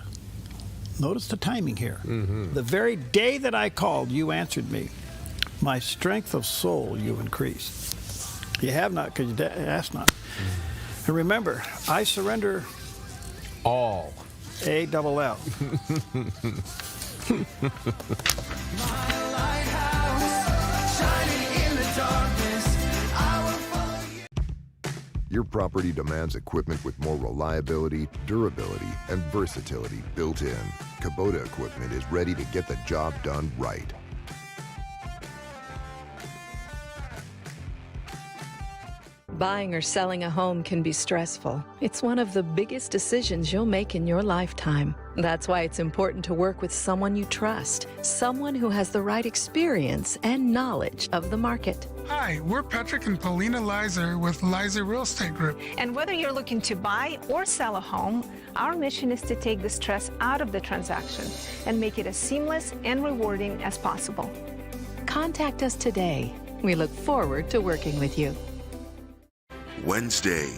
notice the timing here, the very day that I called, you answered me. My strength of soul you increased. You have not because you asked not. And remember, I surrender all. A-double-L. Your property demands equipment with more reliability, durability, and versatility built in. Kubota equipment is ready to get the job done right. Buying or selling a home can be stressful. It's one of the biggest decisions you'll make in your lifetime. That's why it's important to work with someone you trust, someone who has the right experience and knowledge of the market. Hi, we're Patrick and Paulina Leiser with Leiser Real Estate Group. And whether you're looking to buy or sell a home, our mission is to take the stress out of the transaction and make it as seamless and rewarding as possible. Contact us today. We look forward to working with you. Wednesday,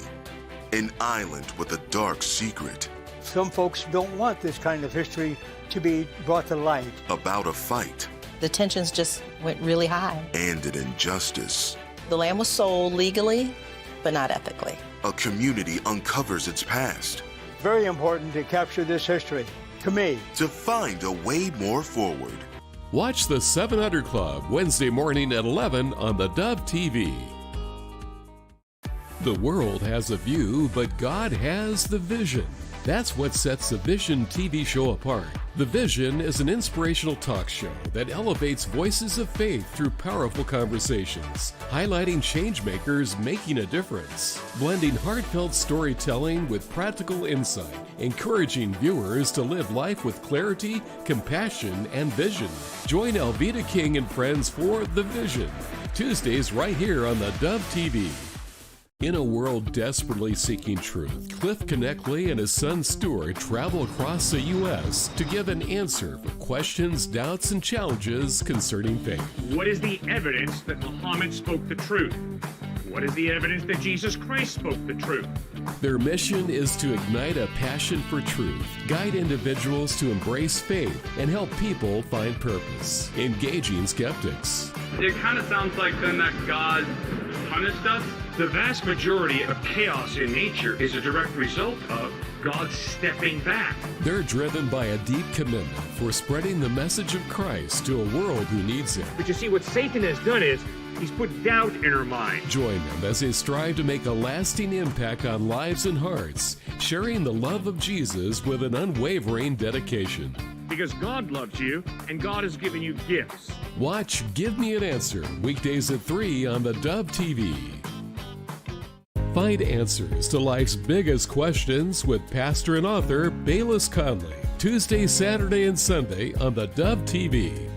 an island with a dark secret. Some folks don't want this kind of history to be brought to light. About a fight. The tensions just went really high. And an injustice. The land was sold legally, but not ethically. A community uncovers its past. Very important to capture this history, to me. To find a way more forward. Watch the 700 Club Wednesday morning at 11 on the Dove TV. The world has a view, but God has the vision. That's what sets the Vision TV show apart. The Vision is an inspirational talk show that elevates voices of faith through powerful conversations, highlighting changemakers making a difference, blending heartfelt storytelling with practical insight, encouraging viewers to live life with clarity, compassion, and vision. Join Alveda King and friends for The Vision, Tuesdays right here on the Dove TV. In a world desperately seeking truth, Cliff Connectley and his son Stuart travel across the U.S. to give an answer for questions, doubts, and challenges concerning faith. What is the evidence that Muhammad spoke the truth? What is the evidence that Jesus Christ spoke the truth? Their mission is to ignite a passion for truth, guide individuals to embrace faith, and help people find purpose, engaging skeptics. It kind of sounds like then that God punished us. The vast majority of chaos in nature is a direct result of God stepping back. They're driven by a deep commitment for spreading the message of Christ to a world who needs it. But you see, what Satan has done is he's put doubt in our mind. Join them as they strive to make a lasting impact on lives and hearts, sharing the love of Jesus with an unwavering dedication. Because God loves you, and God has given you gifts. Watch Give Me an Answer, weekdays at 3 on the Dove TV. Find answers to life's biggest questions with pastor and author Bayless Conley, Tuesday, Saturday, and Sunday on the Dove TV.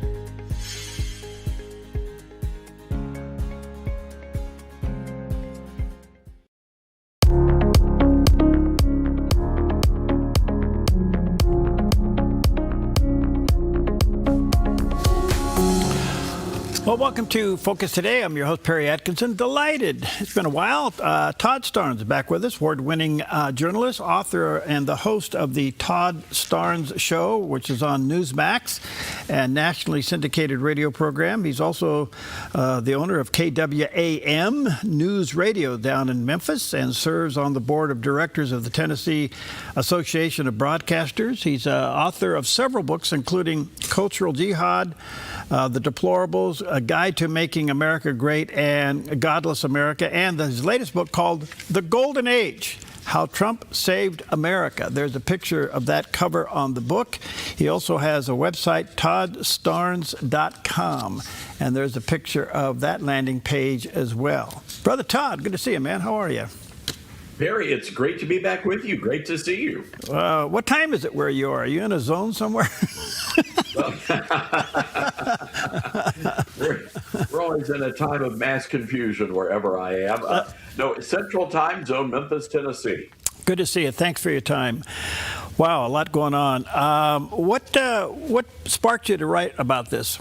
Well, welcome to Focus Today. I'm your host, Perry Atkinson. Delighted. It's been a while. Todd Starnes is back with us, award-winning journalist, author, and the host of the Todd Starnes Show, which is on Newsmax, and nationally syndicated radio program. He's also the owner of KWAM News Radio down in Memphis and serves on the board of directors of the Tennessee Association of Broadcasters. He's author of several books, including Cultural Jihad, The Deplorables, A Guide to Making America Great, and Godless America, and his latest book called The Golden Age, How Trump Saved America. There's a picture of that cover on the book. He also has a website, toddstarnes.com, and there's a picture of that landing page as well. Brother Todd, good to see you, man. How are you? Perry, it's great to be back with you. Great to see you. What time is it where you are? Are you in a zone somewhere? We're always in a time of mass confusion wherever I am. No, Central Time Zone, Memphis, Tennessee. Good to see you. Thanks for your time. Wow, a lot going on. What sparked you to write about this?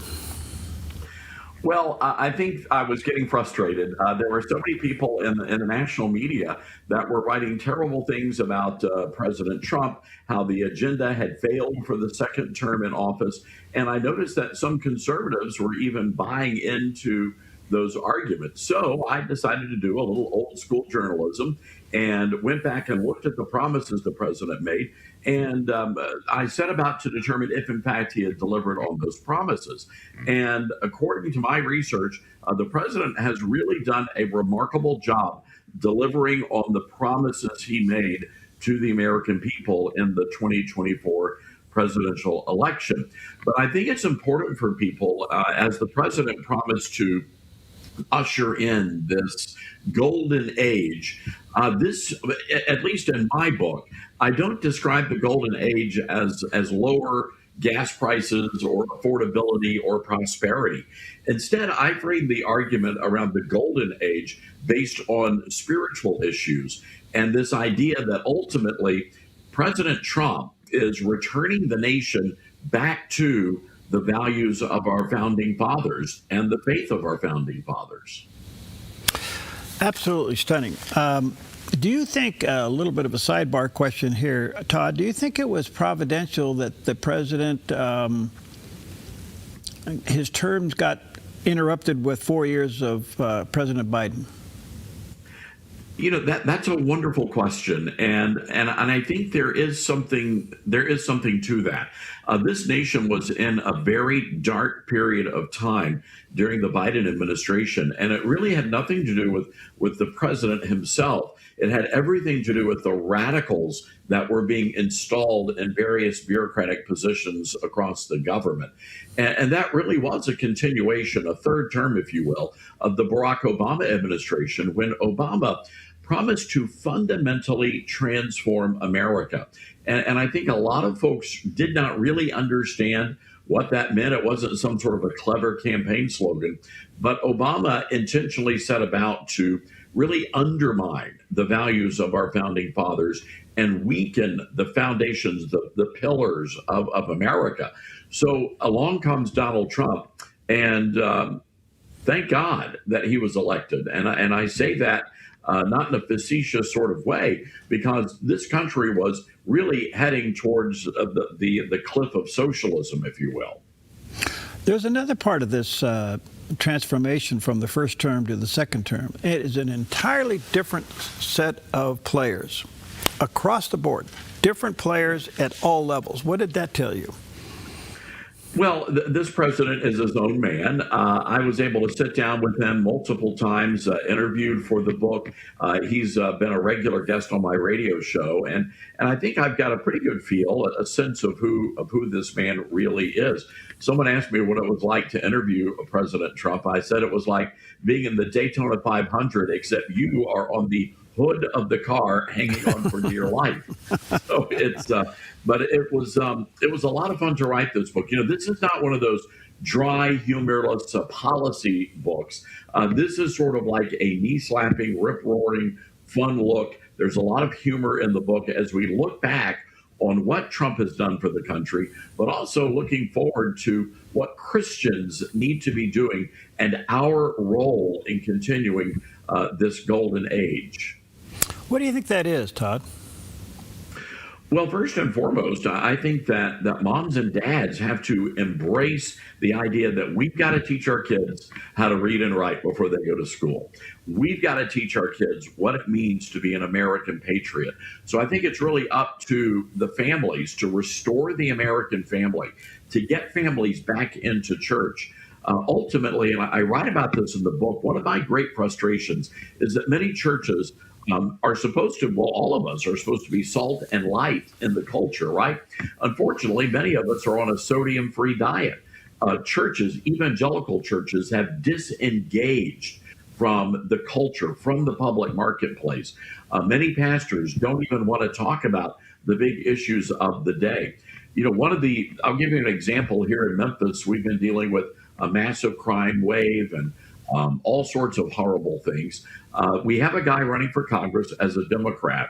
Well, I think I was getting frustrated. There were so many people in the national media that were writing terrible things about President Trump, how the agenda had failed for the second term in office. And I noticed that some conservatives were even buying into those arguments. So I decided to do a little old school journalism and went back and looked at the promises the president made. And I set about to determine if, in fact, he had delivered on those promises. And according to my research, the president has really done a remarkable job delivering on the promises he made to the American people in the 2024 presidential election. But I think it's important for people, as the president promised to usher in this golden age. This, at least in my book, I don't describe the golden age as lower gas prices or affordability or prosperity. Instead, I frame the argument around the golden age based on spiritual issues and this idea that ultimately President Trump is returning the nation back to the values of our founding fathers and the faith of our founding fathers. Absolutely stunning. Do you think, a little bit of a sidebar question here, Todd, do you think it was providential that the president, his terms got interrupted with 4 years of President Biden? You know, that's a wonderful question, and I think there is something to that. This nation was in a very dark period of time during the Biden administration, and it really had nothing to do with the president himself. It had everything to do with the radicals that were being installed in various bureaucratic positions across the government. And that really was a continuation, a third term, if you will, of the Barack Obama administration, when Obama promised to fundamentally transform America. And I think a lot of folks did not really understand what that meant. It wasn't some sort of a clever campaign slogan, but Obama intentionally set about to really undermine the values of our founding fathers and weaken the foundations, the pillars of America. So along comes Donald Trump, and thank God that he was elected. And I say that not in a facetious sort of way, because this country was really heading towards the cliff of socialism, if you will. There's another part of this transformation from the first term to the second term. It is an entirely different set of players across the board, different players at all levels. What did that tell you? Well, this president is his own man. I was able to sit down with him multiple times, interviewed for the book. He's been a regular guest on my radio show, and I think I've got a pretty good feel, a sense of who this man really is. Someone asked me what it was like to interview President Trump. I said it was like being in the Daytona 500, except you are on the hood of the car hanging on for dear life. So but it was a lot of fun to write this book. This is not one of those dry, humorless policy books. This is sort of like a knee-slapping, rip-roaring, fun look. There's a lot of humor in the book as we look back on what Trump has done for the country, but also looking forward to what Christians need to be doing and our role in continuing this golden age. What do you think that is, Todd? Well, first and foremost, I think that moms and dads have to embrace the idea that we've got to teach our kids how to read and write before they go to school. We've got to teach our kids what it means to be an American patriot. So I think it's really up to the families to restore the American family, to get families back into church. Ultimately, and I write about this in the book, one of my great frustrations is that many churches are supposed to, well, all of us are supposed to be salt and light in the culture, right? Unfortunately, many of us are on a sodium-free diet. Churches, evangelical churches, have disengaged from the culture, from the public marketplace. Many pastors don't even want to talk about the big issues of the day. I'll give you an example here in Memphis. We've been dealing with a massive crime wave and all sorts of horrible things. We have a guy running for Congress as a Democrat,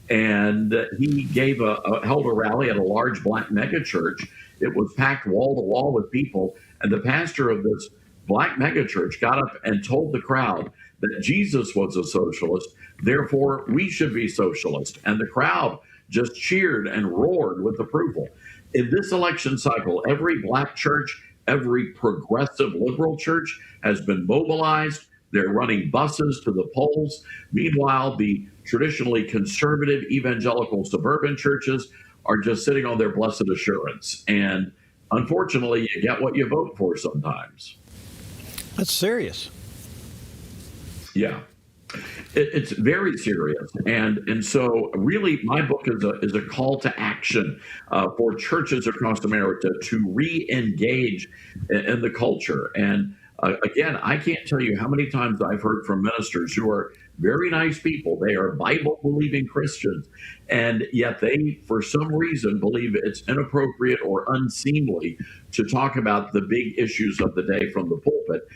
and he held a rally at a large black megachurch. It was packed wall to wall with people, and the pastor of this black megachurch got up and told the crowd that Jesus was a socialist, therefore we should be socialist. And the crowd just cheered and roared with approval. In this election cycle, every black church, every progressive liberal church has been mobilized. They're running buses to the polls. Meanwhile, the traditionally conservative evangelical suburban churches are just sitting on their blessed assurance. And unfortunately, you get what you vote for sometimes. That's serious. Yeah. It's very serious. And so really my book is a call to action for churches across America to re-engage in the culture. And again, I can't tell you how many times I've heard from ministers who are very nice people. They are Bible-believing Christians, and yet they, for some reason, believe it's inappropriate or unseemly to talk about the big issues of the day from the pulpit.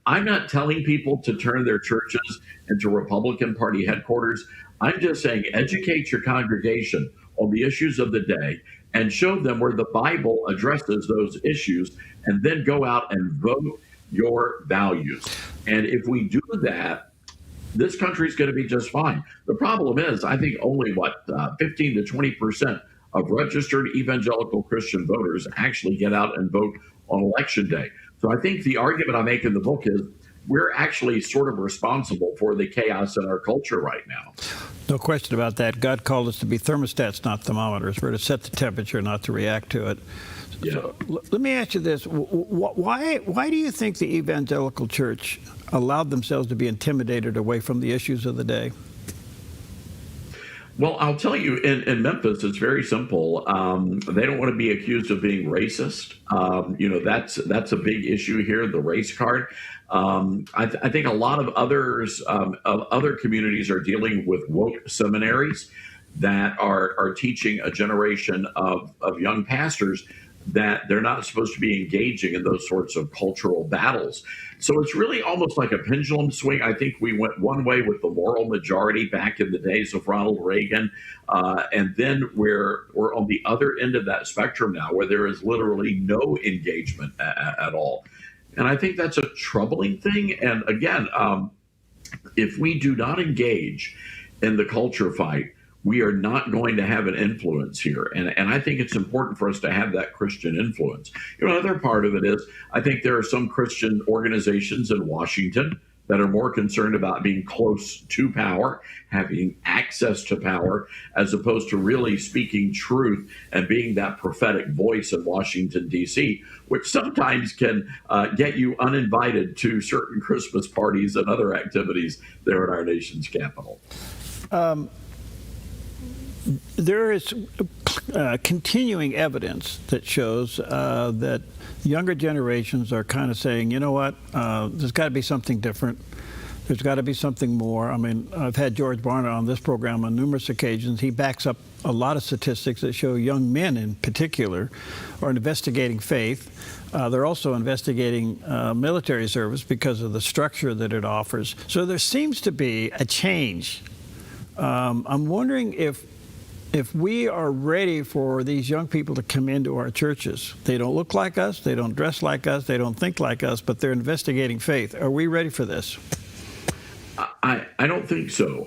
I'm not telling people to turn their churches into Republican Party headquarters. I'm just saying educate your congregation on the issues of the day and show them where the Bible addresses those issues, and then go out and vote your values. And if we do that, this country is going to be just fine. The problem is, I think only 15 to 20% of registered evangelical Christian voters actually get out and vote on election day. So I think the argument I make in the book is we're actually sort of responsible for the chaos in our culture right now. No question about that. God called us to be thermostats, not thermometers. We're to set the temperature, not to react to it. Yeah. So, let me ask you this. Why do you think the evangelical church allowed themselves to be intimidated away from the issues of the day? Well, I'll tell you, in Memphis, it's very simple. They don't want to be accused of being racist. That's a big issue here, the race card. I think a lot of other communities are dealing with woke seminaries that are teaching a generation of young pastors that they're not supposed to be engaging in those sorts of cultural battles. So it's really almost like a pendulum swing. I think we went one way with the moral majority back in the days of Ronald Reagan, and then we're on the other end of that spectrum now, where there is literally no engagement at all. And I think that's a troubling thing. And again, if we do not engage in the culture fight, we are not going to have an influence here. And I think it's important for us to have that Christian influence. Another part of it is, I think there are some Christian organizations in Washington that are more concerned about being close to power, having access to power, as opposed to really speaking truth and being that prophetic voice in Washington, D.C., which sometimes can get you uninvited to certain Christmas parties and other activities there at our nation's capital. There is continuing evidence that shows that younger generations are kind of saying, you know what, there's got to be something different. There's got to be something more. I mean, I've had George Barna on this program on numerous occasions. He backs up a lot of statistics that show young men in particular are investigating faith. They're also investigating military service because of the structure that it offers. So there seems to be a change. I'm wondering if we are ready for these young people to come into our churches. They don't look like us, they don't dress like us, they don't think like us, but they're investigating faith. Are we ready for this? I don't think so.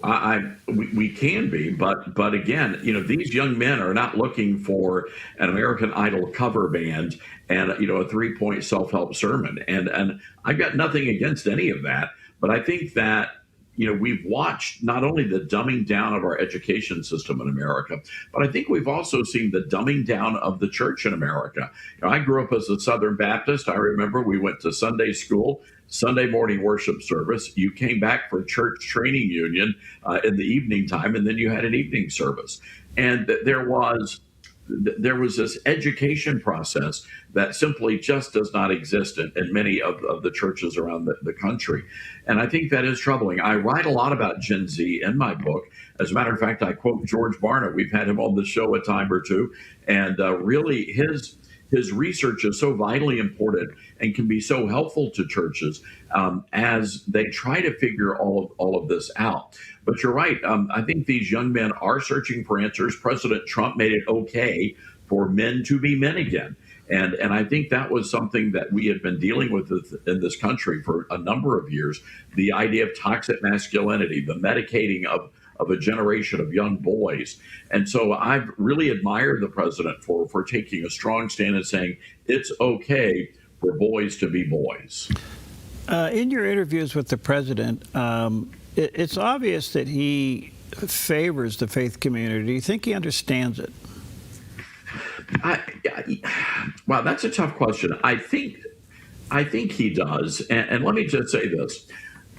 We can be, but again, these young men are not looking for an American Idol cover band and a 3-point self-help sermon. And I've got nothing against any of that, but I think that we've watched not only the dumbing down of our education system in America, but I think we've also seen the dumbing down of the church in America. I grew up as a Southern Baptist. I remember we went to Sunday school, Sunday morning worship service. You came back for church training union in the evening time, and then you had an evening service. And there was this education process that simply just does not exist in many of the churches around the country. And I think that is troubling. I write a lot about Gen Z in my book. As a matter of fact, I quote George Barna. We've had him on the show a time or two. And really, his research is so vitally important and can be so helpful to churches as they try to figure all of this out. But you're right. I think these young men are searching for answers. President Trump made it okay for men to be men again. And I think that was something that we had been dealing with in this country for a number of years. The idea of toxic masculinity, the medicating of a generation of young boys. And so I've really admired the president for taking a strong stand and saying it's okay for boys to be boys. In your interviews with the president, it's obvious that he favors the faith community. Do you think he understands it? Wow, that's a tough question. I think he does. And let me just say this.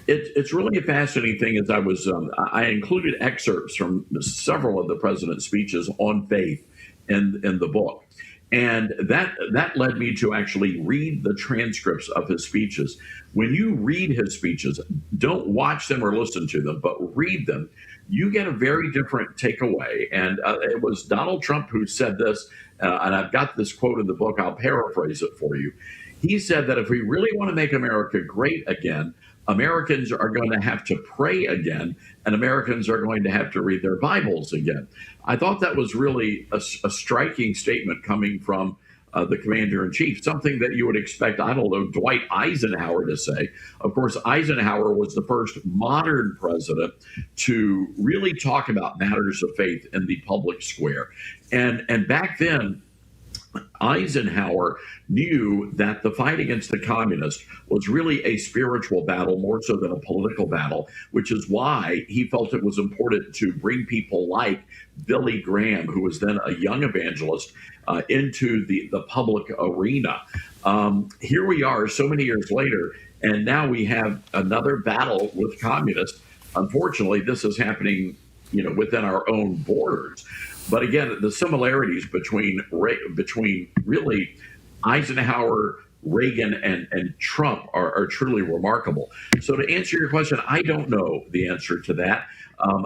It's really a fascinating thing. As I included excerpts from several of the president's speeches on faith in the book. And that led me to actually read the transcripts of his speeches. When you read his speeches, don't watch them or listen to them, but read them, you get a very different takeaway. And it was Donald Trump who said this, and I've got this quote in the book. I'll paraphrase it for you. He said that if we really want to make America great again, Americans are going to have to pray again, and Americans are going to have to read their Bibles again. I thought that was really a striking statement coming from the commander-in-chief, something that you would expect, I don't know, Dwight Eisenhower to say. Of course, Eisenhower was the first modern president to really talk about matters of faith in the public square. And back then, Eisenhower knew that the fight against the communists was really a spiritual battle more so than a political battle, which is why he felt it was important to bring people like Billy Graham, who was then a young evangelist, into the public arena. Here we are so many years later, and now we have another battle with communists. Unfortunately, this is happening within our own borders. But again, the similarities between really Eisenhower, Reagan, and Trump are truly remarkable. So to answer your question, I don't know the answer to that.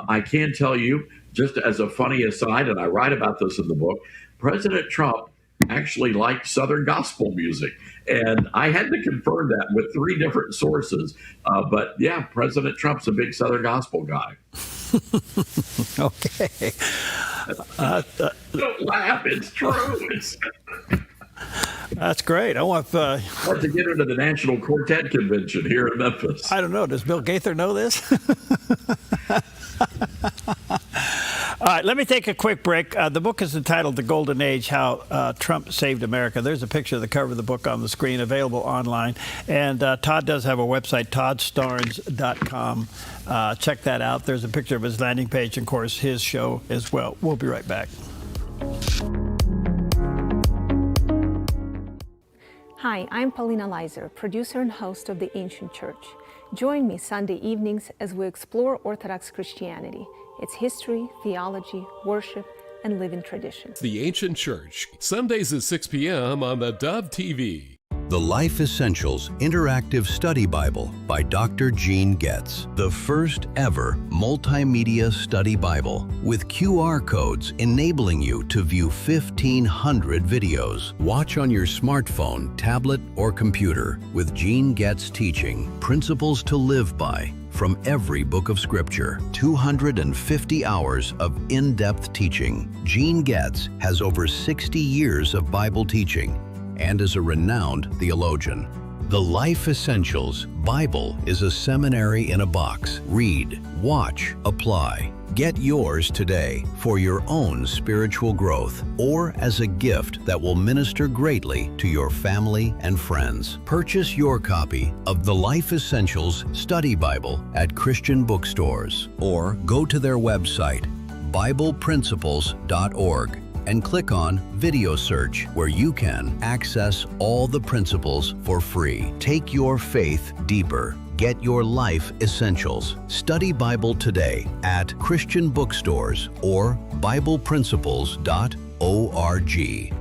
I can tell you, just as a funny aside, and I write about this in the book, President Trump actually liked Southern gospel music. And I had to confirm that with 3 different sources. But yeah, President Trump's a big Southern gospel guy. Okay. Don't laugh, it's true. That's great. I want to get into the National Quartet Convention here in Memphis. I don't know. Does Bill Gaither know this? All right, let me take a quick break. The book is entitled The Golden Age, How Trump Saved America. There's a picture of the cover of the book on the screen, available online. And Todd does have a website, toddstarnes.com. Check that out. There's a picture of his landing page, and, of course, his show as well. We'll be right back. Hi, I'm Paulina Leiser, producer and host of The Ancient Church. Join me Sunday evenings as we explore Orthodox Christianity, its history, theology, worship, and living traditions. The Ancient Church, Sundays at 6 p.m. on the Dove TV. The Life Essentials Interactive Study Bible by Dr. Gene Getz. The first ever multimedia study Bible with QR codes enabling you to view 1,500 videos. Watch on your smartphone, tablet, or computer with Gene Getz teaching Principles to Live By from every book of Scripture. 250 hours of in-depth teaching. Gene Getz has over 60 years of Bible teaching and is a renowned theologian. The Life Essentials Bible is a seminary in a box. Read, watch, apply. Get yours today for your own spiritual growth or as a gift that will minister greatly to your family and friends. Purchase your copy of the Life Essentials Study Bible at Christian bookstores or go to their website, BiblePrinciples.org, and click on Video Search, where you can access all the principles for free. Take your faith deeper. Get your Life Essentials. Study Bible today at Christian bookstores or BiblePrinciples.org.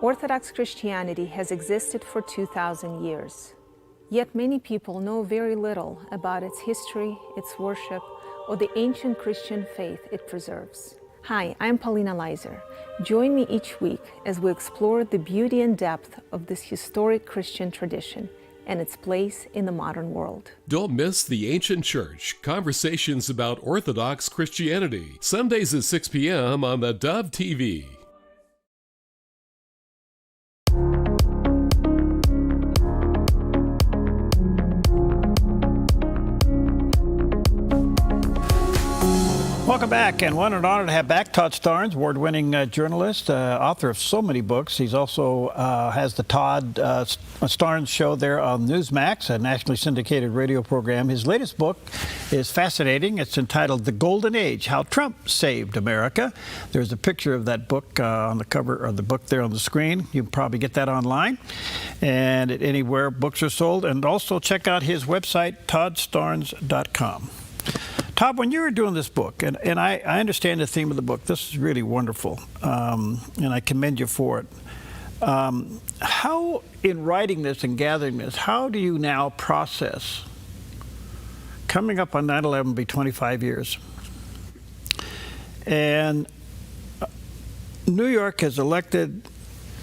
Orthodox Christianity has existed for 2,000 years. Yet many people know very little about its history, its worship, or the ancient Christian faith it preserves. Hi, I'm Paulina Leiser. Join me each week as we explore the beauty and depth of this historic Christian tradition and its place in the modern world. Don't miss The Ancient Church, conversations about Orthodox Christianity, Sundays at 6 p.m. on the Dove TV. Welcome back, and what an honor to have back Todd Starnes, award-winning journalist, author of so many books. He's also has the Todd Starnes Show there on Newsmax, a nationally syndicated radio program. His latest book is fascinating. It's entitled The Golden Age, How Trump Saved America. There's a picture of that book on the cover of the book there on the screen. You can probably get that online and at anywhere books are sold. And also check out his website, toddstarnes.com. Todd, when you were doing this book, and I understand the theme of the book, this is really wonderful, and I commend you for it. How, in writing this and gathering this, how do you now process coming up on 9/11 will be 25 years, and New York has elected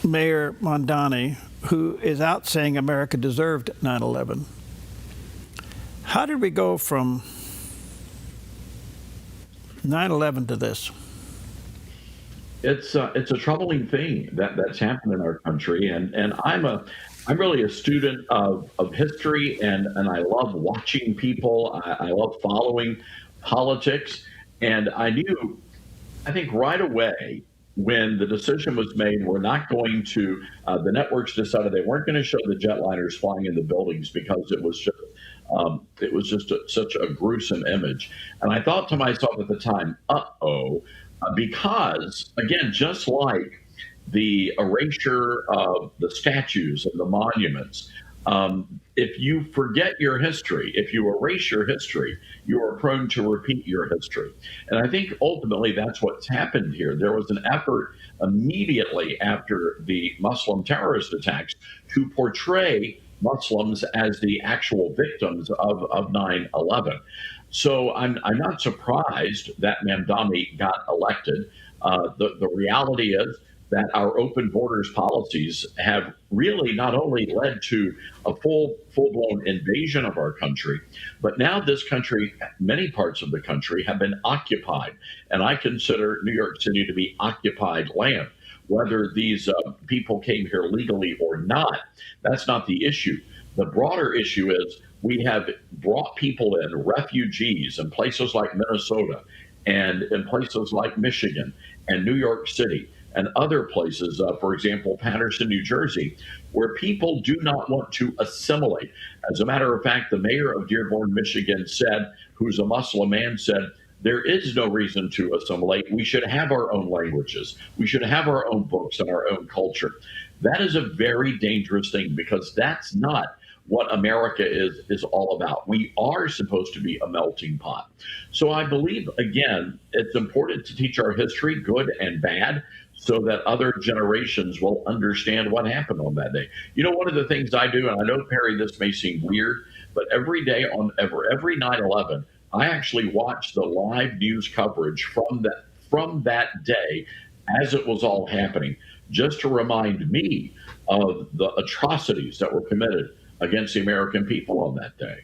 Mayor Mondani, who is out saying America deserved 9/11. How did we go from 9/11 to this? It's a troubling thing that's happened in our country, and I'm really a student of history, and I love watching people. I love following politics, and I think right away when the decision was made, we're not going to. The networks decided they weren't going to show the jetliners flying in the buildings because it was just such a gruesome image. And I thought to myself at the time, because, again, just like the erasure of the statues and the monuments, If you forget your history, if you erase your history, you are prone to repeat your history. And I think ultimately that's what's happened here. There was an effort immediately after the Muslim terrorist attacks to portray Muslims as the actual victims of 9/11. So I'm not surprised that Mamdani got elected. The reality is that our open borders policies have really not only led to a full-blown invasion of our country, but now this country, many parts of the country, have been occupied. And I consider New York City to be occupied land. Whether these people came here legally or not, that's not the issue. The broader issue is we have brought people in, refugees, in places like Minnesota and in places like Michigan and New York City and other places, for example, Paterson, New Jersey, where people do not want to assimilate. As a matter of fact, the mayor of Dearborn, Michigan said, who's a Muslim man, said, there is no reason to assimilate. We should have our own languages. We should have our own books and our own culture. That is a very dangerous thing because that's not what America is all about. We are supposed to be a melting pot. So I believe, again, it's important to teach our history, good and bad, so that other generations will understand what happened on that day. You know, one of the things I do, and I know, Perry, this may seem weird, but every day on every 9/11, I actually watch the live news coverage from that day as it was all happening, just to remind me of the atrocities that were committed against the American people on that day.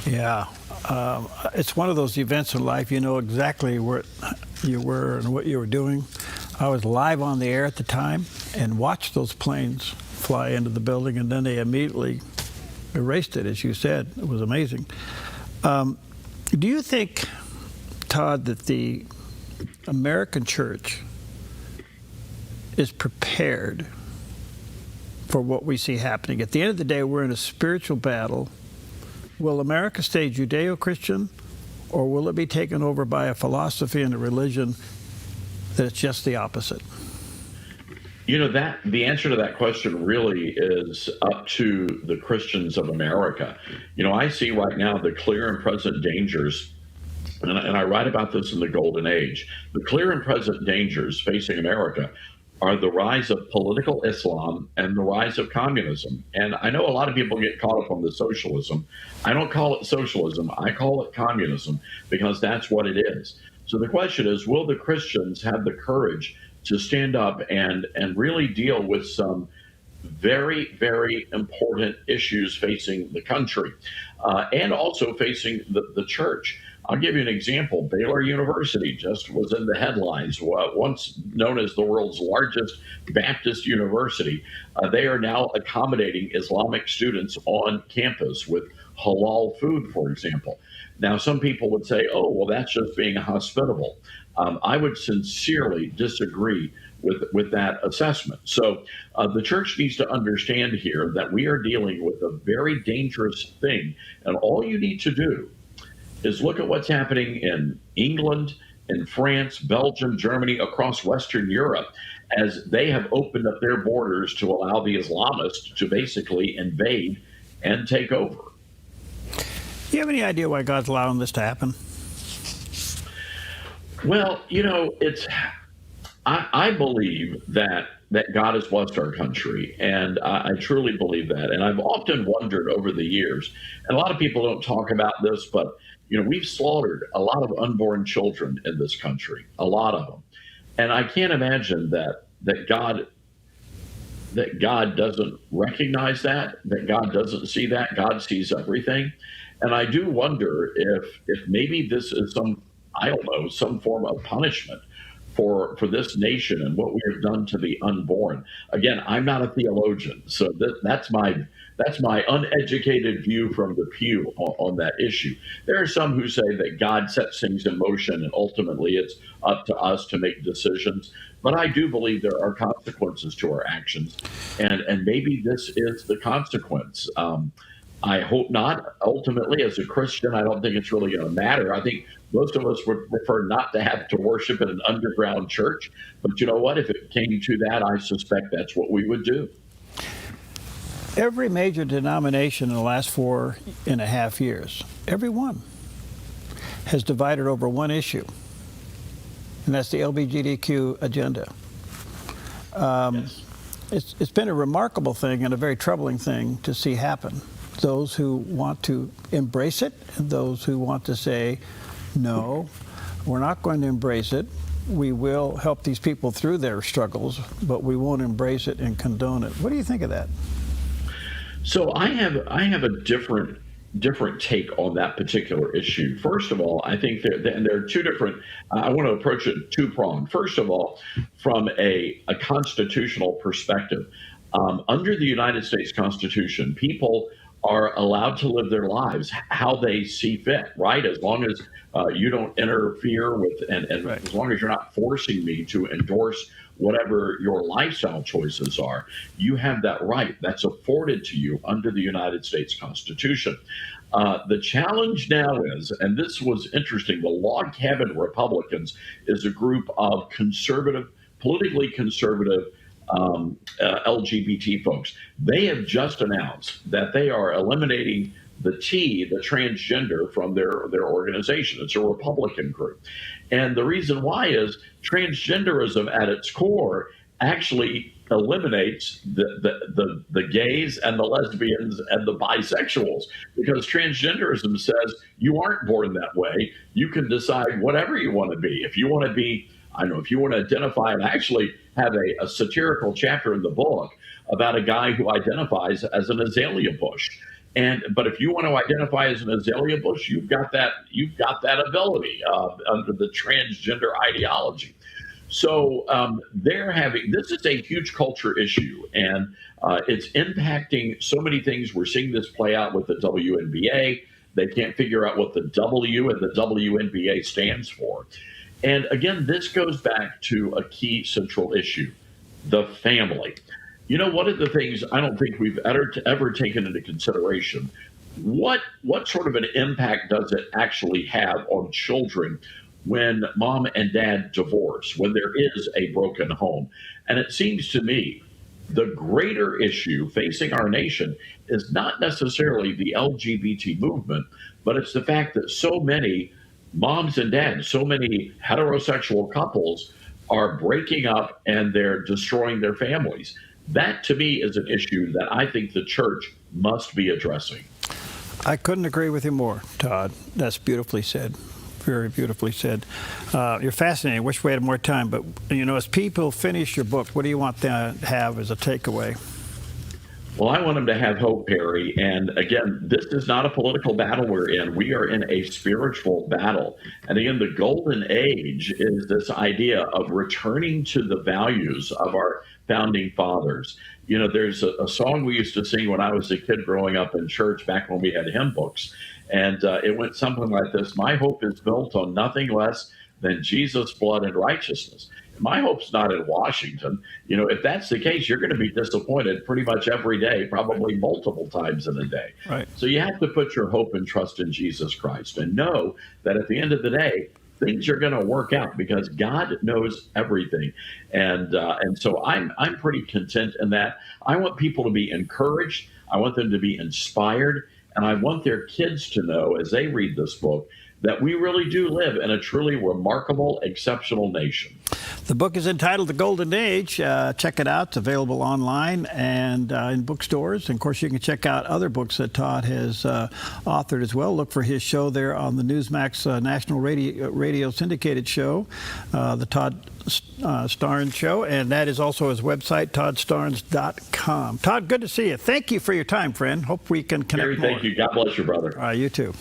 Yeah, it's one of those events in life, you know exactly where you were and what you were doing. I was live on the air at the time and watched those planes fly into the building, and then they immediately erased it, as you said. It was amazing. Do you think, Todd, that the American church is prepared for what we see happening? At the end of the day, we're in a spiritual battle. Will America stay Judeo-Christian, or will it be taken over by a philosophy and a religion that's just the opposite? You know, the answer to that question really is up to the Christians of America. You know, I see right now the clear and present dangers, and I write about this in the Golden Age. The clear and present dangers facing America are the rise of political Islam and the rise of communism. And I know a lot of people get caught up on the socialism. I don't call it socialism. I call it communism because that's what it is. So the question is, will the Christians have the courage to stand up and really deal with some very, very important issues facing the country and also facing the church? I'll give you an example. Baylor University just was in the headlines, once known as the world's largest Baptist university. They are now accommodating Islamic students on campus with halal food, for example. Now, some people would say, oh, well, that's just being hospitable. I would sincerely disagree with that assessment. So the church needs to understand here that we are dealing with a very dangerous thing. And all you need to do is look at what's happening in England, in France, Belgium, Germany, across Western Europe, as they have opened up their borders to allow the Islamists to basically invade and take over. Do you have any idea why God's allowing this to happen? Well, you know, I believe that God has blessed our country, and I truly believe that. And I've often wondered over the years, and a lot of people don't talk about this, but you know, we've slaughtered a lot of unborn children in this country, a lot of them. And I can't imagine that God doesn't recognize that God doesn't see that. God sees everything. And I do wonder if maybe this is some form of punishment for this nation and what we have done to the unborn. Again, I'm not a theologian, so that's my uneducated view from the pew on that issue. There are some who say that God sets things in motion and ultimately it's up to us to make decisions. But I do believe there are consequences to our actions, and maybe this is the consequence. I hope not. Ultimately, as a Christian, I don't think it's really going to matter. I think most of us would prefer not to have to worship in an underground church. But you know what? If it came to that, I suspect that's what we would do. Every major denomination in the last 4.5 years, every one, has divided over one issue, and that's the LGBTQ agenda. It's been a remarkable thing and a very troubling thing to see happen. Those who want to embrace it and those who want to say, no, we're not going to embrace it. We will help these people through their struggles, but we won't embrace it and condone it. What do you think of that? So I have a different take on that particular issue. First of all, I think there are two different. I want to approach it two-pronged. First of all, from a constitutional perspective, under the United States Constitution, people are allowed to live their lives how they see fit, right? As long as you don't interfere with, and right. As long as you're not forcing me to endorse whatever your lifestyle choices are, you have that right. That's afforded to you under the United States Constitution. The challenge now is, and this was interesting, the Log Cabin Republicans is a group of conservative, politically conservative LGBT folks. They have just announced that they are eliminating the T, the transgender, from their organization. It's a Republican group. And the reason why is transgenderism at its core actually eliminates the gays and the lesbians and the bisexuals, because transgenderism says you aren't born that way. You can decide whatever you want to be. If you want to be, I don't know, if you want to identify, and actually have a satirical chapter in the book about a guy who identifies as an azalea bush. But if you want to identify as an azalea bush, you've got that ability under the transgender ideology. So this is a huge culture issue, and it's impacting so many things. We're seeing this play out with the WNBA. They can't figure out what the W and the WNBA stands for. And again, this goes back to a key central issue, the family. You know, one of the things I don't think we've ever taken into consideration, what sort of an impact does it actually have on children when mom and dad divorce, when there is a broken home? And it seems to me the greater issue facing our nation is not necessarily the LGBT movement, but it's the fact that so many moms and dads, so many heterosexual couples are breaking up and they're destroying their families. That, to me, is an issue that I think the church must be addressing. I couldn't agree with you more, Todd. That's beautifully said. Very beautifully said. You're fascinating. Wish we had more time. But, you know, as people finish your book, what do you want them to have as a takeaway? Well, I want them to have hope, Perry. And again, this is not a political battle we're in. We are in a spiritual battle. And again, the golden age is this idea of returning to the values of our founding fathers. You know, there's a song we used to sing when I was a kid growing up in church back when we had hymn books. And it went something like this: my hope is built on nothing less than Jesus' blood and righteousness. My hope's not in Washington. You know, if that's the case, you're going to be disappointed pretty much every day, probably multiple times in a day. Right. So you have to put your hope and trust in Jesus Christ and know that at the end of the day, things are going to work out because God knows everything. And so I'm pretty content in that. I want people to be encouraged. I want them to be inspired. And I want their kids to know as they read this book that we really do live in a truly remarkable, exceptional nation. The book is entitled The Golden Age. Check it out. It's available online and in bookstores. And of course, you can check out other books that Todd has authored as well. Look for his show there on the Newsmax National Radio Syndicated show, the Todd Starnes Show. And that is also his website, toddstarnes.com. Todd, good to see you. Thank you for your time, friend. Hope we can connect more. Thank you. God bless you, brother. All right, you too.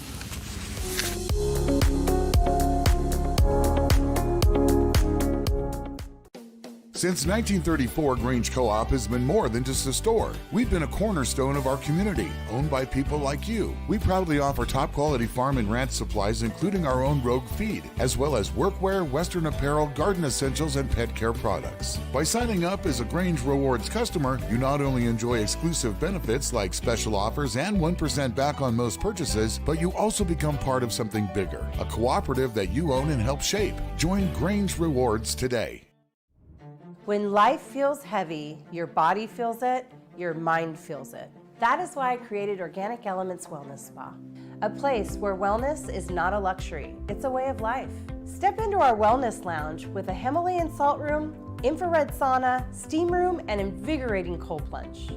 Since 1934, Grange Co-op has been more than just a store. We've been a cornerstone of our community, owned by people like you. We proudly offer top-quality farm and ranch supplies, including our own Rogue feed, as well as workwear, Western apparel, garden essentials, and pet care products. By signing up as a Grange Rewards customer, you not only enjoy exclusive benefits like special offers and 1% back on most purchases, but you also become part of something bigger, a cooperative that you own and help shape. Join Grange Rewards today. When life feels heavy, your body feels it, your mind feels it. That is why I created Organic Elements Wellness Spa, a place where wellness is not a luxury, it's a way of life. Step into our wellness lounge with a Himalayan salt room, infrared sauna, steam room, and invigorating cold plunge.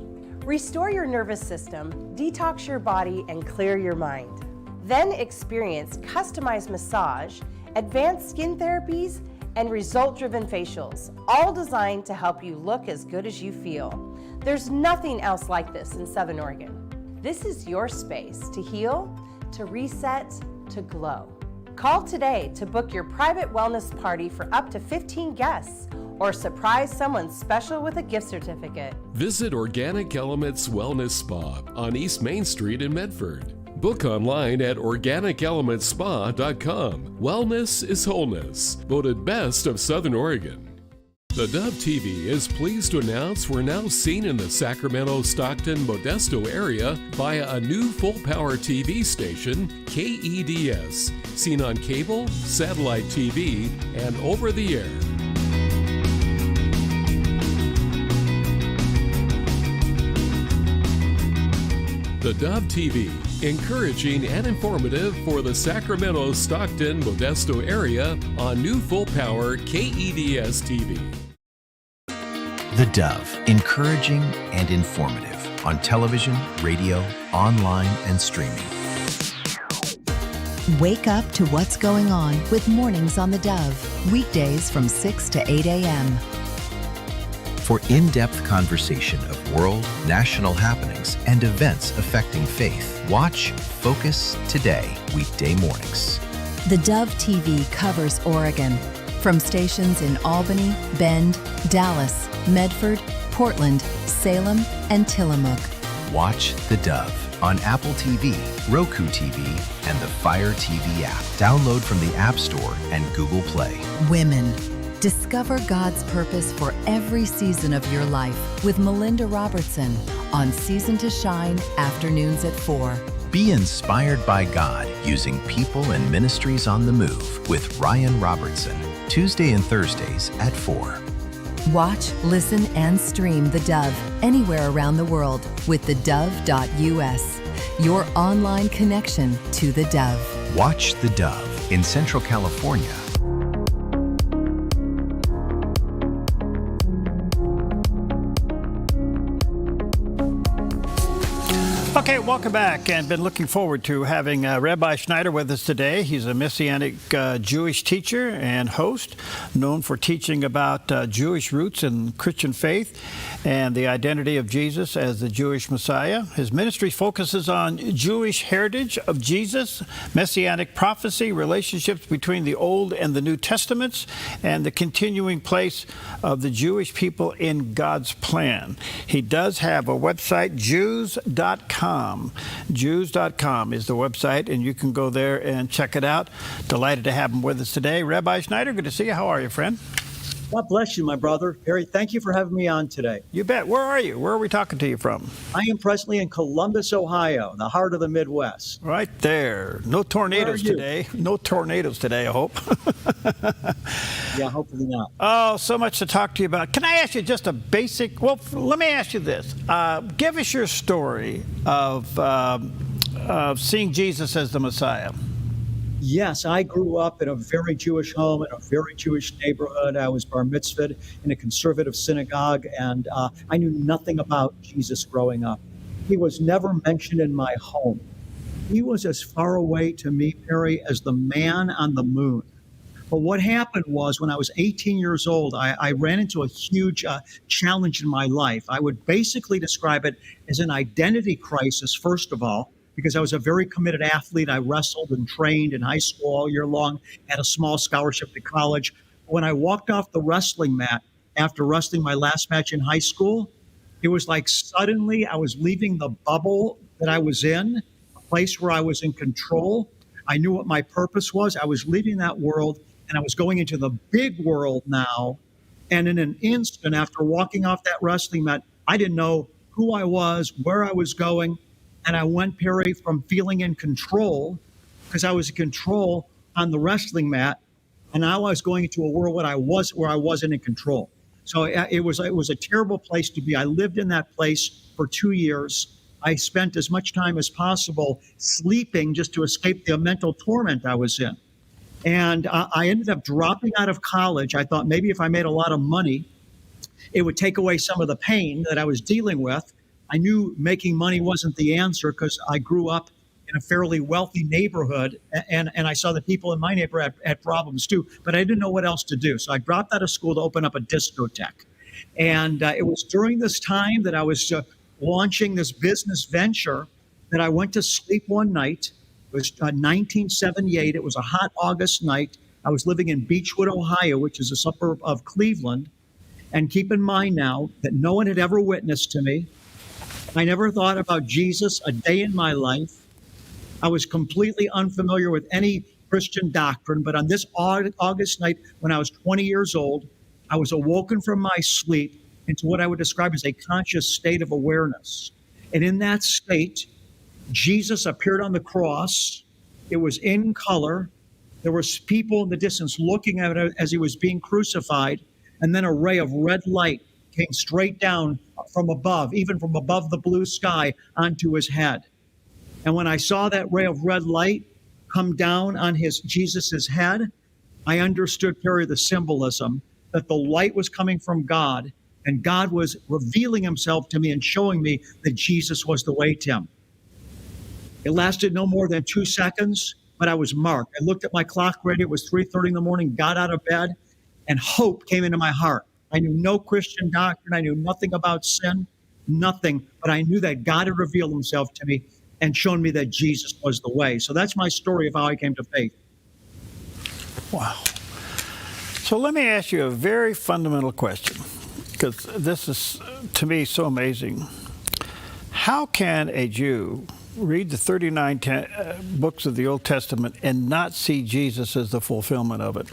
Restore your nervous system, detox your body, and clear your mind. Then experience customized massage, advanced skin therapies, and result-driven facials, all designed to help you look as good as you feel. There's nothing else like this in Southern Oregon. This is your space to heal, to reset, to glow. Call today to book your private wellness party for up to 15 guests or surprise someone special with a gift certificate. Visit Organic Elements Wellness Spa on East Main Street in Medford. Book online at organicelementspa.com. Wellness is wholeness. Voted best of Southern Oregon. The Dove TV is pleased to announce we're now seen in the Sacramento, Stockton, Modesto area via a new full-power TV station, KEDS, seen on cable, satellite TV, and over the air. The Dove TV, encouraging and informative for the Sacramento, Stockton, Modesto area on new full-power KEDS TV. The Dove, encouraging and informative on television, radio, online, and streaming. Wake up to what's going on with Mornings on the Dove, weekdays from 6 to 8 a.m. For in-depth conversation of world, national happenings, and events affecting faith, watch Focus Today, weekday mornings. The Dove TV covers Oregon, from stations in Albany, Bend, Dallas, Medford, Portland, Salem, and Tillamook. Watch The Dove on Apple TV, Roku TV, and the Fire TV app. Download from the App Store and Google Play. Women. Discover God's purpose for every season of your life with Melinda Robertson on Season to Shine, afternoons at 4. Be inspired by God using people and ministries on the move with Ryan Robertson, Tuesday and Thursdays at 4. Watch, listen, and stream The Dove anywhere around the world with thedove.us, your online connection to The Dove. Watch The Dove in Central California. Okay, welcome back, and been looking forward to having Rabbi Schneider with us today. He's a Messianic Jewish teacher and host, known for teaching about Jewish roots and Christian faith and the identity of Jesus as the Jewish Messiah. His ministry focuses on Jewish heritage of Jesus, Messianic prophecy, relationships between the Old and the New Testaments, and the continuing place of the Jewish people in God's plan. He does have a website, Jews.com. Jews.com is the website, and you can go there and check it out. Delighted to have him with us today. Rabbi Schneider, good to see you. How are you, friend? God bless you, my brother. Harry, thank you for having me on today. You bet. Where are you? Where are we talking to you from? I am presently in Columbus, Ohio, the heart of the Midwest. Right there. No tornadoes today. No tornadoes today, I hope. Yeah, hopefully not. Oh, so much to talk to you about. Can I ask you just a basic, well, let me ask you this. Give us your story of seeing Jesus as the Messiah. Yes, I grew up in a very Jewish home, in a very Jewish neighborhood. I was bar mitzvahed in a conservative synagogue, and I knew nothing about Jesus growing up. He was never mentioned in my home. He was as far away to me, Perry, as the man on the moon. But what happened was when I was 18 years old, I ran into a huge challenge in my life. I would basically describe it as an identity crisis, first of all, because I was a very committed athlete. I wrestled and trained in high school all year long, had a small scholarship to college. When I walked off the wrestling mat after wrestling my last match in high school, it was like suddenly I was leaving the bubble that I was in, a place where I was in control. I knew what my purpose was. I was leaving that world, and I was going into the big world now. And in an instant, after walking off that wrestling mat, I didn't know who I was, where I was going. And I went, Perry, from feeling in control, because I was in control on the wrestling mat, and now I was going into a world where I wasn't in control. So it was a terrible place to be. I lived in that place for 2 years, I spent as much time as possible sleeping just to escape the mental torment I was in. And I ended up dropping out of college. I thought maybe if I made a lot of money, it would take away some of the pain that I was dealing with. I knew making money wasn't the answer because I grew up in a fairly wealthy neighborhood, and I saw that people in my neighborhood had problems too, but I didn't know what else to do. So I dropped out of school to open up a discotheque. And it was during this time that I was launching this business venture that I went to sleep one night. It was 1978. It was a hot August night. I was living in Beechwood, Ohio, which is a suburb of Cleveland. And keep in mind now that no one had ever witnessed to me. I never thought about Jesus a day in my life. I was completely unfamiliar with any Christian doctrine. But on this August night, when I was 20 years old, I was awoken from my sleep into what I would describe as a conscious state of awareness. And in that state, Jesus appeared on the cross. It was in color. There was people in the distance looking at it as he was being crucified. And then a ray of red light came straight down from above, even from above the blue sky, onto his head. And when I saw that ray of red light come down on Jesus's head, I understood, Perry, the symbolism that the light was coming from God, and God was revealing himself to me and showing me that Jesus was the way to him. It lasted no more than 2 seconds, but I was marked. I looked at my clock ready. It was 3:30 in the morning, got out of bed, and hope came into my heart. I knew no Christian doctrine. I knew nothing about sin, nothing, but I knew that God had revealed himself to me and shown me that Jesus was the way. So that's my story of how I came to faith. Wow. So let me ask you a very fundamental question, because this is, to me, so amazing. How can a Jew read the 39 books of the Old Testament and not see Jesus as the fulfillment of it?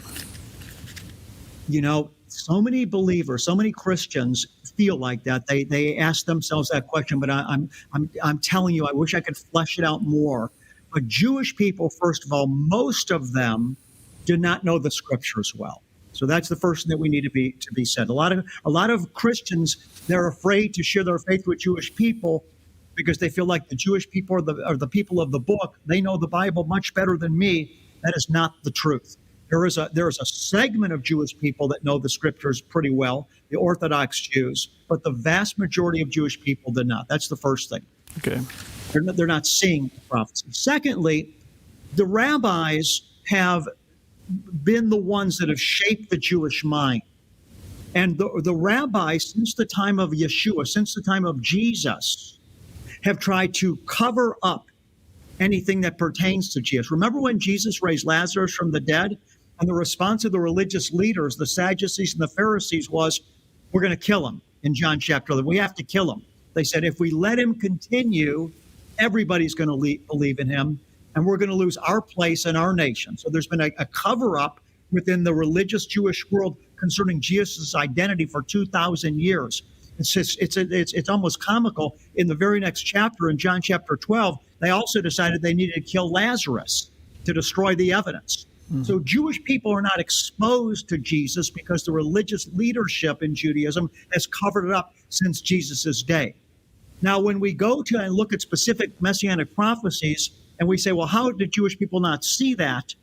You know, so many believers, so many Christians feel like that. They ask themselves that question, but I'm telling you, I wish I could flesh it out more. But Jewish people, first of all, most of them do not know the scriptures well. So that's the first thing that we need to be said. A lot of Christians, they're afraid to share their faith with Jewish people because they feel like the Jewish people are the people of the book. They know the Bible much better than me. That is not the truth. There is a segment of Jewish people that know the scriptures pretty well, the Orthodox Jews, but the vast majority of Jewish people do not. That's the first thing. Okay. They're not seeing the prophecy. Secondly, the rabbis have been the ones that have shaped the Jewish mind. And the rabbis, since the time of Yeshua, since the time of Jesus, have tried to cover up anything that pertains to Jesus. Remember when Jesus raised Lazarus from the dead? And the response of the religious leaders, the Sadducees and the Pharisees, was, we're going to kill him in John chapter 11. We have to kill him. They said, if we let him continue, everybody's going to believe in him, and we're going to lose our place in our nation. So there's been a cover-up within the religious Jewish world concerning Jesus' identity for 2,000 years. It's almost comical. In the very next chapter, in John chapter 12, they also decided they needed to kill Lazarus to destroy the evidence. So Jewish people are not exposed to Jesus because the religious leadership in Judaism has covered it up since Jesus' day. Now, when we go to and look at specific messianic prophecies, and we say, well, how did Jewish people not see that?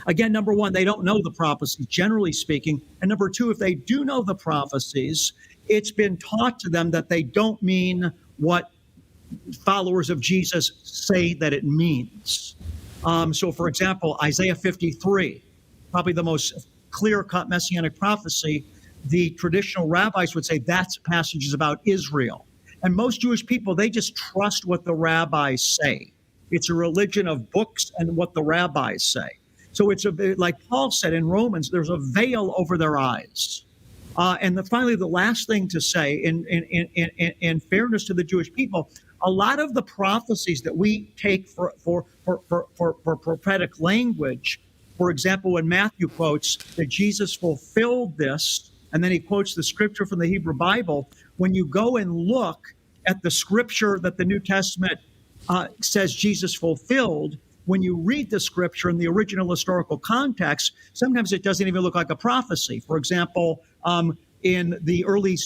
Again, number one, they don't know the prophecies, generally speaking. And number two, if they do know the prophecies, it's been taught to them that they don't mean what followers of Jesus say that it means. So, for example, Isaiah 53, probably the most clear-cut messianic prophecy, the traditional rabbis would say that passage is about Israel. And most Jewish people, they just trust what the rabbis say. It's a religion of books and what the rabbis say. So it's like Paul said in Romans, there's a veil over their eyes. And finally, the last thing to say, in fairness to the Jewish people, a lot of the prophecies that we take for prophetic language, for example, when Matthew quotes that Jesus fulfilled this, and then he quotes the scripture from the Hebrew Bible, when you go and look at the scripture that the New Testament says Jesus fulfilled, when you read the scripture in the original historical context, sometimes it doesn't even look like a prophecy. For example, in the early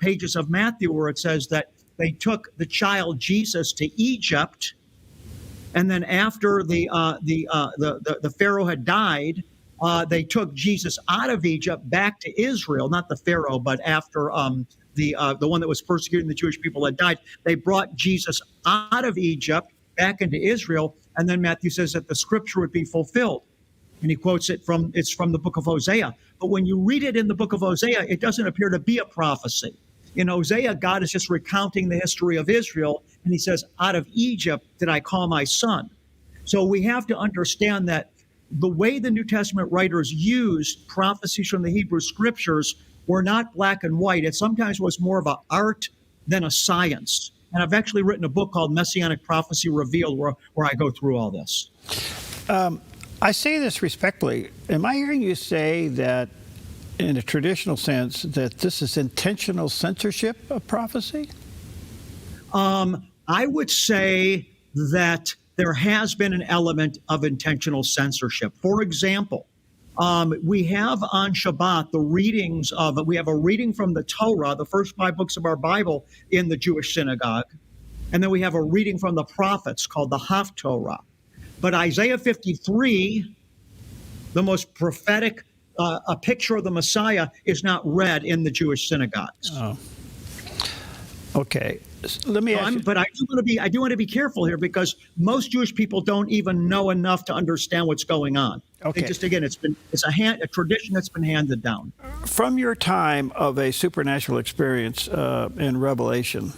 pages of Matthew, where it says that they took the child Jesus to Egypt, and then after the Pharaoh had died, they took Jesus out of Egypt back to Israel. Not the Pharaoh, but after the one that was persecuting the Jewish people had died. They brought Jesus out of Egypt back into Israel, and then Matthew says that the scripture would be fulfilled. And he quotes it's from the book of Hosea. But when you read it in the book of Hosea, it doesn't appear to be a prophecy. In Hosea, God is just recounting the history of Israel, and he says, out of Egypt did I call my son. So we have to understand that the way the New Testament writers used prophecies from the Hebrew scriptures were not black and white. It sometimes was more of an art than a science. And I've actually written a book called Messianic Prophecy Revealed, where I go through all this. I say this respectfully. Am I hearing you say that, in a traditional sense, that this is intentional censorship of prophecy? I would say that there has been an element of intentional censorship. For example, we have on Shabbat the readings of, we have a reading from the Torah, the first 5 books of our Bible, in the Jewish synagogue. And then we have a reading from the prophets called the Haftorah. But Isaiah 53, the most prophetic a picture of the Messiah, is not read in the Jewish synagogues. Oh. Okay. Let me ask you. But I do want to be careful here, because most Jewish people don't even know enough to understand what's going on. Okay. They just, again, it's a tradition that's been handed down. From your time of a supernatural experience in Revelation,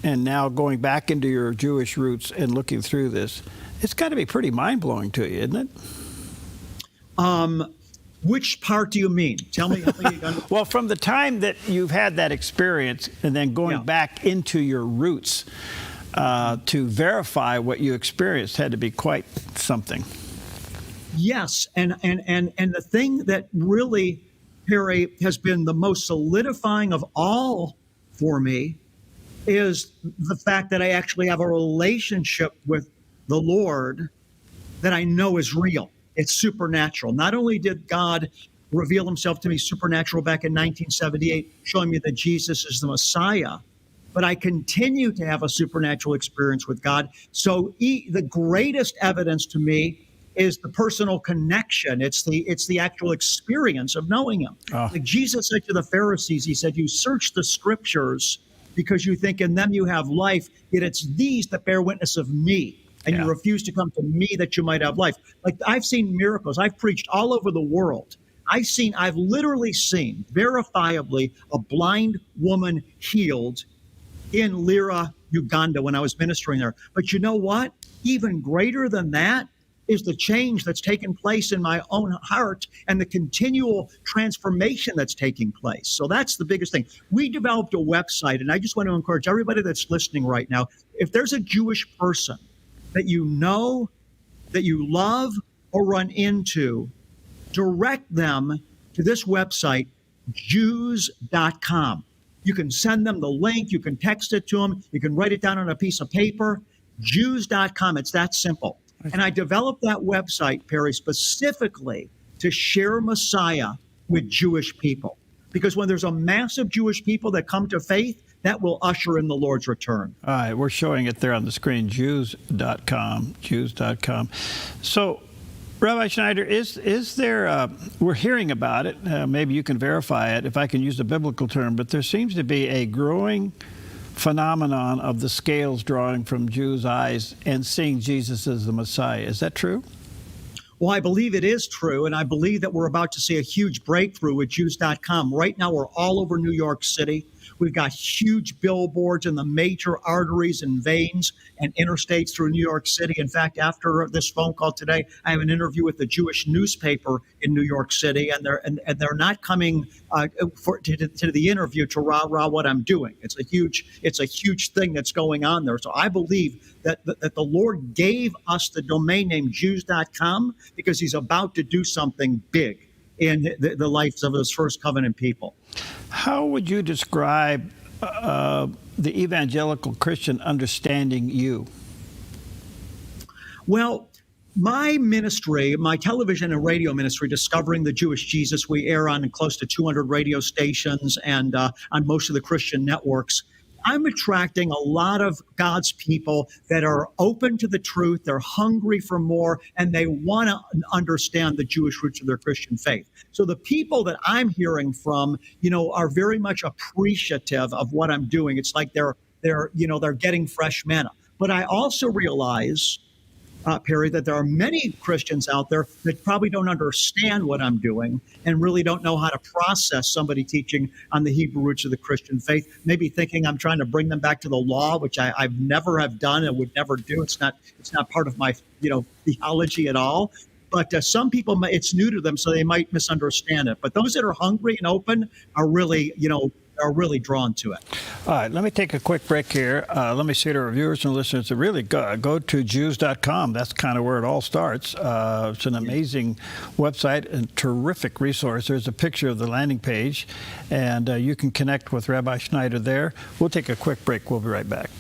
and now going back into your Jewish roots and looking through this, it's got to be pretty mind-blowing to you, isn't it? Which part do you mean? Tell me. Well, from the time that you've had that experience and then going back into your roots to verify what you experienced had to be quite something. Yes, and the thing that really, Perry, has been the most solidifying of all for me is the fact that I actually have a relationship with the Lord that I know is real. It's supernatural. Not only did God reveal himself to me supernatural back in 1978, showing me that Jesus is the Messiah, but I continue to have a supernatural experience with God. So the greatest evidence to me is the personal connection. It's the actual experience of knowing him. Like Jesus said to the Pharisees, he said, you search the scriptures because you think in them you have life, yet it's these that bear witness of me. And you refuse to come to me that you might have life. Like, I've seen miracles. I've preached all over the world. I've literally seen, verifiably, a blind woman healed in Lira, Uganda, when I was ministering there. But you know what? Even greater than that is the change that's taken place in my own heart and the continual transformation that's taking place. So that's the biggest thing. We developed a website, and I just want to encourage everybody that's listening right now, if there's a Jewish person that you know, that you love, or run into, direct them to this website, Jews.com. You can send them the link, you can text it to them, you can write it down on a piece of paper, Jews.com. It's that simple. And I developed that website, Perry, specifically to share Messiah with Jewish people. Because when there's a massive Jewish people that come to faith, that will usher in the Lord's return. All right, we're showing it there on the screen, Jews.com, Jews.com. So, Rabbi Schneider, is there, we're hearing about it, maybe you can verify it if I can use a biblical term, but there seems to be a growing phenomenon of the scales drawing from Jews' eyes and seeing Jesus as the Messiah. Is that true? Well, I believe it is true, and I believe that we're about to see a huge breakthrough with Jews.com. Right now, we're all over New York City. We've got huge billboards in the major arteries and veins and interstates through New York City. In fact, after this phone call today, I have an interview with the Jewish newspaper in New York City, and they're not coming to the interview to rah what I'm doing. It's a huge thing that's going on there. So I believe that the Lord gave us the domain name Jews.com because He's about to do something big in the lives of His first covenant people. How would you describe the evangelical Christian understanding you? Well, my ministry, my television and radio ministry, Discovering the Jewish Jesus, we air on close to 200 radio stations and on most of the Christian networks. I'm attracting a lot of God's people that are open to the truth. They're hungry for more, and they want to understand the Jewish roots of their Christian faith. So the people that I'm hearing from, are very much appreciative of what I'm doing. It's like they're getting fresh manna. But I also realize, Perry, that there are many Christians out there that probably don't understand what I'm doing and really don't know how to process somebody teaching on the Hebrew roots of the Christian faith, maybe thinking I'm trying to bring them back to the law, which I've never have done and would never do. It's not part of my theology at all. But some people, it's new to them, so they might misunderstand it. But those that are hungry and open are really drawn to it. All right, let me take a quick break here. Let me say to our viewers and listeners to really go to Jews.com. That's kind of where it all starts. It's an amazing website and terrific resource. There's a picture of the landing page, and you can connect with Rabbi Schneider there. We'll take a quick break. We'll be right back.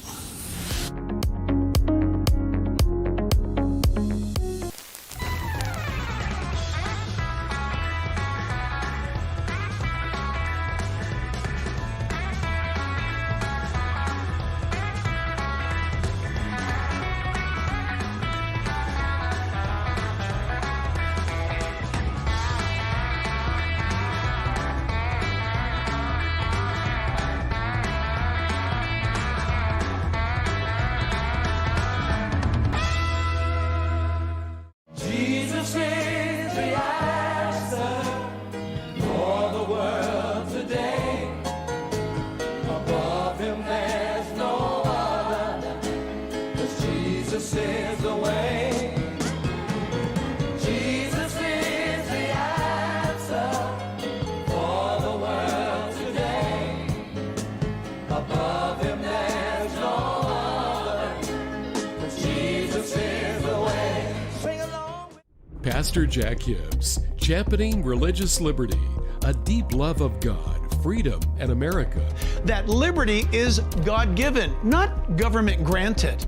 Pastor Jack Hibbs, championing religious liberty, a deep love of God, freedom, and America. That liberty is God-given, not government-granted.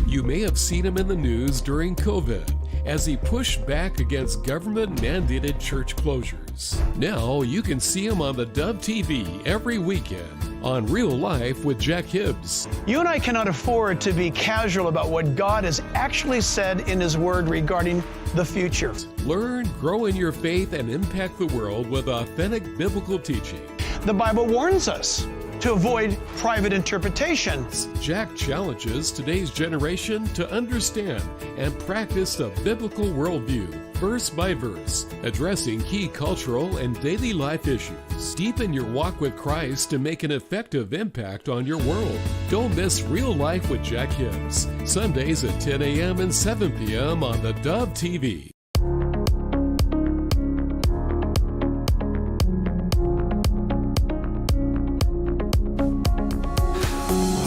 You may have seen him in the news during COVID as he pushed back against government-mandated church closures. Now you can see him on theDove TV every weekend on Real Life with Jack Hibbs. You and I cannot afford to be casual about what God has actually said in His Word regarding the future. Learn, grow in your faith, and impact the world with authentic biblical teaching. The Bible warns us to avoid private interpretations. Jack challenges today's generation to understand and practice a biblical worldview, verse by verse, addressing key cultural and daily life issues. Deepen your walk with Christ to make an effective impact on your world. Don't miss Real Life with Jack Hibbs, Sundays at 10 a.m. and 7 p.m. on theDove TV.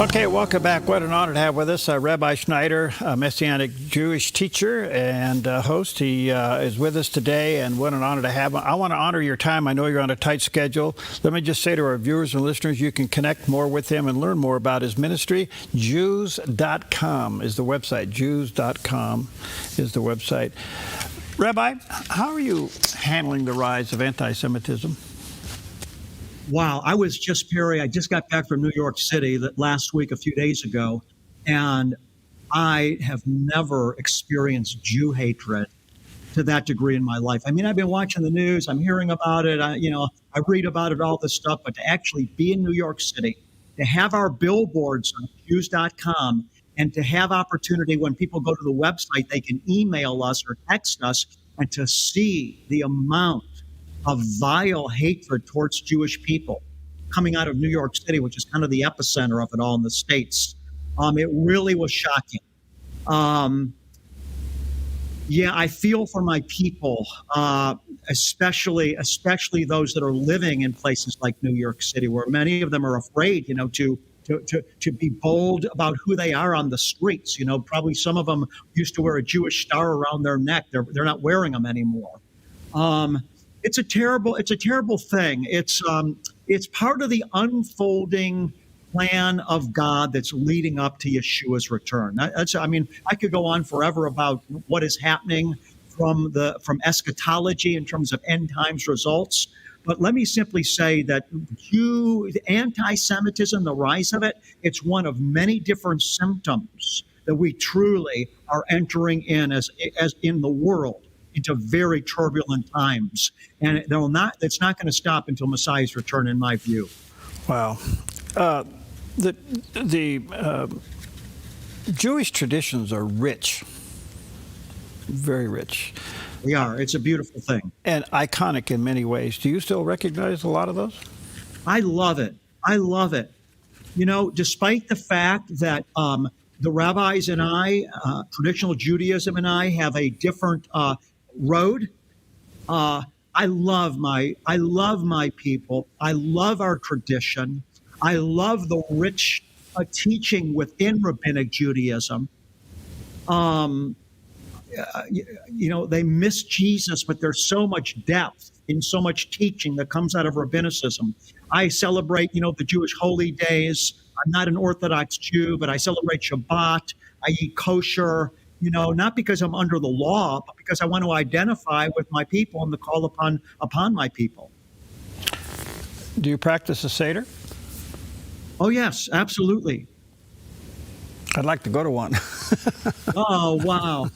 Okay, welcome back. What an honor to have with us Rabbi Schneider, a Messianic Jewish teacher and host. He is with us today, and what an honor to have him. I want to honor your time. I know you're on a tight schedule. Let me just say to our viewers and listeners, you can connect more with him and learn more about his ministry. Jews.com is the website. Jews.com is the website. Rabbi, how are you handling the rise of anti-Semitism? Wow, I just got back from New York City last week, a few days ago, and I have never experienced Jew hatred to that degree in my life. I mean, I've been watching the news, I'm hearing about it, I read about it, all this stuff, but to actually be in New York City, to have our billboards on Jews.com, and to have opportunity when people go to the website, they can email us or text us, and to see the amount of vile hatred towards Jewish people coming out of New York City, which is kind of the epicenter of it all in the States. It really was shocking. I feel for my people, especially those that are living in places like New York City, where many of them are afraid, to be bold about who they are on the streets. Probably some of them used to wear a Jewish star around their neck. They're not wearing them anymore. It's a terrible thing. It's part of the unfolding plan of God that's leading up to Yeshua's return. I could go on forever about what is happening from eschatology in terms of end times results. But let me simply say that anti-Semitism, the rise of it, it's one of many different symptoms that we truly are entering in as in the world into very turbulent times, and it's not going to stop until Messiah's return, in my view. Wow. The Jewish traditions are rich, very rich. They are. It's a beautiful thing. And iconic in many ways. Do you still recognize a lot of those? I love it. I love it. You know, despite the fact that the rabbis and I, traditional Judaism and I, have a different road. I love my people. I love our tradition. I love the rich teaching within rabbinic Judaism. They miss Jesus, but there's so much depth in so much teaching that comes out of rabbinicism. I celebrate, the Jewish holy days. I'm not an Orthodox Jew, but I celebrate Shabbat. I eat kosher, not because I'm under the law, but because I want to identify with my people and the call upon my people. Do you practice a Seder? Oh, yes, absolutely. I'd like to go to one. Oh, wow.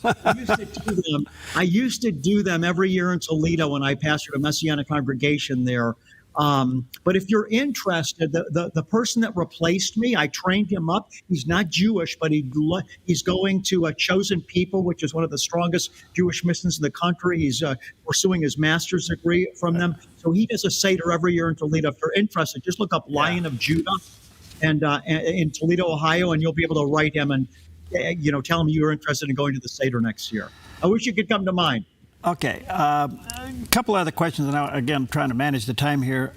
I used to do them every year in Toledo when I pastored a Messianic congregation there. But if you're interested, the person that replaced me, I trained him up. He's not Jewish, but he's going to a Chosen People, which is one of the strongest Jewish missions in the country. He's pursuing his master's degree from them. So he does a Seder every year in Toledo. If you're interested, just look up Lion of Judah and in Toledo, Ohio, and you'll be able to write him and tell him you're interested in going to the Seder next year. I wish you could come to mine. Okay. A couple other questions, and again, trying to manage the time here.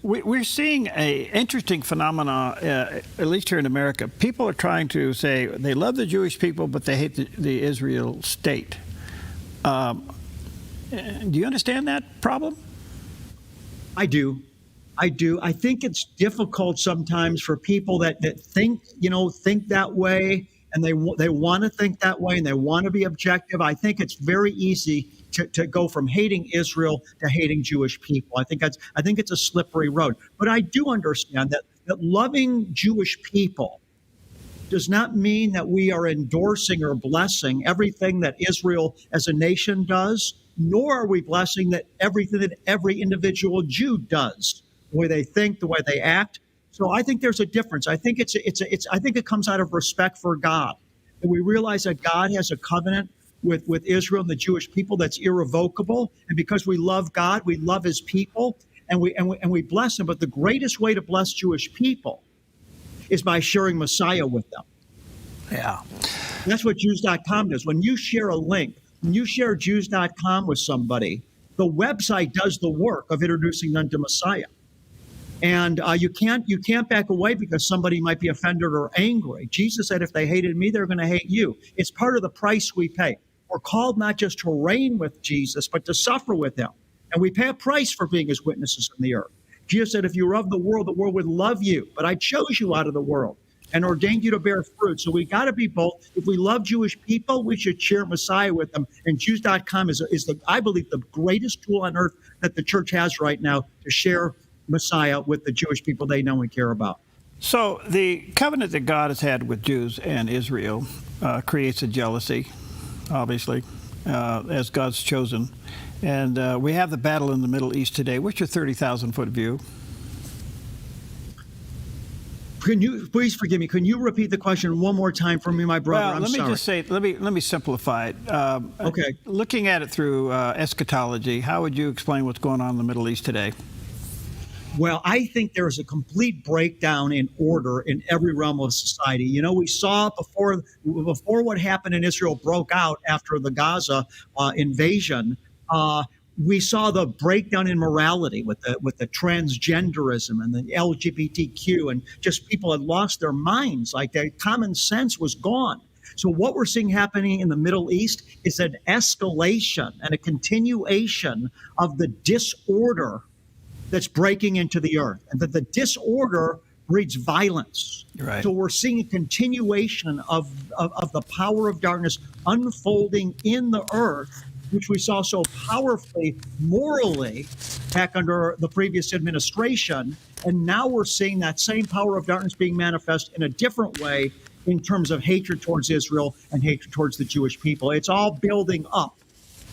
We're seeing an interesting phenomenon, at least here in America. People are trying to say they love the Jewish people, but they hate the Israel state. Do you understand that problem? I do. I think it's difficult sometimes for people that think that way, and they want to think that way, and they want to be objective. I think it's very easy to go from hating Israel to hating Jewish people. I think it's a slippery road. But I do understand that loving Jewish people does not mean that we are endorsing or blessing everything that Israel as a nation does, nor are we blessing that everything that every individual Jew does, the way they think, the way they act. So I think there's a difference. I think I think it comes out of respect for God. And we realize that God has a covenant with Israel and the Jewish people that's irrevocable. And because we love God, we love his people, and we bless them. But the greatest way to bless Jewish people is by sharing Messiah with them. Yeah. That's what Jews.com does. When you share a link, when you share Jews.com with somebody, the website does the work of introducing them to Messiah. And you can't back away because somebody might be offended or angry. Jesus said, if they hated me, they're going to hate you. It's part of the price we pay. We're called not just to reign with Jesus, but to suffer with him. And we pay a price for being his witnesses on the earth. Jesus said, if you were of the world would love you. But I chose you out of the world and ordained you to bear fruit. So we got to be both. If we love Jewish people, we should share Messiah with them. And Jews.com is I believe, the greatest tool on earth that the church has right now to share Messiah with the Jewish people they know and care about. So the covenant that God has had with Jews and Israel creates a jealousy, obviously, as God's chosen. And we have the battle in the Middle East today. What's your 30,000-foot view? Can you please forgive me? Can you repeat the question one more time for me, my brother? Well, let me just say, let me simplify it. Okay. Looking at it through eschatology, how would you explain what's going on in the Middle East today? Well, I think there is a complete breakdown in order in every realm of society. We saw before what happened in Israel broke out after the Gaza invasion. We saw the breakdown in morality with the transgenderism and the LGBTQ, and just people had lost their minds. Like their common sense was gone. So what we're seeing happening in the Middle East is an escalation and a continuation of the disorder that's breaking into the earth, and that the disorder breeds violence. Right. So we're seeing a continuation of the power of darkness unfolding in the earth, which we saw so powerfully morally back under the previous administration. And now we're seeing that same power of darkness being manifest in a different way in terms of hatred towards Israel and hatred towards the Jewish people. It's all building up.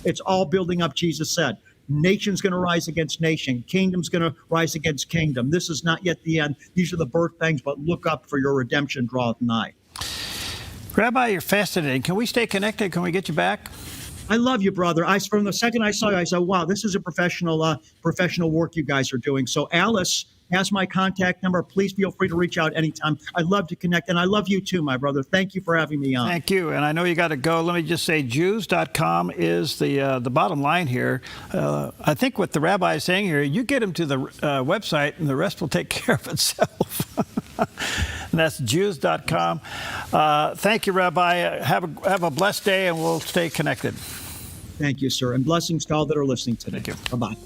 It's all building up, Jesus said. Nation's going to rise against nation. Kingdom's going to rise against kingdom. This is not yet the end. These are the birth pangs, but look up, for your redemption draweth nigh. Rabbi, you're fascinating. Can we stay connected? Can we get you back? I love you, brother. From the second I saw you, I said, wow, this is a professional work you guys are doing. So Alice has my contact number. Please feel free to reach out anytime. I'd love to connect, and I love you too, my brother. Thank you for having me on. Thank you, and I know you got to go. Let me just say, Jews.com is the bottom line here. I think what the rabbi is saying here, you get him to the website, and the rest will take care of itself. And that's Jews.com. Thank you, Rabbi. Have a blessed day, and we'll stay connected. Thank you, sir, and blessings to all that are listening today. Thank you. Bye-bye.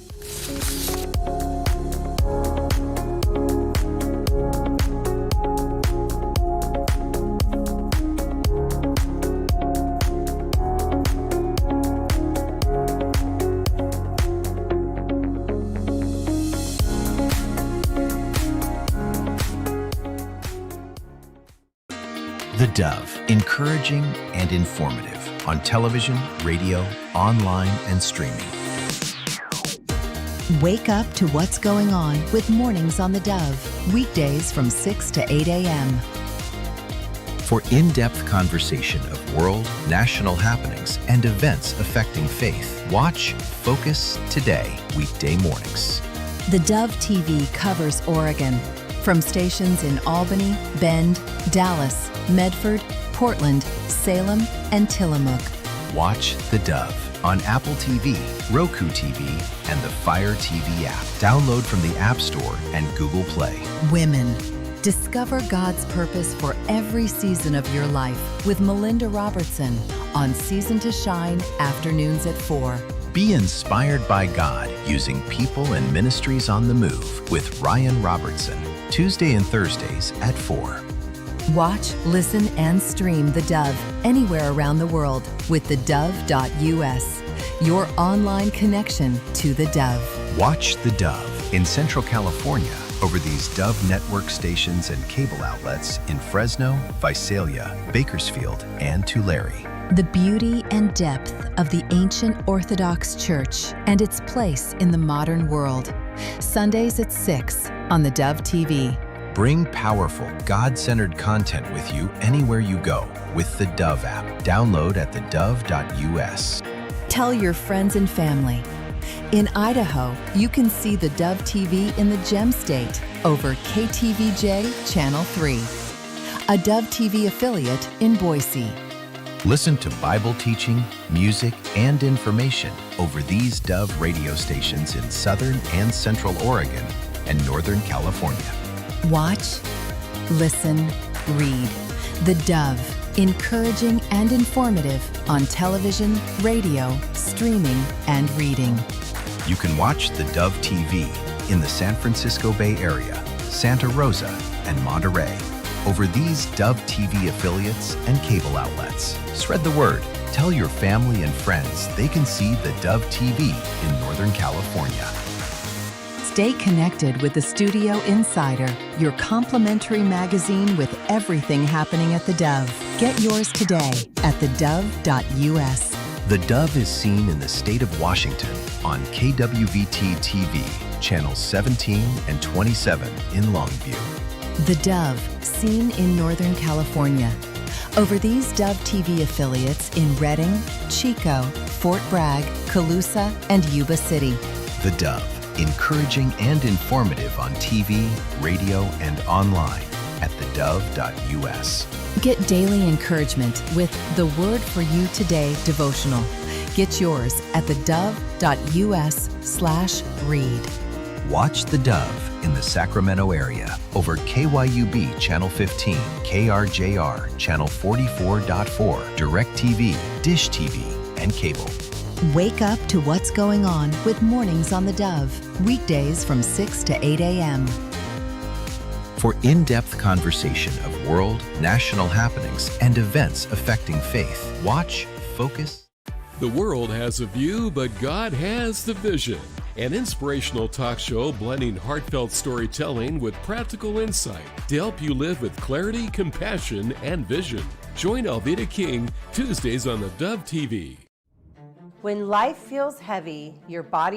The Dove, encouraging and informative on television, radio, online, and streaming. Wake up to what's going on with Mornings on the Dove, weekdays from 6 to 8 a.m. For in-depth conversation of world, national happenings, and events affecting faith, watch Focus Today, weekday mornings. The Dove TV covers Oregon, from stations in Albany, Bend, Dallas, Medford, Portland, Salem, and Tillamook. Watch The Dove on Apple TV, Roku TV, and the Fire TV app. Download from the App Store and Google Play. Women. Discover God's purpose for every season of your life with Melinda Robertson on Season to Shine, afternoons at 4. Be inspired by God using people and ministries on the move with Ryan Robertson, Tuesday and Thursdays at 4. Watch, listen, and stream The Dove anywhere around the world with theDove.us, your online connection to The Dove. Watch The Dove in Central California over these Dove Network stations and cable outlets in Fresno, Visalia, Bakersfield, and Tulare. The beauty and depth of the ancient Orthodox Church and its place in the modern world. Sundays at 6 on the Dove TV. Bring powerful, God-centered content with you anywhere you go with the Dove app. Download at theDove.us. Tell your friends and family. In Idaho, you can see the Dove TV in the Gem State over KTVJ Channel 3, a Dove TV affiliate in Boise. Listen to Bible teaching, music, and information over these Dove radio stations in Southern and Central Oregon and Northern California. Watch, listen, read. The Dove, encouraging and informative on television, radio, streaming, and reading. You can watch the Dove TV in the San Francisco Bay Area, Santa Rosa, and Monterey over these Dove TV affiliates and cable outlets. Spread the word. Tell your family and friends they can see the Dove TV in Northern California. Stay connected with the Studio Insider, your complimentary magazine with everything happening at the Dove. Get yours today at thedove.us. The Dove is seen in the state of Washington on KWVT TV, channels 17 and 27 in Longview. The Dove, seen in Northern California. Over these Dove TV affiliates in Redding, Chico, Fort Bragg, Colusa, and Yuba City. The Dove, encouraging and informative on TV, radio, and online at thedove.us. Get daily encouragement with the Word for You Today devotional. Get yours at thedove.us/read. Watch The Dove in the Sacramento area over KYUB Channel 15, KRJR Channel 44.4, DirecTV, Dish TV, and cable. Wake up to what's going on with Mornings on the Dove, weekdays from 6 to 8 a.m. For in-depth conversation of world, national happenings, and events affecting faith, watch Focus. The world has a view, but God has the vision. An inspirational talk show blending heartfelt storytelling with practical insight to help you live with clarity, compassion, and vision. Join Alveda King Tuesdays on the Dove TV. When life feels heavy, your body